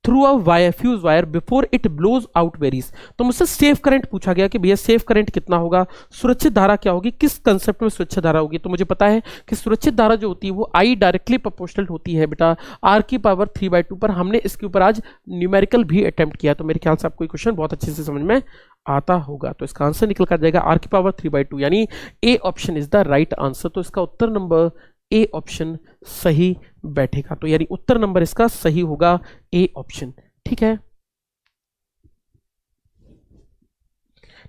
through a wire, fuse wire before it blows out varies. तो मुझसे सेफ करंट पूछा गया कि भैया सेफ करंट कितना होगा, सुरक्षित धारा क्या होगी, किस कंसेप्ट में सुरक्षित धारा होगी। तो मुझे पता है कि सुरक्षित धारा जो होती है वो आई डायरेक्टली प्रोपोर्शनल होती है बेटा आर की पावर 3/2 पर। हमने इसके ऊपर आज न्यूमेरिकल भी अटेम्प्ट किया, तो मेरे ख्याल से आपको क्वेश्चन बहुत अच्छे से समझ में आता होगा। तो इसका आंसर निकल कर जाएगा आर की पावर 3/2, यानी A option is the right answer. तो इसका उत्तर नंबर ए ऑप्शन सही बैठेगा, तो यानी उत्तर नंबर इसका सही होगा ए ऑप्शन, ठीक है।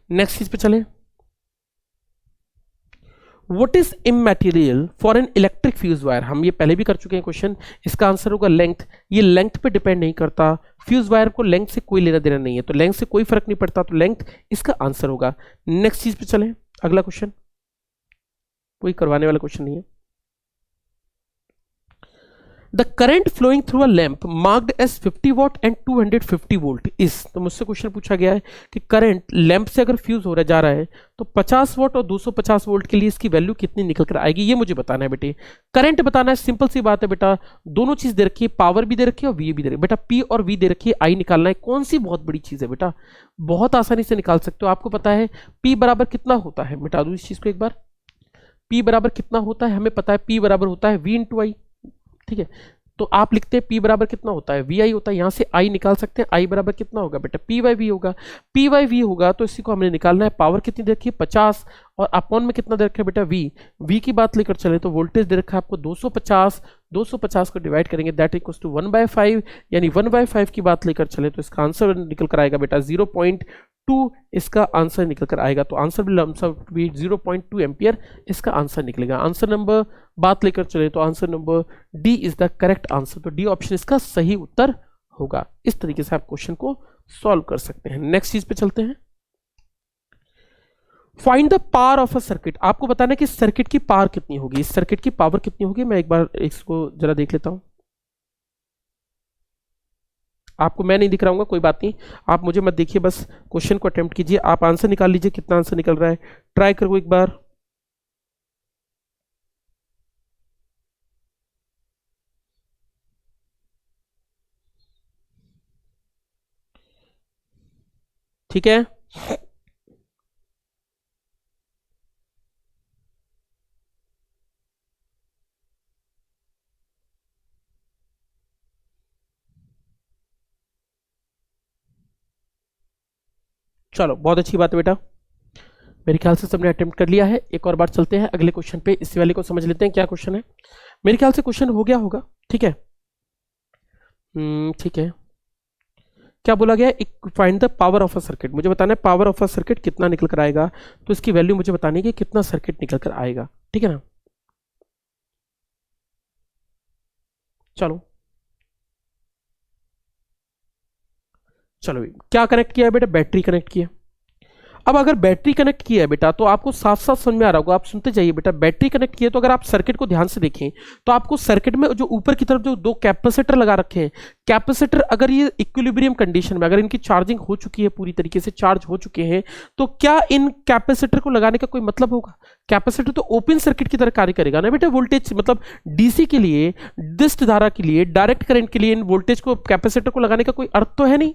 नेक्स्ट चीज पे चले, what is इमैटेरियल for an electric fuse wire. हम ये पहले भी कर चुके हैं क्वेश्चन, इसका आंसर होगा लेंथ। ये लेंथ पे डिपेंड नहीं करता, फ्यूज वायर को लेंथ से कोई लेना देना नहीं है, तो लेंथ से कोई फर्क नहीं पड़ता, तो लेंथ इसका आंसर होगा। नेक्स्ट चीज पे चले, अगला क्वेश्चन कोई करवाने वाला क्वेश्चन नहीं है। The current flowing through a lamp marked as 50 watt and 250 volt is। तो मुझसे क्वेश्चन पूछा गया है कि करंट लैंप से अगर फ्यूज हो जा रहा है तो 50 वोल्ट और 250 वोल्ट के लिए इसकी वैल्यू कितनी निकल कर आएगी, ये मुझे बताना है बेटे। करंट बताना है, सिंपल सी बात है बेटा, दोनों चीज दे रखी है, पावर भी दे रखी है और वी भी दे रखी है बेटा, पी और वी दे रखी है, आई निकालना है। कौन सी बहुत बड़ी चीज है बेटा, बहुत आसानी से निकाल सकते हो। आपको पता है पी बराबर कितना होता है, मिटा दो इस चीज को एक बार। पी बराबर कितना होता है, हमें पता है पी बराबर होता है वी इंटू आई, ठीक है। तो आप लिखते हैं P बराबर कितना होता है, वी आई होता है, यहां से I निकाल सकते हैं, I बराबर कितना होगा बेटा, P बाई वी होगा। P बाई वी होगा तो इसी को हमने निकालना है। पावर कितनी दे रखी है 50, और अपॉन में कितना दे रखा है बेटा V की बात लेकर चले तो वोल्टेज दे रखा है आपको 250 को डिवाइड करेंगे दैट इक्वल्स टू 1/5, यानी 1/5 की बात लेकर चले तो इसका आंसर निकल कर आएगा बेटा 0.2, इसका आंसर निकल कर आएगा। तो आंसर भी 0.2 एम्पियर इसका आंसर निकलेगा। आंसर नंबर बात लेकर चले तो answer number D is the correct answer. तो डी ऑप्शन इसका सही उत्तर होगा। इस तरीके से आप क्वेश्चन को सॉल्व कर सकते हैं। नेक्स्ट चीज पे चलते हैं। Find the power of a circuit. आपको बताना है कि सर्किट की पावर कितनी होगी, इस सर्किट की पावर कितनी होगी। मैं एक बार इसको जरा देख लेता हूं। आपको मैं नहीं दिख रहा हूँ, कोई बात नहीं, आप मुझे मत देखिए, बस क्वेश्चन को अटेम्प्ट कीजिए। आप आंसर निकाल लीजिए, कितना आंसर निकल रहा है, ट्राई करो एक बार। ठीक है, चलो बहुत अच्छी बात है बेटा, मेरे ख्याल से सबने अटेम्प्ट कर लिया है। एक और बार चलते हैं अगले क्वेश्चन पे, इस वाले को समझ लेते हैं क्या क्वेश्चन है। मेरे ख्याल से क्वेश्चन हो गया होगा, ठीक है। ठीक है, क्या बोला गया, find the power of a circuit. मुझे बताना है पावर ऑफ अ सर्किट कितना निकल कर आएगा, तो इसकी वैल्यू मुझे बतानी है कि कितना सर्किट निकल कर आएगा, ठीक है ना। चलो चलो, क्या कनेक्ट किया है बेटा, बैटरी कनेक्ट किया। अब अगर बैटरी कनेक्ट किया है बेटा तो आपको साफ साफ समझ में आ रहा होगा, आप सुनते जाइए बेटा। बैटरी कनेक्ट किया तो अगर आप सर्किट को ध्यान से देखें तो आपको सर्किट में जो ऊपर की तरफ जो दो कैपेसिटर लगा रखे हैं, कैपेसिटर अगर ये इक्विलिब्रियम कंडीशन में, अगर इनकी चार्जिंग हो चुकी है, पूरी तरीके से चार्ज हो चुके हैं, तो क्या इन कैपेसिटर को लगाने का कोई मतलब होगा। कैपेसिटर तो ओपन सर्किट की तरह कार्य करेगा ना बेटा। वोल्टेज मतलब डीसी के लिए, दिष्ट धारा के लिए, डायरेक्ट करंट के लिए इन वोल्टेज को, कैपेसिटर को लगाने का कोई अर्थ तो है नहीं।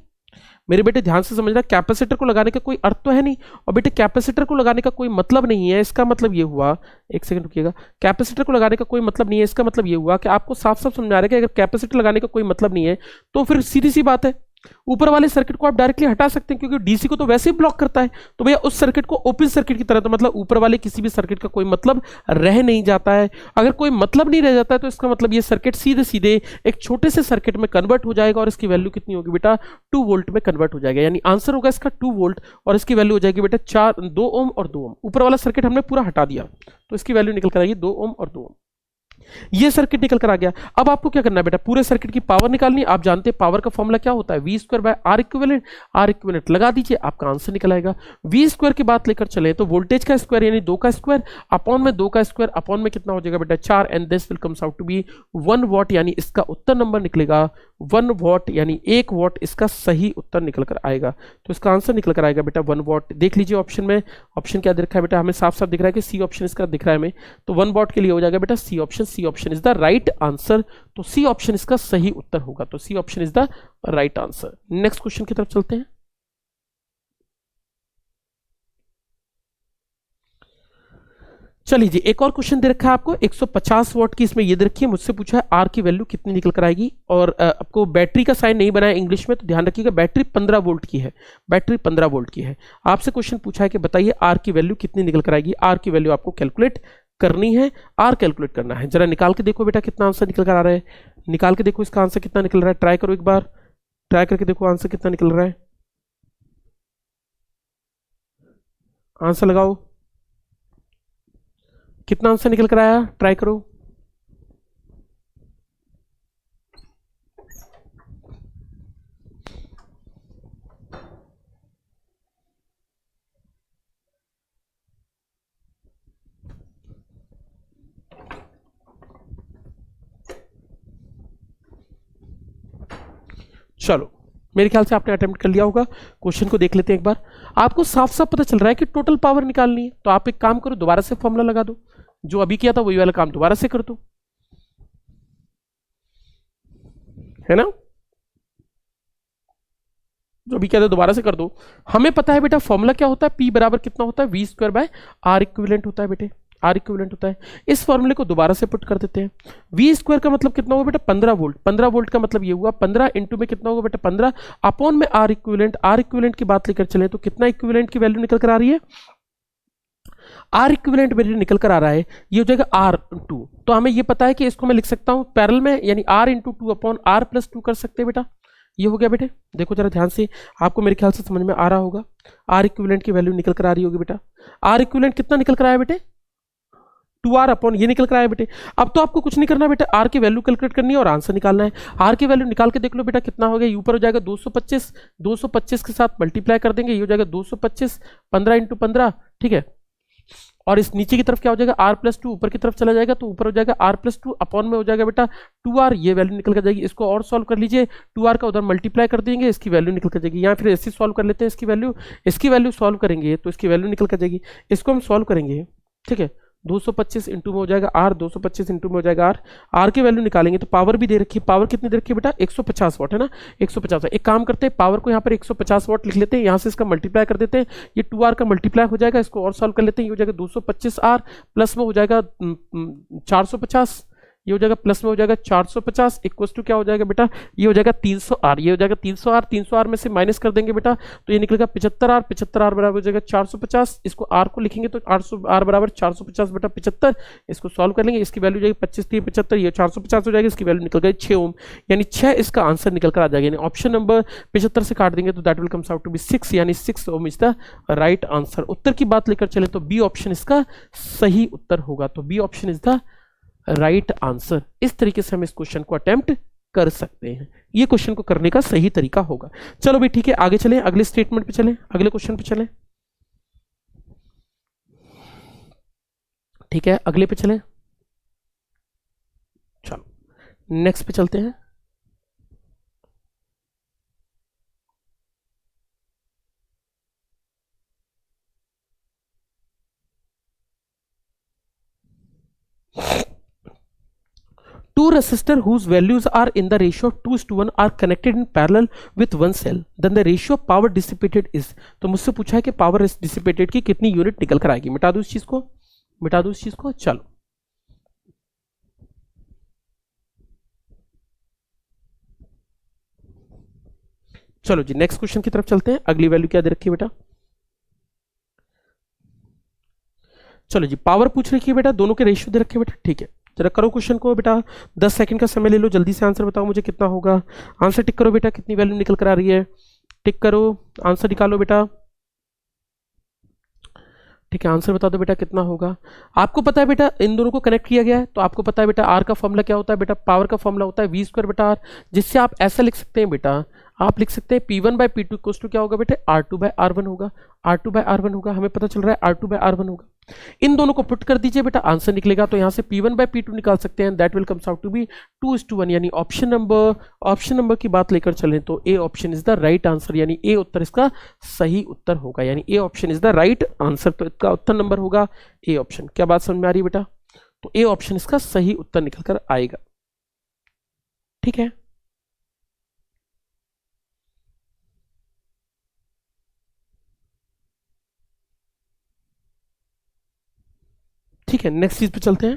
मेरे बेटे ध्यान से समझना, कैपेसिटर को लगाने का कोई अर्थ तो है नहीं। और बेटे कैपेसिटर को लगाने का कोई मतलब नहीं है, इसका मतलब ये हुआ, एक सेकंड रुकिएगा, कैपेसिटर को लगाने का कोई मतलब नहीं है, इसका मतलब ये हुआ कि आपको साफ साफ समझा रहा है कि अगर कैपेसिटर लगाने का कोई मतलब नहीं है तो फिर सीधी सी बात है, ऊपर वाले सर्किट को आप डायरेक्टली हटा सकते हैं, क्योंकि डीसी को तो वैसे ही ब्लॉक करता है। तो भैया उस सर्किट को ओपन सर्किट की तरह, तो मतलब ऊपर वाले किसी भी सर्किट का कोई मतलब रह नहीं जाता है। अगर कोई मतलब नहीं रह जाता है तो इसका मतलब ये सर्किट सीधे सीधे एक छोटे से सर्किट में कन्वर्ट हो जाएगा, और इसकी वैल्यू कितनी होगी बेटा, 2 वोल्ट में कन्वर्ट हो जाएगा। यानी आंसर होगा इसका 2 वोल्ट, और इसकी वैल्यू हो जाएगी बेटा 2 ओम और 2 ओम। ऊपर वाला सर्किट हमने पूरा हटा दिया तो इसकी वैल्यू निकल कर आएगी 2 ओम और 2 ओम। ये सर्किट निकल कर आ गया। अब आपको क्या करना है बेटा, पूरे सर्किट की पावर निकालनी है। आप जानते हैं पावर का फॉर्मूला क्या होता है, V square by R equivalent. R equivalent लगा दीजिए, आपका आंसर निकल आएगा। वी स्क्वायर की बात लेकर चले तो वोल्टेज का स्क्वायर यानी 2 का स्क्वायर अपॉन में 2 का स्क्वायर अपॉन में कितना हो जाएगा बेटा 4, and this will comes out to be 1 watt, यानी इसका उत्तर नंबर निकलेगा 1 वॉट, यानी 1 वॉट इसका सही उत्तर निकल कर आएगा। तो इसका आंसर निकल कर आएगा बेटा 1 वॉट। देख लीजिए ऑप्शन में, ऑप्शन क्या दिख रहा है बेटा, हमें साफ साफ दिख रहा है कि सी ऑप्शन इसका दिख रहा है हमें, तो 1 वॉट के लिए हो जाएगा बेटा C option. C option is the right answer, तो सी ऑप्शन इसका सही उत्तर होगा, तो C option is the right answer. Next question की तरफ चलते हैं। चलिए जी, एक और क्वेश्चन दे रखा है आपको 150 वॉट की, इसमें ये दे रखी है, मुझसे पूछा है आर की वैल्यू कितनी निकल कर आएगी, और आपको बैटरी का साइन नहीं बनाया इंग्लिश में, तो ध्यान रखिएगा बैटरी 15 वोल्ट की है, बैटरी 15 वोल्ट की है। आपसे क्वेश्चन पूछा है कि बताइए आर की वैल्यू कितनी निकल कर आएगी। आर की वैल्यू आपको कैलकुलेट करनी है, आर कैलकुलेट करना है। जरा निकाल के देखो बेटा कितना आंसर निकल कर आ रहा है, निकाल के देखो इसका आंसर कितना निकल रहा है, ट्राई करो एक बार, ट्राई करके देखो आंसर कितना निकल रहा है, आंसर लगाओ, कितना आंसर निकल कर आया, ट्राई करो। चलो मेरे ख्याल से आपने अटेम्प्ट कर लिया होगा। क्वेश्चन को देख लेते हैं एक बार। आपको साफ साफ पता चल रहा है कि टोटल पावर निकालनी है, तो आप एक काम करो, दोबारा से फॉर्मूला लगा दो, जो अभी किया था वही वाला काम दोबारा से कर दो, है ना, जो अभी किया था दोबारा से कर दो। हमें पता है बेटा फॉर्मूला क्या होता है, पी बराबर कितना होता है, V square by R equivalent होता है बेटे, आर इक्विवेलेंट होता है। इस फॉर्मूले को दोबारा से पुट कर देते हैं। वी स्क्वायर का मतलब कितना होगा बेटा 15 वोल्ट, 15 वोल्ट का मतलब ये हुआ 15 इंटू में कितना होगा बेटा 15 अपॉन में आर इक्विवेलेंट। आर इक्विवेलेंट की बात लेकर चले तो कितना इक्विवेलेंट की वैल्यू निकल कर आ रही है, आर इक्विवेलेंट मेरे निकल कर आ रहा है, ये हो जाएगा R2। तो हमें ये पता है कि इसको मैं लिख सकता हूं पैरेलल में, यानी R into 2 upon R plus 2 कर सकते हैं बेटा। ये हो गया बेटे, देखो जरा ध्यान से, आपको मेरे ख्याल से समझ में आ रहा होगा। आर इक्विवेलेंट की वैल्यू निकल कर आ रही होगी बेटा। आर इक्विवेलेंट कितना निकल कर आया बेटे 2r अपॉन ये निकल कर आया बेटे। अब तो आपको कुछ नहीं करना बेटा, r की वैल्यू कैलकुलेट करनी है और आंसर निकालना है। r की वैल्यू निकाल के देख लो बेटा कितना हो गया, ऊपर हो जाएगा 225, 225 के साथ मल्टीप्लाई कर देंगे, ये हो जाएगा 225, 15 इंटू 15, ठीक है। और इस नीचे की तरफ क्या हो जाएगा, r+2, ऊपर की तरफ चला जाएगा तो ऊपर हो जाएगा r+2 अपॉन में हो जाएगा बेटा 2r, ये वैल्यू निकल कर जाएगी। इसको और सॉल्व कर लीजिए, 2r का उधर मल्टीप्लाई कर देंगे, इसकी वैल्यू निकल कर जाएगी। यहाँ फिर ऐसे सॉल्व कर लेते हैं, इसकी वैल्यू सॉल्व करेंगे तो इसकी वैल्यू निकल कर जाएगी। इसको हम सॉल्व करेंगे, ठीक है, 225 इंटू में हो जाएगा r, 225 इंटू में हो जाएगा r की वैल्यू निकालेंगे तो पावर भी दे रखी है, पावर कितनी दे रखी है बेटा, 150 वाट है ना, 150 वाट। एक काम करते हैं, पावर को यहाँ पर 150 वाट लिख लेते हैं, यहाँ से इसका मल्टीप्लाई कर देते हैं, ये 2r का मल्टीप्लाई हो जाएगा, इसको और सॉल्व कर लेते हैं, ये हो जाएगा 225r प्लस में हो जाएगा 450, ये हो जाएगा प्लस में हो जाएगा 450 इक्वल टू क्या हो जाएगा बेटा, ये हो जाएगा 300r, ये हो जाएगा 300r, 300r में से माइनस कर देंगे बेटा तो ये निकलेगा 75r, 75r बराबर हो जाएगा 450, इसको r को लिखेंगे तो r बराबर 450 बटा 75, इसको सॉल्व कर लेंगे, इसकी वैल्यू जाएगी 25 3 75, ये 450 हो जाएगी, इसकी वैल्यू निकल गई 6 ओम, यानी 6 इसका आंसर निकल कर आ जाएगा। यानी ऑप्शन नंबर 75 से काट देंगे तो that will comes out to be 6, यानी 6 ohm is the right answer. उत्तर की बात लेकर चले तो बी ऑप्शन इसका सही उत्तर होगा, तो B option is the right answer. इस तरीके से हम इस क्वेश्चन को अटेम्प्ट कर सकते हैं, ये क्वेश्चन को करने का सही तरीका होगा। चलो भाई ठीक है, आगे चलें, अगले स्टेटमेंट पे चलें, अगले क्वेश्चन पे चलें, ठीक है, अगले पे चलें, चलो नेक्स्ट पे चलते हैं। Two resistors whose values are in the ratio of 2:1 are connected in parallel with one cell. Then the ratio of power dissipated is. तो मुझसे पूछा है कि पावर डिसिपेटेड की कितनी यूनिट निकल कर आएगी। मिटा दूं इस चीज को, मिटा दूं इस चीज को, चलो चलो जी नेक्स्ट क्वेश्चन की तरफ चलते हैं। अगली वैल्यू क्या दे रखी है बेटा, चलो जी पावर पूछ रखी है बेटा, दोनों के रेशियो दे रखे हैं बेटा, ठीक है। जरा करो क्वेश्चन को बेटा, 10 सेकंड का समय ले लो, जल्दी से आंसर बताओ मुझे कितना होगा। आंसर टिक करो बेटा, कितनी वैल्यू निकल कर आ रही है, टिक करो, आंसर निकालो बेटा, ठीक है, आंसर बता दो बेटा कितना होगा। आपको पता है बेटा इन दोनों को कनेक्ट किया गया है तो आपको पता है बेटा आर का फॉर्मूला क्या होता है बेटा, पावर का फॉर्मूला होता है v² बेटा आर, जिससे आप ऐसा लिख सकते हैं बेटा, आप लिख सकते हैं P1/P2 इक्वल्स टू क्या होगा बेटा, R2/R1 होगा, R2/R1 होगा, हमें पता चल रहा है R2/R1 होगा। इन दोनों को पुट कर दीजिए बेटा, आंसर निकलेगा। तो यहाँ से P1/P2 निकाल सकते हैं, that will comes out to be 2:1, यानी ऑप्शन नंबर की बात लेकर चलें तो A option is the right answer, यानी ए उत्तर इसका सही उत्तर होगा, यानी A option is the right answer. तो इसका उत्तर नंबर होगा ए ऑप्शन। क्या बात समझ में आ रही है बेटा, तो ए ऑप्शन इसका सही उत्तर निकल कर आएगा, ठीक है। ठीक है, नेक्स्ट चीज पे चलते हैं।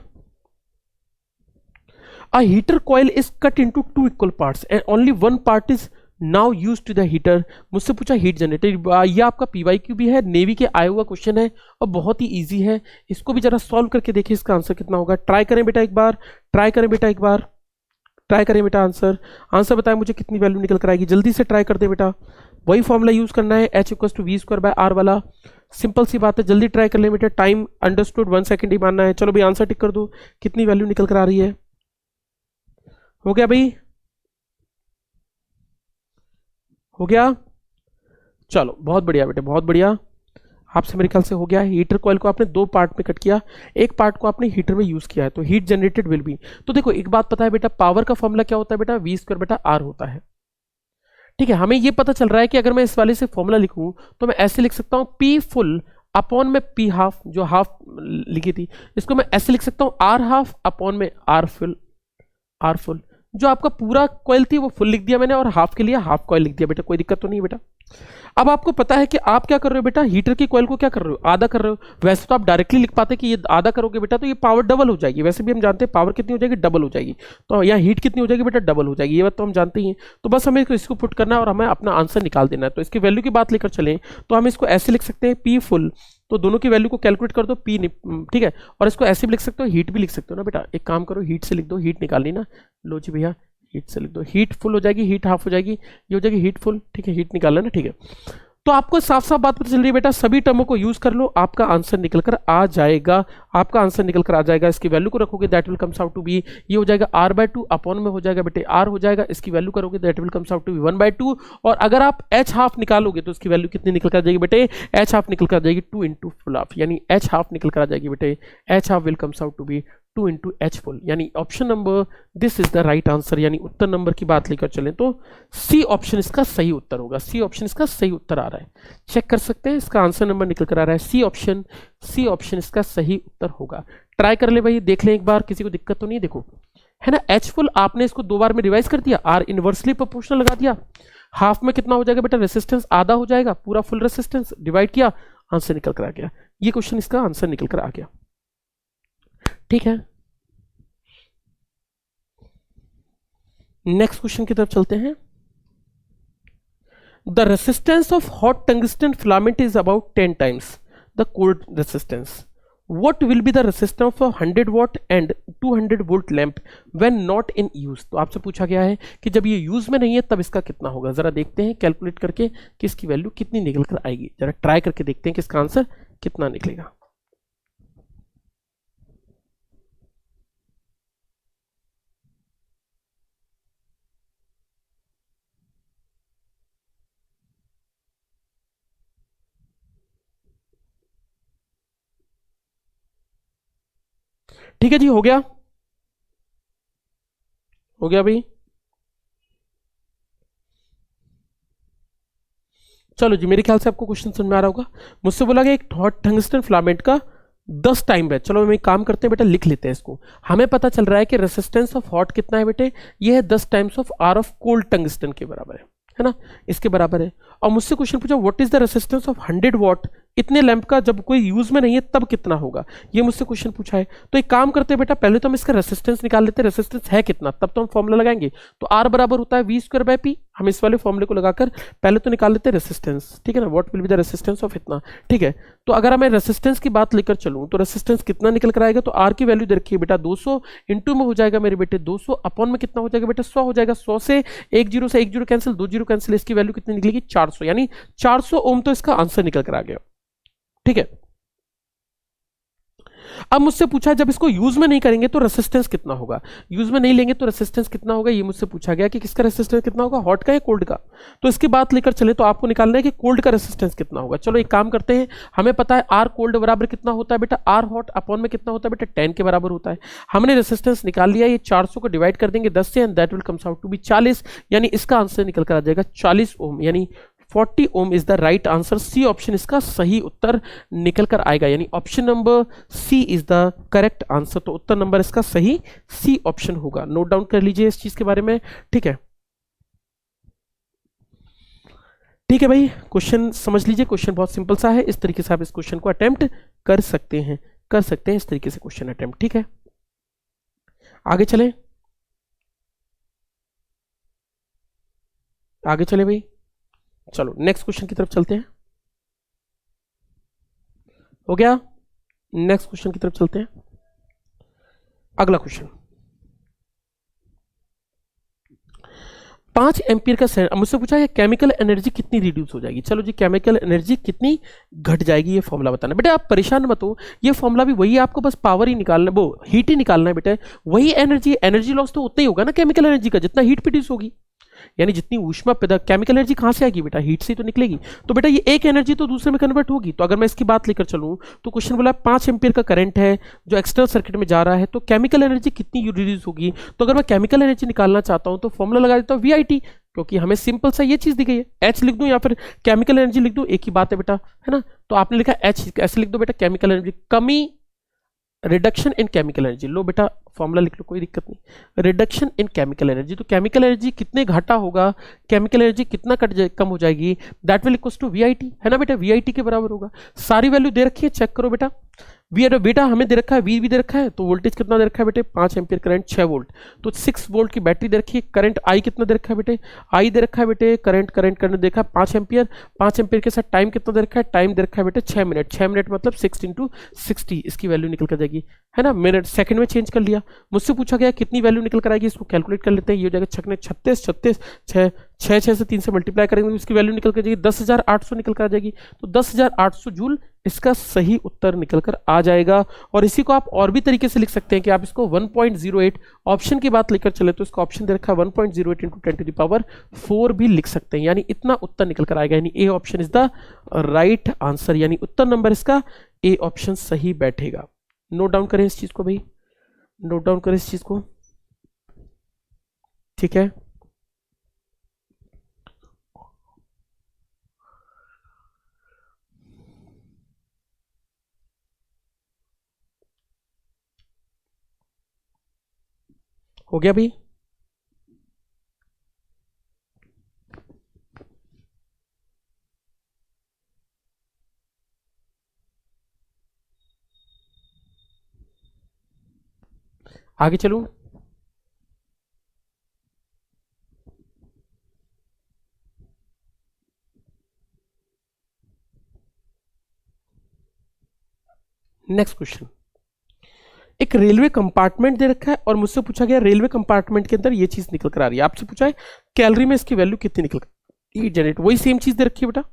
A heater coil is cut into 2 equal parts and only one part is now used to the heater। मुझसे पूछा हीट जनरेटर, ये आपका PYQ भी है, नेवी के आया हुआ क्वेश्चन है और बहुत ही इजी है। इसको भी जरा सॉल्व करके देखिए इसका आंसर कितना होगा। ट्राई करें बेटा एक बार, ट्राई करें बेटा एक बार, ट्राई करें बेटा, आंसर बताएं मुझे कितनी वैल्यू निकल कर आएगी, जल्दी से ट्राई कर दे बेटा। वही फॉर्मूला यूज करना है, H = v² वाला, सिंपल सी बात है, जल्दी ट्राई कर ले बेटा। टाइम अंडरस्टूड, 1 सेकंड ही मानना है। चलो भाई आंसर टिक कर दो, कितनी वैल्यू निकल कर आ रही है, हो गया भाई, हो गया, चलो बहुत बढ़िया बेटा, बहुत बढ़िया, आपसे मेरे ख्याल से हो गया। हीटर कॉइल को आपने 2 पार्ट में कट किया, एक पार्ट को आपने हीटर में यूज किया है, तो हीट जनरेटेड विल बी। तो देखो एक बात पता है बेटा, पावर का फॉर्मूला क्या होता है बेटा, v² बेटा r होता है, ठीक है। हमें ये पता चल रहा है कि अगर मैं इस वाले से फॉर्मूला लिखूं तो मैं ऐसे लिख सकता हूं P फुल अपॉन में P हाफ, जो हाफ लिखी थी इसको मैं ऐसे लिख सकता हूं R हाफ अपॉन में R फुल। जो आपका पूरा कॉइल थी वो फुल लिख दिया मैंने और हाफ के लिए हाफ कॉइल लिख दिया बेटा, कोई दिक्कत तो नहीं बेटा। अब आपको पता है कि आप क्या कर रहे हो बेटा, हीटर की कॉइल को क्या कर रहे हो, आधा कर रहे हो। वैसे तो आप डायरेक्टली लिख पाते कि ये आधा करोगे बेटा तो ये पावर डबल हो जाएगी, वैसे भी हम जानते हैं पावर कितनी हो जाएगी, डबल हो जाएगी। तो यहाँ हीट कितनी हो जाएगी बेटा, डबल हो जाएगी, ये बात तो हम जानते ही हैं। तो बस हमें इसको पुट करना है और हमें अपना आंसर निकाल देना है। तो इसकी वैल्यू की बात लेकर चलें तो हम इसको ऐसे लिख सकते हैं P फुल, तो दोनों की वैल्यू को कैलकुलेट कर दो P, ठीक है। और इसको ऐसे भी लिख सकते हो, हीट भी लिख सकते हो ना बेटा। एक काम करो, हीट से लिख दो, हीट निकालनी ना, लो जी भैया हीट से लिख दो, हीट फुल हो जाएगी, हीट हाफ हो जाएगी, ये हो जाएगी हीट फुल, ठीक है, हीट निकालना ना, ठीक है। तो आपको साफ साफ बात पता चल रही है बेटा, सभी टर्मों को यूज कर लो, आपका आंसर निकल कर आ जाएगा, आपका आंसर निकल कर आ जाएगा। इसकी वैल्यू को रखोगे that will comes out to be, ये हो जाएगा r/2 अपॉन में हो जाएगा बेटे r हो जाएगा, इसकी वैल्यू करोगे that will comes out to be 1/2, और अगर आप h हाफ निकालोगे तो इसकी वैल्यू कितनी निकल कर आ जाएगी बेटे, h हाफ निकल कर आ जाएगी 2 इंटू फुल हाफ, यानी h हाफ निकल कर आ जाएगी बेटे, h half will comes out to be 2 into H full, यानी option number this is the right answer. यानी उत्तर नंबर की बात लेकर चलें तो सी ऑप्शन इसका सही उत्तर होगा, सी ऑप्शन इसका सही उत्तर आ रहा है, चेक कर सकते हैं, इसका आंसर नंबर निकल कर आ रहा है सी ऑप्शन, सी ऑप्शन इसका सही उत्तर होगा। ट्राई कर ले भाई, देख लें एक बार, किसी को दिक्कत तो नहीं, देखो है ना, एच फुल आपने इसको 2 बार में रिवाइज कर दिया, आर इनवर्सली प्रोपोर्शनल लगा दिया, हाफ में कितना हो जाएगा बेटा, रेसिस्टेंस आधा हो जाएगा, पूरा फुल रेसिस्टेंस डिवाइड किया, आंसर निकल कर आ गया, ये क्वेश्चन इसका आंसर निकल कर आ गया। ठीक है, नेक्स्ट क्वेश्चन की तरफ चलते हैं। The resistance of hot tungsten filament is about 10 times the cold resistance, what will be the resistance of a 100 watt and 200 volt lamp when not in use। तो आपसे पूछा गया है कि जब ये यूज में नहीं है तब इसका कितना होगा, जरा देखते हैं कैलकुलेट करके कि इसकी वैल्यू कितनी निकल कर आएगी, जरा ट्राई करके देखते हैं कि इसका आंसर कितना निकलेगा। ठीक है जी, हो गया, हो गया भाई, चलो जी, मेरे ख्याल से आपको क्वेश्चन समझ में आ रहा होगा। मुझसे बोला गया एक हॉट टंगस्टन फिलामेंट का 10 टाइम है, चलो हम एक काम करते हैं बेटा, लिख लेते हैं इसको। हमें पता चल रहा है कि रेसिस्टेंस ऑफ हॉट कितना है बेटे, ये है 10 times of R of cold tungsten के बराबर है ना, इसके बराबर है। और मुझसे क्वेश्चन पूछा what is the resistance of 100 what, इतने लैंप का जब कोई यूज में नहीं है तब कितना होगा, ये मुझसे क्वेश्चन पूछा है। तो एक काम करते हैं बेटा, पहले तो हम इसका रेसिस्टेंस निकाल लेते हैं, रेसिस्टेंस है कितना, तब तो हम फॉर्मूला लगाएंगे। तो आर बराबर होता है v²/p, हम इस वाले फॉर्मूले को लगाकर पहले तो निकाल लेते हैं रेसिस्टेंस, ठीक है ना, what will be the resistance of इतना। ठीक है, तो अगर मैं रेसिस्टेंस की बात लेकर चलूं तो रेसिस्टेंस कितना निकल कर आएगा, तो आर की वैल्यू दे रखी है बेटा 200, इंटू में हो जाएगा मेरे बेटे 200, अपॉन में कितना हो जाएगा बेटा 100 हो जाएगा, 100 से एक जीरो कैंसिल, 2 जीरो कैंसिल, इसकी वैल्यू कितनी निकलेगी 400, यानी 400 ओम तो इसका आंसर निकल कर आ गया। ठीक है, अब मुझसे पूछा जब इसको यूज में नहीं करेंगे तो रेसिस्टेंस कितना होगा, यूज में नहीं लेंगे तो रेसिस्टेंस कितना होगा, ये मुझसे पूछा गया कि किसका रेसिस्टेंस कितना होगा, हॉट का या कोल्ड का। तो इसकी बात लेकर चले तो आपको निकालना है कि कोल्ड का रेसिस्टेंस कितना होगा। चलो एक काम करते हैं, हमें पता है आर कोल्ड बराबर कितना होता है बेटा, आर हॉट अपॉन में कितना होता है बेटा 10 के बराबर होता है। हमने रेसिस्टेंस निकाल लिया, ये 400 को डिवाइड कर देंगे 10 से, and that will comes out to be 40, यानी इसका आंसर निकल कर आ जाएगा 40 ओम, यानी 40 ohm is the right answer, C option इसका सही उत्तर निकल कर आएगा, यानी option number C is the correct answer. तो उत्तर नंबर इसका सही सी ऑप्शन होगा, नोट डाउन कर लीजिए इस चीज के बारे में। ठीक है, ठीक है भाई, क्वेश्चन समझ लीजिए, क्वेश्चन बहुत सिंपल सा है, इस तरीके से आप इस क्वेश्चन को अटेम्प्ट कर सकते हैं, इस तरीके से क्वेश्चन अटेम्प्ट। ठीक है, आगे चले, आगे चले भाई, चलो नेक्स्ट क्वेश्चन की तरफ चलते हैं। हो गया, नेक्स्ट क्वेश्चन की तरफ चलते हैं। अगला क्वेश्चन 5 एम्पियर का मुझसे पूछा है केमिकल एनर्जी कितनी रिड्यूस हो जाएगी। चलो जी, केमिकल एनर्जी कितनी घट जाएगी ये फॉर्मूला बताना। बेटा आप परेशान मत हो, ये फॉर्मूला भी वही है, आपको बस पावर ही निकालना, वो हीट ही निकालना है बेटा, वही एनर्जी लॉस तो उतना ही होगा ना केमिकल एनर्जी का, जितना हीट प्रोड्यूस होगी, यानी जितनी ऊष्मा पैदा, केमिकल एनर्जी कहां से आएगी बेटा, हीट से तो निकलेगी। तो बेटा ये एक एनर्जी तो दूसरे में कन्वर्ट होगी। तो अगर मैं इसकी बात लेकर चलूं तो क्वेश्चन बोला 5 एम्पियर का करंट है जो एक्सटर्नल सर्किट में जा रहा है, तो केमिकल एनर्जी कितनी रिड्यूस होगी। तो अगर मैं केमिकल एनर्जी निकालना चाहता हूं तो फॉर्मूला लगा देता हूं VIT, क्योंकि हमें सिंपल सा ये चीज दी गई है, H लिख दूं या फिर केमिकल एनर्जी लिख दूं, एक ही बात है बेटा, है ना। तो आपने लिखा H, ऐसे लिख दो बेटा, केमिकल एनर्जी कमी, रिडक्शन इन केमिकल एनर्जी, लो बेटा फॉर्मूला लिख लो, कोई दिक्कत नहीं, रिडक्शन इन केमिकल एनर्जी। तो केमिकल एनर्जी कितने घाटा होगा, केमिकल एनर्जी कितना कम हो जाएगी, that will equals to VIT, है ना बेटा, VIT के बराबर होगा। सारी वैल्यू दे रखी है, चेक करो बेटा, बेटा हमें दे रखा है, V भी दे रखा है, तो वोल्टेज कितना दे रखा है बेटे 5 एम्पियर, करंट 6 वोल्ट, तो 6 वोल्ट की बैटरी दे रखी है, करंट I कितना दे रखा है बेटे, I दे रखा है बेटे, करंट देखा 5 एम्पियर, 5 एम्पियर के साथ टाइम कितना दे रखा है, टाइम दे रखा है बेटे 6 मिनट, 6 मिनट मतलब 6 × 60, इसकी वैल्यू निकल कर जाएगी, है ना, मिनट सेकंड में चेंज कर लिया। मुझसे पूछा गया कितनी वैल्यू निकल कर आएगी, इसको कैलकुलेट कर लेते हैं, ये हो जाएगा 36 36 6 6 6 से 3 से मल्टीप्लाई करेंगे तो इसकी वैल्यू निकल कर जाएगी 10,800 निकल कर आ जाएगी। तो 10,800 जूल इसका सही उत्तर निकल कर आ जाएगा। और इसी को आप और भी तरीके से लिख सकते हैं कि आप इसको 1.08 ऑप्शन की बात लेकर चले तो इसका ऑप्शन दे रखा है 1.08 इंटू 10⁴ भी लिख सकते हैं, यानी इतना उत्तर निकल कर आएगा। यानी A option is the right answer, यानी उत्तर नंबर इसका ए ऑप्शन सही बैठेगा। नोट डाउन करें इस चीज को भाई, नोट डाउन करें इस चीज को, ठीक है। हो गया भाई? आगे चलूं? नेक्स्ट क्वेश्चन, एक रेलवे कंपार्टमेंट दे रखा है और मुझसे पूछा गया रेलवे कंपार्टमेंट के अंदर ये चीज निकल कर आ रही है। आपसे पूछा है कैलोरी में इसकी वैल्यू कितनी निकल कर हीट जनरेट, वही सेम चीज दे रखी है बेटा।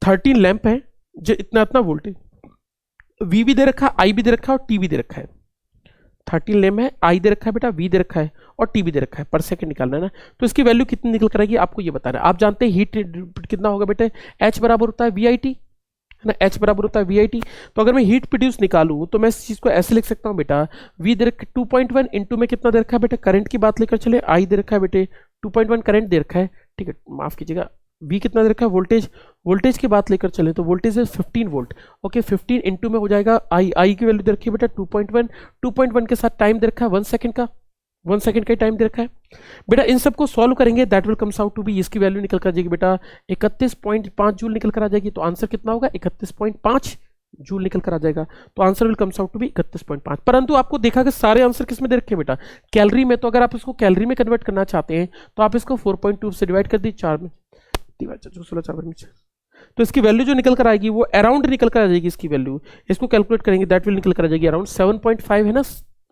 13 लैंप है जो इतना इतना वोल्टेज, वी भी दे रखा है, आई भी दे रखा है और टी भी दे रखा है। 13 लैंप है, आई दे रखा है बेटा, वी दे रखा है और टी भी दे रखा है, पर सेकंड निकालना है ना। तो इसकी वैल्यू कितनी निकल कर आएगी आपको ये बताना है। आप जानते हैं हीट कितना होगा बेटे, एच बराबर होता है वी आई टी, है ना, एच बराबर होता है वी आई टी। तो अगर मैं हीट प्रोड्यूस निकालूं तो मैं इस चीज को ऐसे लिख सकता हूं बेटा, वी दे रखा 2.1 इंटू में कितना दे रखा है बेटा, करंट की बात लेकर चले, आई दे रखा है बेटे 2.1 करंट दे रखा है, ठीक है, माफ कीजिएगा, वी कितना दे रखा है वोल्टेज, वोल्टेज की बात लेकर चले तो वोल्टेज है 15 वोल्ट। ओके 15 इंटू में हो जाएगा आई, आई की वैल्यू दे रखी है बेटा 2.1, 2.1 के साथ टाइम दे रखा है 1 सेकंड का, 1 सेकंड का टाइम दे रखा है बेटा। इन सबको सॉल्व करेंगे that will comes out to be, इसकी वैल्यू निकल कर जाएगी बेटा 31.5 जूल निकल कर आ जाएगी। तो आंसर कितना होगा 31.5 जूल निकल कर आ जाएगा। तो answer will comes out to be 31.5। परंतु आपको देखा कि सारे आंसर किस में दे रखे हैं बेटा, कैलोरी में। तो अगर आप इसको कैलोरी में कन्वर्ट करना चाहते हैं तो आप इसको 4.2 से डिवाइड कर दी 4 में, 16 में, तो इसकी वैल्यू जो निकल कर आएगी वो अराउंड निकल कर आ जाएगी। इसकी वैल्यू इसको कैलकुलेट करेंगे दैट विल निकल कर आ जाएगी अराउंड 7.5 है ना,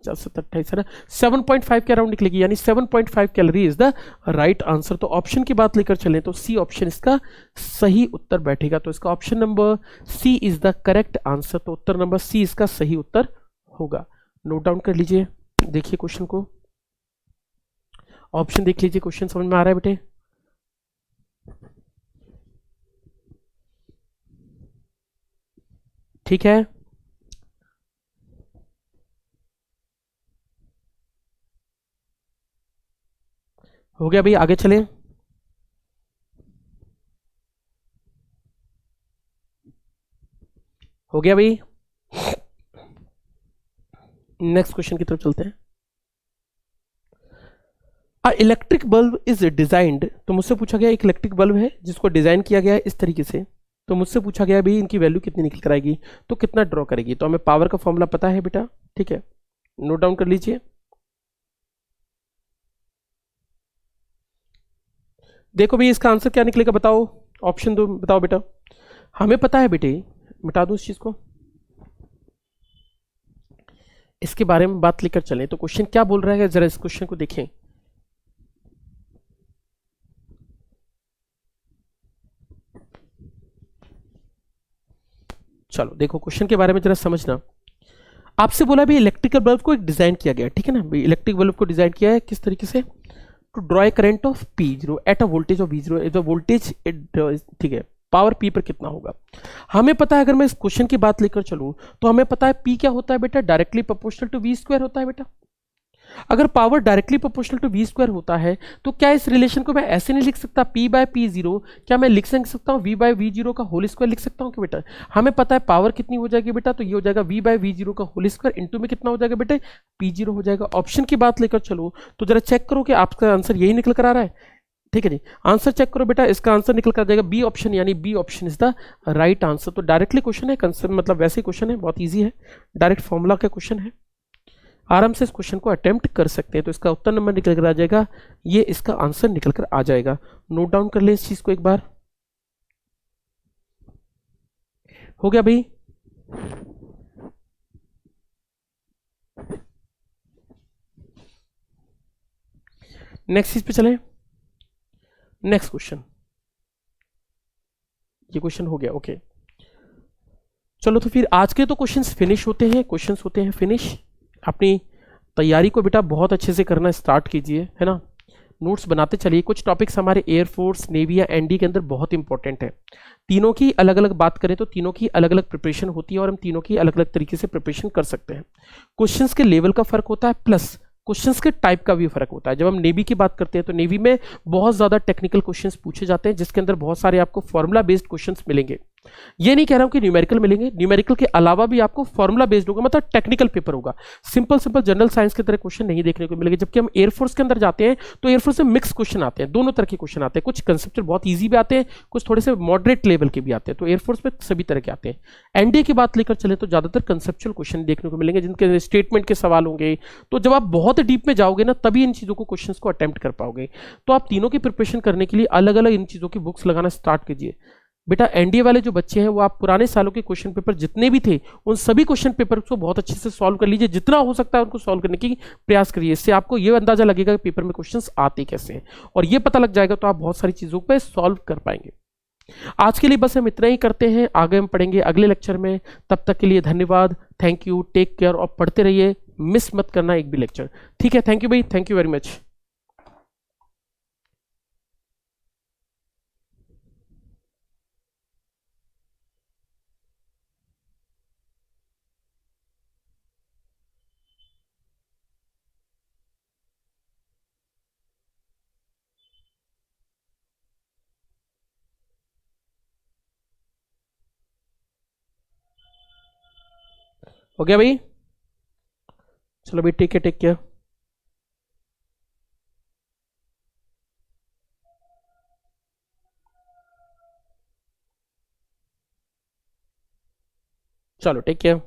27 है ना, 7.5 के अराउंड निकलेगी, यानी 7.5 calorie is the right answer. तो ऑप्शन की बात लेकर चलें तो सी ऑप्शन इसका सही उत्तर बैठेगा। तो इसका option number C is the correct answer. तो उत्तर नंबर सी इसका सही उत्तर होगा। नोट डाउन कर लीजिए, देखिए क्वेश्चन को, ऑप्शन देख लीजिए, क्वेश्चन समझ में आ रहा है बेटे? ठीक है, हो गया भाई, आगे चलें। हो गया भाई, नेक्स्ट क्वेश्चन की तरफ चलते हैं। इलेक्ट्रिक बल्ब इज डिजाइंड, तो मुझसे पूछा गया एक इलेक्ट्रिक बल्ब है जिसको डिजाइन किया गया है इस तरीके से। तो मुझसे पूछा गया भाई इनकी वैल्यू कितनी निकल कर आएगी, तो कितना ड्रॉ करेगी। तो हमें पावर का फॉर्मूला पता है बेटा, ठीक है, नोट डाउन कर लीजिए। देखो भाई इसका आंसर क्या निकलेगा बताओ, ऑप्शन दो बताओ बेटा। हमें पता है बेटे, मिटा दूं इस चीज को, इसके बारे में बात लेकर चलें। तो क्वेश्चन क्या बोल रहा है जरा इस क्वेश्चन को देखें। चलो देखो क्वेश्चन के बारे में जरा समझना। आपसे बोला भी इलेक्ट्रिकल बल्ब को एक डिजाइन किया गया, ठीक है ना, इलेक्ट्रिक बल्ब को डिजाइन किया है किस तरीके से, to draw a current of P0 at a voltage of V0, if the voltage, ठीक है, पावर P पर कितना होगा। हमें पता है, अगर मैं इस क्वेश्चन की बात लेकर चलूं तो हमें पता है P क्या होता है बेटा, डायरेक्टली प्रोपोर्शनल टू V² होता है बेटा। अगर power directly proportional to V² होता है तो क्या इस रिलेशन को मैं ऐसे नहीं लिख सकता P/P0, क्या मैं लिख सकता हूँ V/V0 का होल स्क्वायर लिख सकता हूँ कि बेटा। हमें पता है पावर कितनी हो जाएगी बेटा, तो ये हो जाएगा V/V0 का होल स्क्वायर इंटू में कितना हो जाएगा बेटे, P0 हो जाएगा। ऑप्शन की बात लेकर चलो तो जरा चेक करो कि आपका आंसर यही निकल कर आ रहा है, ठीक है जी, आंसर चेक करो बेटा। इसका आंसर निकल कर जाएगा बी ऑप्शन, यानी B option is the right answer. तो डायरेक्टली क्वेश्चन है, कंसेप्ट मतलब वैसे क्वेश्चन है, बहुत ईजी है, डायरेक्ट फॉर्मूला का क्वेश्चन है, आराम से इस क्वेश्चन को अटेम्प्ट कर सकते हैं। तो इसका उत्तर नंबर निकल कर आ जाएगा, ये इसका आंसर निकल कर आ जाएगा। नोट डाउन कर ले इस चीज को एक बार। हो गया भाई, नेक्स्ट चीज पे चले। नेक्स्ट क्वेश्चन, ये क्वेश्चन हो गया, ओके। चलो तो फिर आज के तो क्वेश्चंस फिनिश होते हैं, क्वेश्चंस होते हैं फिनिश। अपनी तैयारी को बेटा बहुत अच्छे से करना स्टार्ट कीजिए, है ना, नोट्स बनाते चलिए। कुछ टॉपिक्स हमारे एयरफोर्स, नेवी या एनडी के अंदर बहुत इंपॉर्टेंट है। तीनों की अलग अलग बात करें तो तीनों की अलग अलग प्रिपरेशन होती है और हम तीनों की अलग अलग तरीके से प्रिपरेशन कर सकते हैं। क्वेश्चंस के लेवल का फर्क होता है, प्लस क्वेश्चंस के टाइप का भी फर्क होता है। जब हम नेवी की बात करते हैं तो नेवी में बहुत ज्यादा टेक्निकल क्वेश्चंस पूछे जाते हैं, जिसके अंदर बहुत सारे आपको फॉर्मूला बेस्ड क्वेश्चंस मिलेंगे। ये नहीं कह रहा हूं कि न्यूमेरिकल मिलेंगे, न्यूमेरिकल के अलावा भी आपको फॉर्मूला बेस्ड होगा, मतलब टेक्निकल पेपर होगा। सिंपल सिंपल जनरल साइंस की तरह क्वेश्चन नहीं देखने को मिलेंगे। जबकि हम एयरफोर्स के अंदर जाते हैं तो एयरफोर्स में मिक्स क्वेश्चन आते हैं, दोनों तरह के क्वेश्चन आते हैं। कुछ कंसेप्चुअल बहुत ईजी भी आते हैं, कुछ थोड़े से मॉडरेट लेवल के भी आते हैं। तो एयरफोर्स में सभी तरह के आते हैं। एनडीए की बात लेकर चले तो ज्यादातर कंसेप्चुअल क्वेश्चन देखने को मिलेंगे, जिनके स्टेटमेंट के सवाल होंगे। तो जब आप बहुत डीप में जाओगे ना, तभी इन चीजों को क्वेश्चन को अटेम्प्ट कर पाओगे। तो आप तीनों की प्रिपरेशन करने के लिए अलग अलग इन चीजों की बुक्स लगाना स्टार्ट कीजिए। बेटा एनडीए वाले जो बच्चे हैं वो आप पुराने सालों के क्वेश्चन पेपर जितने भी थे उन सभी क्वेश्चन पेपर को बहुत अच्छे से सॉल्व कर लीजिए, जितना हो सकता है उनको सॉल्व करने की प्रयास करिए। इससे आपको ये अंदाजा लगेगा कि पेपर में क्वेश्चंस आते कैसे हैं, और ये पता लग जाएगा तो आप बहुत सारी चीजों पे सॉल्व कर पाएंगे। आज के लिए बस हम इतना ही करते हैं, आगे हम पढ़ेंगे अगले लेक्चर में। तब तक के लिए धन्यवाद, थैंक यू, टेक केयर, और पढ़ते रहिए, मिस मत करना एक भी लेक्चर। ठीक है, थैंक यू भाई, थैंक यू वेरी मच। हो गया भाई, चलो भाई, टेक केयर। चलो टेक केयर।